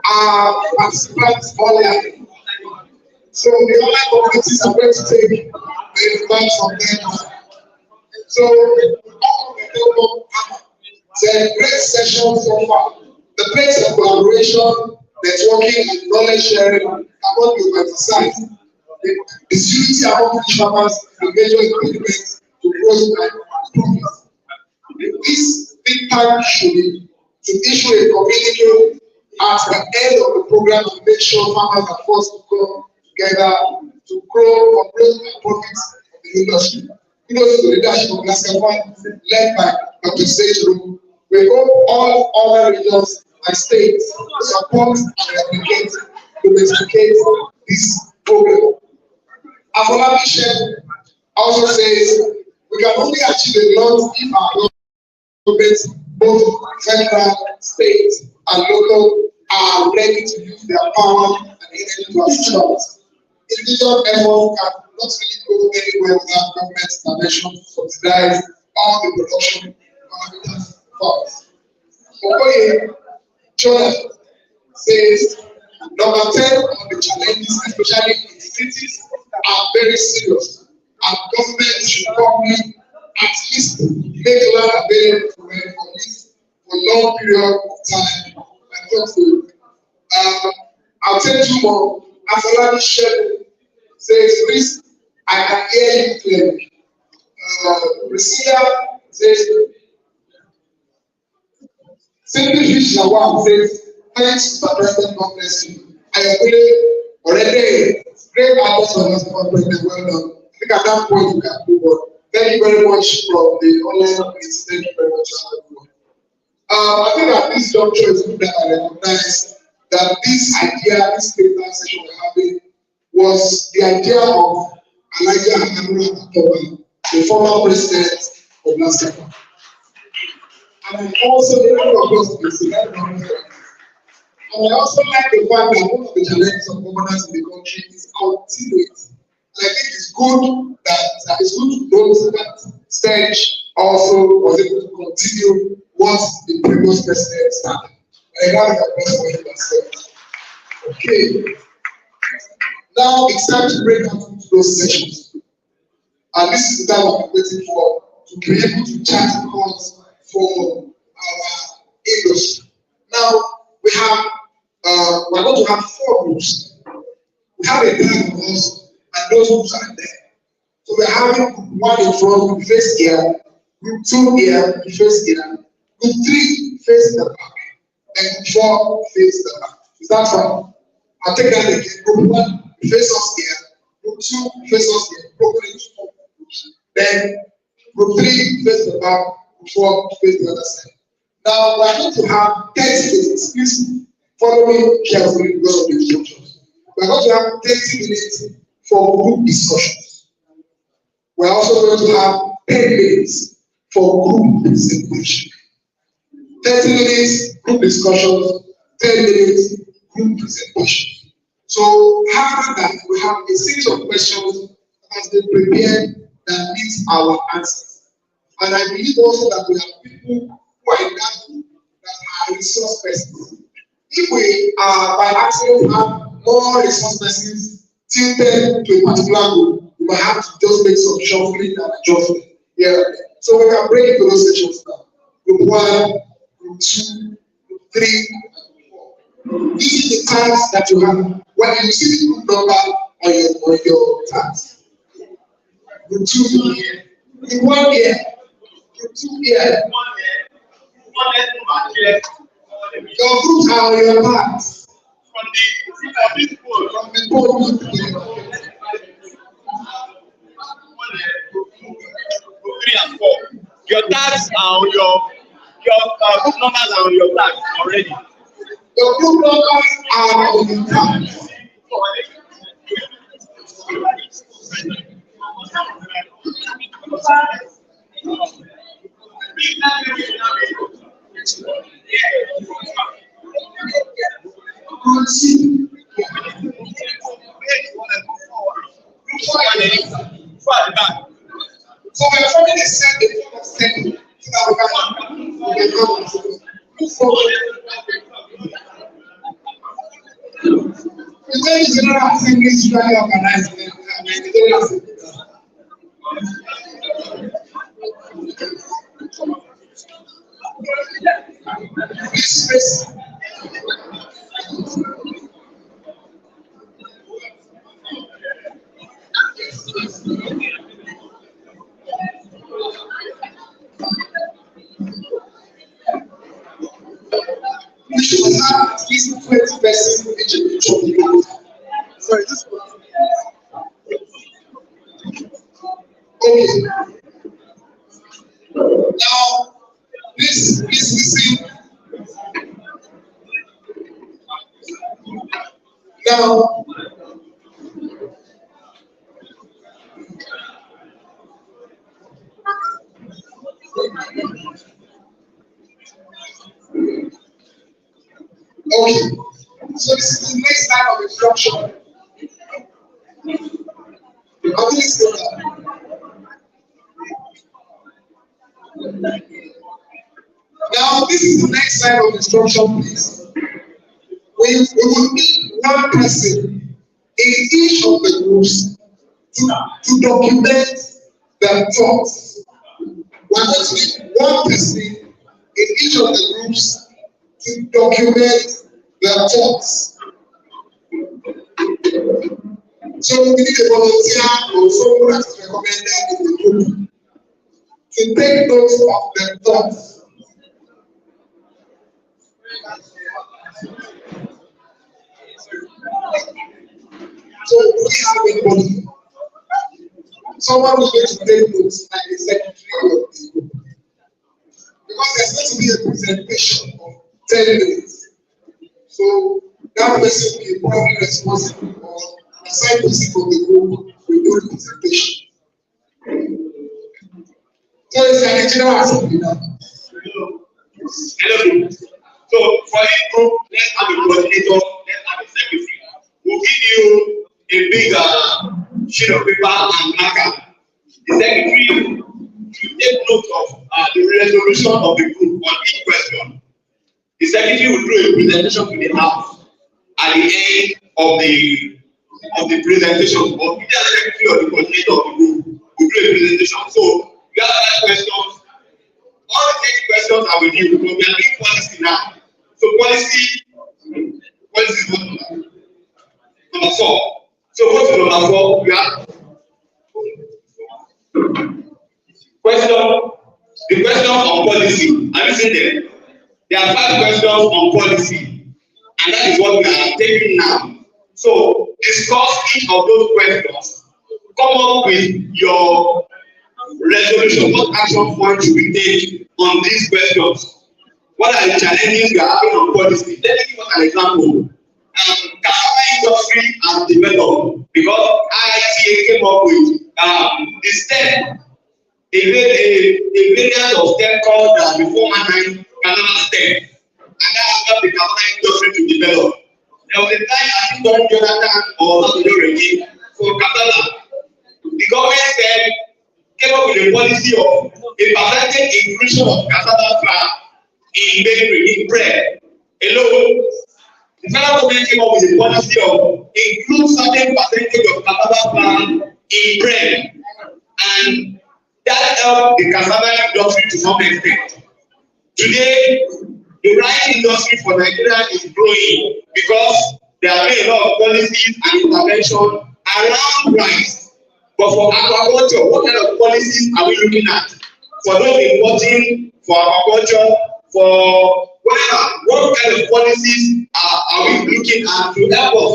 our participants online. So the online communities are going to take the advice from them. So all of them it's a great session so far. The place of collaboration, networking, and knowledge sharing cannot be emphasized. The unity among each farmers is a major impediment to growth and progress. This big time should be to issue a communique at the end of the program to make sure farmers are forced to come together to grow for growth and profits of the industry. Kudos to the leadership of Lascafan, led by Dr. Sage Room. We hope all other regions and states support and replicate, domesticate this program. Afolabi also says we can only achieve a lot if our governments, both federal, state, and local, are ready to use their power and energy to assist us. Individual efforts can not really go anywhere without government intervention to subsidize all the production parameters first. Okoye Jonathan says number 10 on the challenges, especially in cities, are very serious, and government should probably at least make land available for at least for long period of time. I thought so. I'll take two more. Afolabi Shehu says, please, I can hear you clearly. Priscilla says, Simply Fish Lawal says, thanks for President, God bless you. I agree already. Great artists on us, President, well done. I think at that point you can move on. Thank you very much from the online community. Thank you very much. I think at this juncture it's good that I recognize that this idea, this paper session we're having, was the idea of Elijah Akamura, the former president of Lascafan. And I also and I also like the fact that one of the challenges of governance in the country is continuity. And I think it's good that it's good to note that Stage also was able to continue what the previous president started. And I have a question for him myself. Okay. Now it's time to break out into those sessions. And this is the time I've been waiting for, to be able to chart the course for our industry. Now we have we're going to have 4 groups. We have a plan of us, and those groups are there. So we're having group 1 in front, group face here, group 2 here, group face here, group 3 face the back, and group 4 face the back. Is that fine? I'll take that again. Group 1 face us here, group 2 face us here, broken into 4 groups. Then group 3 face the back, group 4 face the other side. Now we're going to have 30 minutes. Please follow me carefully because of the instructions. We're going to have 30 minutes for group discussions. We're also going to have 10 minutes for group presentation. 30 minutes group discussions, 10 minutes group presentation. So after that, we have a series of questions that has been prepared that needs our answers. And I believe also that we have people who are in that group that are resource persons. if we by accident have more resource persons tilted to a particular group, we might have to just make some shuffling and adjustment here and there. So we can break into those sections now. Group 1, group 2, group 3, and group 4. These are the tags that you have. When you see the group number on your tags. Group 2 here. Group 1 here. Group 2 here. Your groups are on your tags. From the board to the 3 and 4. Your tags are on your group numbers are on your tag already. Your group numbers are on your tags. So we are forming a set of setting so that we can move forward. The General Assembly is usually organized in the General Assembly. This space. We should have at least 20 persons in each of the group. Sorry, this one. Okay. Now, please listen. Now, okay, so this is the next line of instruction. Now, this is the next line of instruction, please. We will need one person in each of the groups to document their thoughts. We're going to need one person in each of the groups to document their thoughts. So we need a volunteer or someone that is recommended in the group to take notes of their thoughts. So we have anybody. Someone who's going to take notes, like the secretary of the group. Because there's going to be a presentation of 10 minutes. So that person will be probably responsible or assigned person from the group will do the presentation. So it's like a general assembly now. Hello. So for each group, let's have a coordinator, let's have a secretary. We'll give you a big sheet of paper and marker. The secretary should take note of the resolution of the group on each question. The secretary will do a presentation to the house at the end of the presentation. Or the secretary or the coordinator of the group will do a presentation. So you have 5 questions. All the 8 questions are with you because we are doing policy now. So policy is number 4. So go to number 4. We have the question on policy. Have you seen them? There are 5 questions on policy, and that is what we are taking now. So discuss each of those questions. Come up with your resolution. What action points should we take on these questions? What are the challenges we are having on policy? Let me give us an example. Cassava industry has developed because IITA came up with the STEM, a variant of STEM called before my time Cassava STEM, and that has helped the cassava industry to develop. There was a time I think during Jonathan or Regime for cassava, the government came up with a policy of a percentage increase of cassava flour in bakery, in bread alone. The federal government came up with a policy of include certain percentage of cassava farm in bread, and that helped the cassava industry to some extent. Today, the rice industry for Nigeria is growing because there have been a lot of policies and intervention around rice. But for aquaculture, what kind of policies are we looking at? For those importing, for aquaculture, for whatever, what kind of policies are we looking at to help us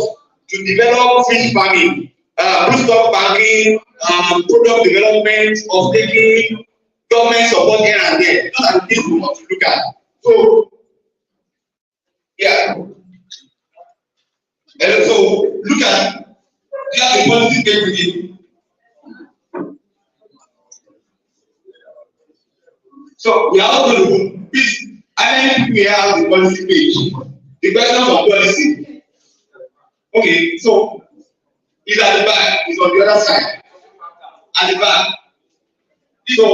to develop fish farming, broodstock banking, product development, of taking government support here and there? Those are the things we want to look at. So, yeah. And so, look at the policy taken. So we are also going to please, I think we have the policy page. The questions of policy. Okay, so it's at the back, it's on the other side. At the back. So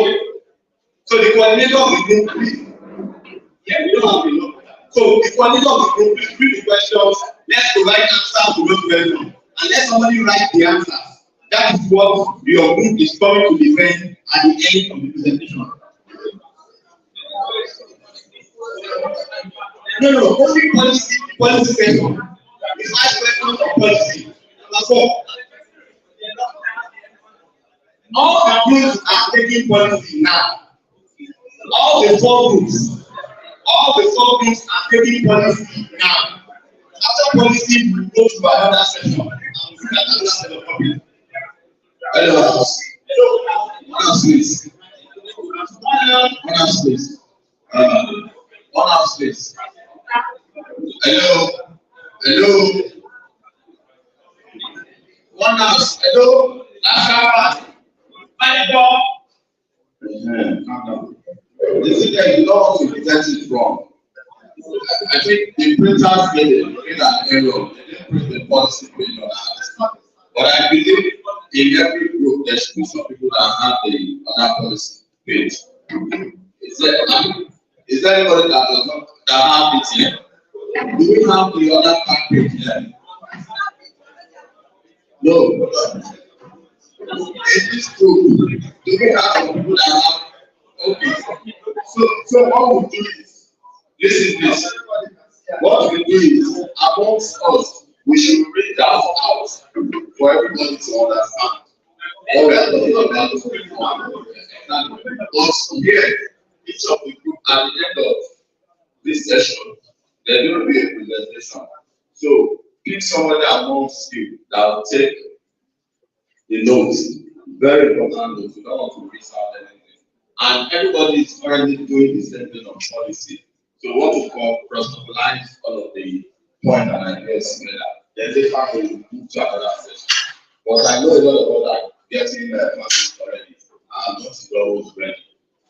the coordinator of the group, please. Yeah, we don't have enough. So the coordinator of the group, please read the questions. Let's provide answers to those questions. And let somebody write the answers. That is what your group is coming to defend at the end of the presentation. No, only policy section. The first question of policy. Number 4. All the groups are taking policy now. All the 4 groups are taking policy now. After policy, we go to another section. Hello. One house, please. Hello. One house. Hello. Lascafan. This is the law to protect it from. I think the printers made an error. They didn't print the policy page on our. But I believe in every group there should be some people that have the other policy page. Is there anybody that does not have it here? Do we have the other package here? No. In this group, do we have some people that have? Okay. So what we do is, listen this. What we do is, amongst us, we should read that out for everybody to understand what we are talking about. Also, here, each of the group at the end of this session, there will be a presentation. So pick somebody amongst you that will take the notes. Very important notes. You don't want to miss out anything. And everybody is currently doing the same thing on policy. So what we call cross-fertilize all of the points and ideas together. Then later we will move to another session. But I know a lot of us are getting classes already. And not always ready.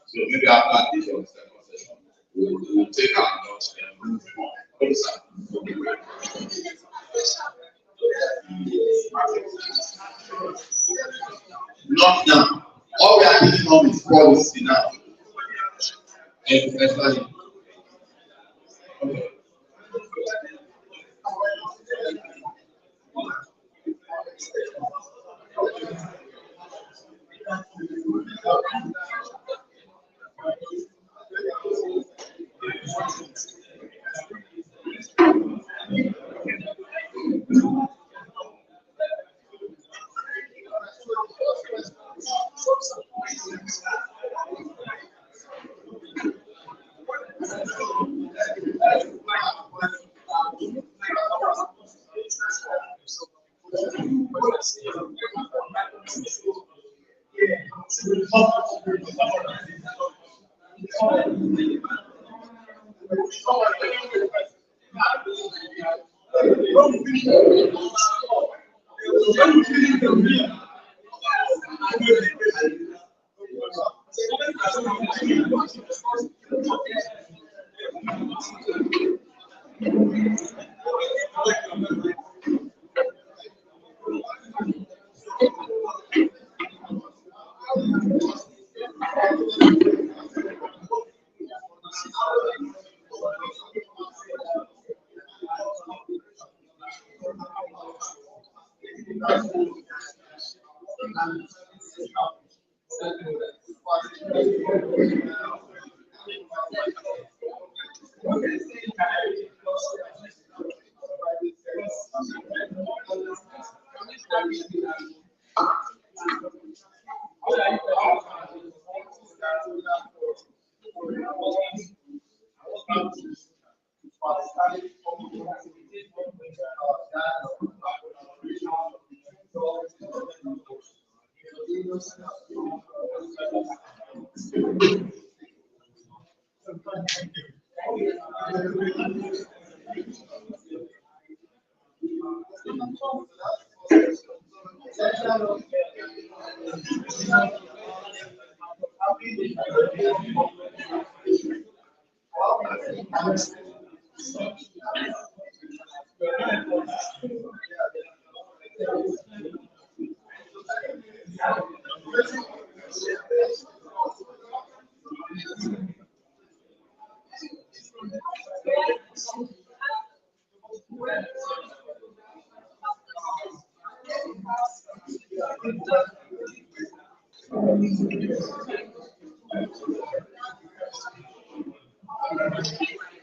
So maybe after this or the second session, we'll take our notes and move on. Not now. All we are taking on is policy now. Especially. Okay.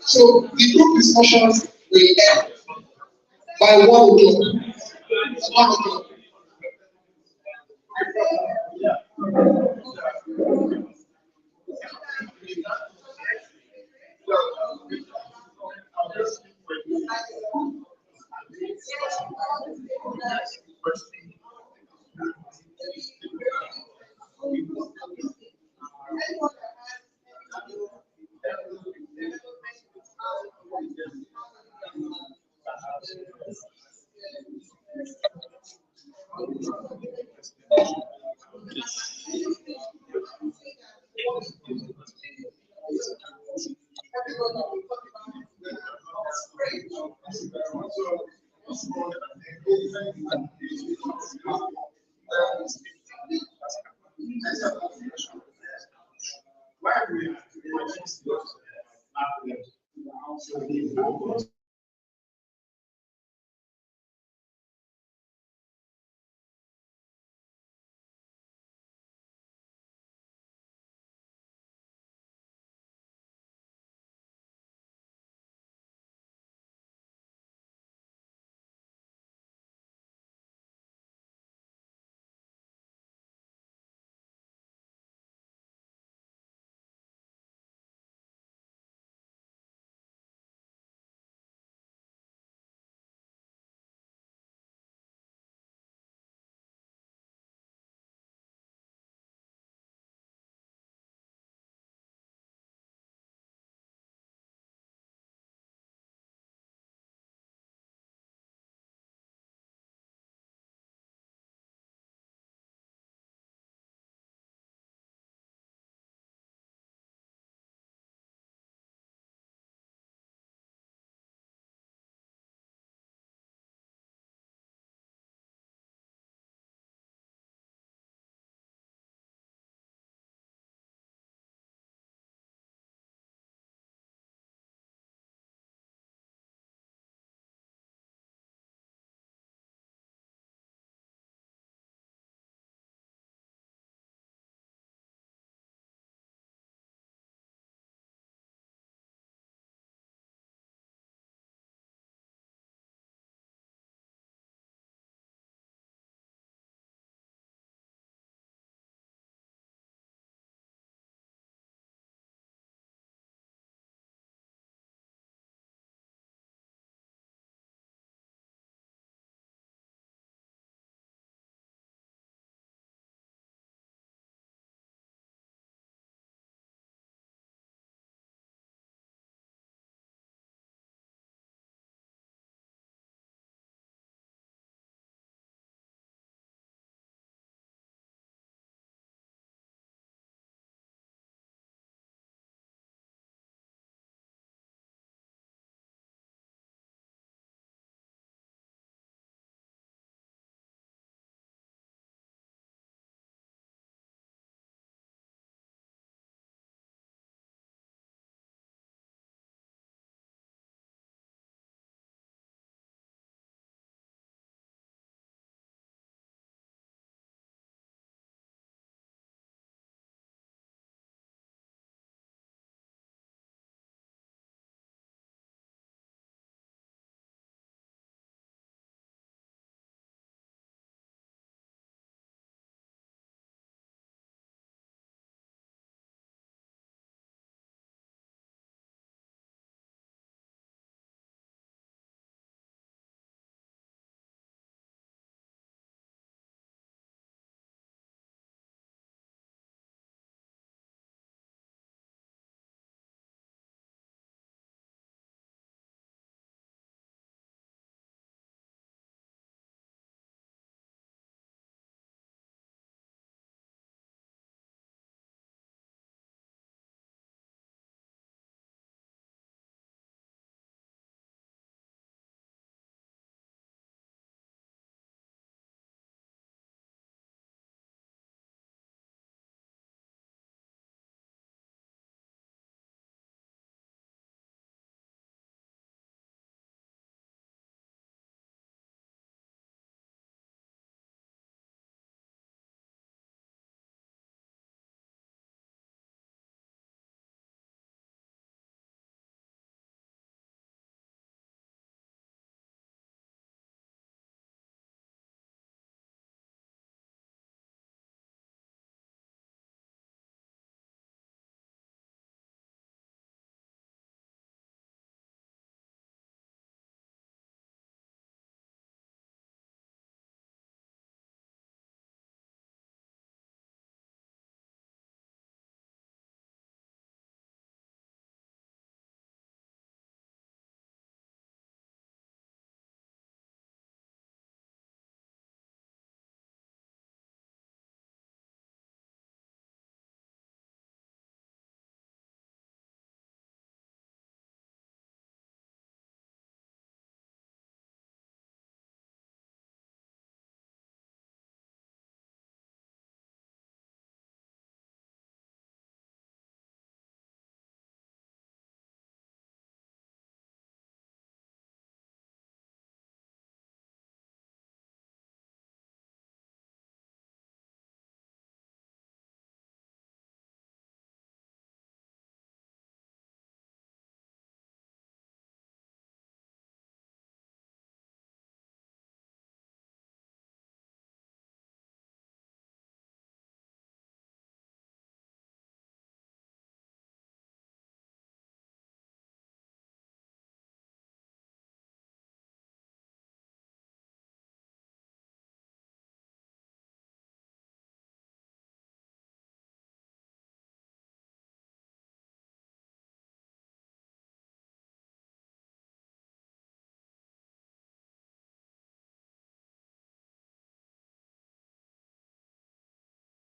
So the group discussions will end by 1 o'clock. 1 o'clock. Why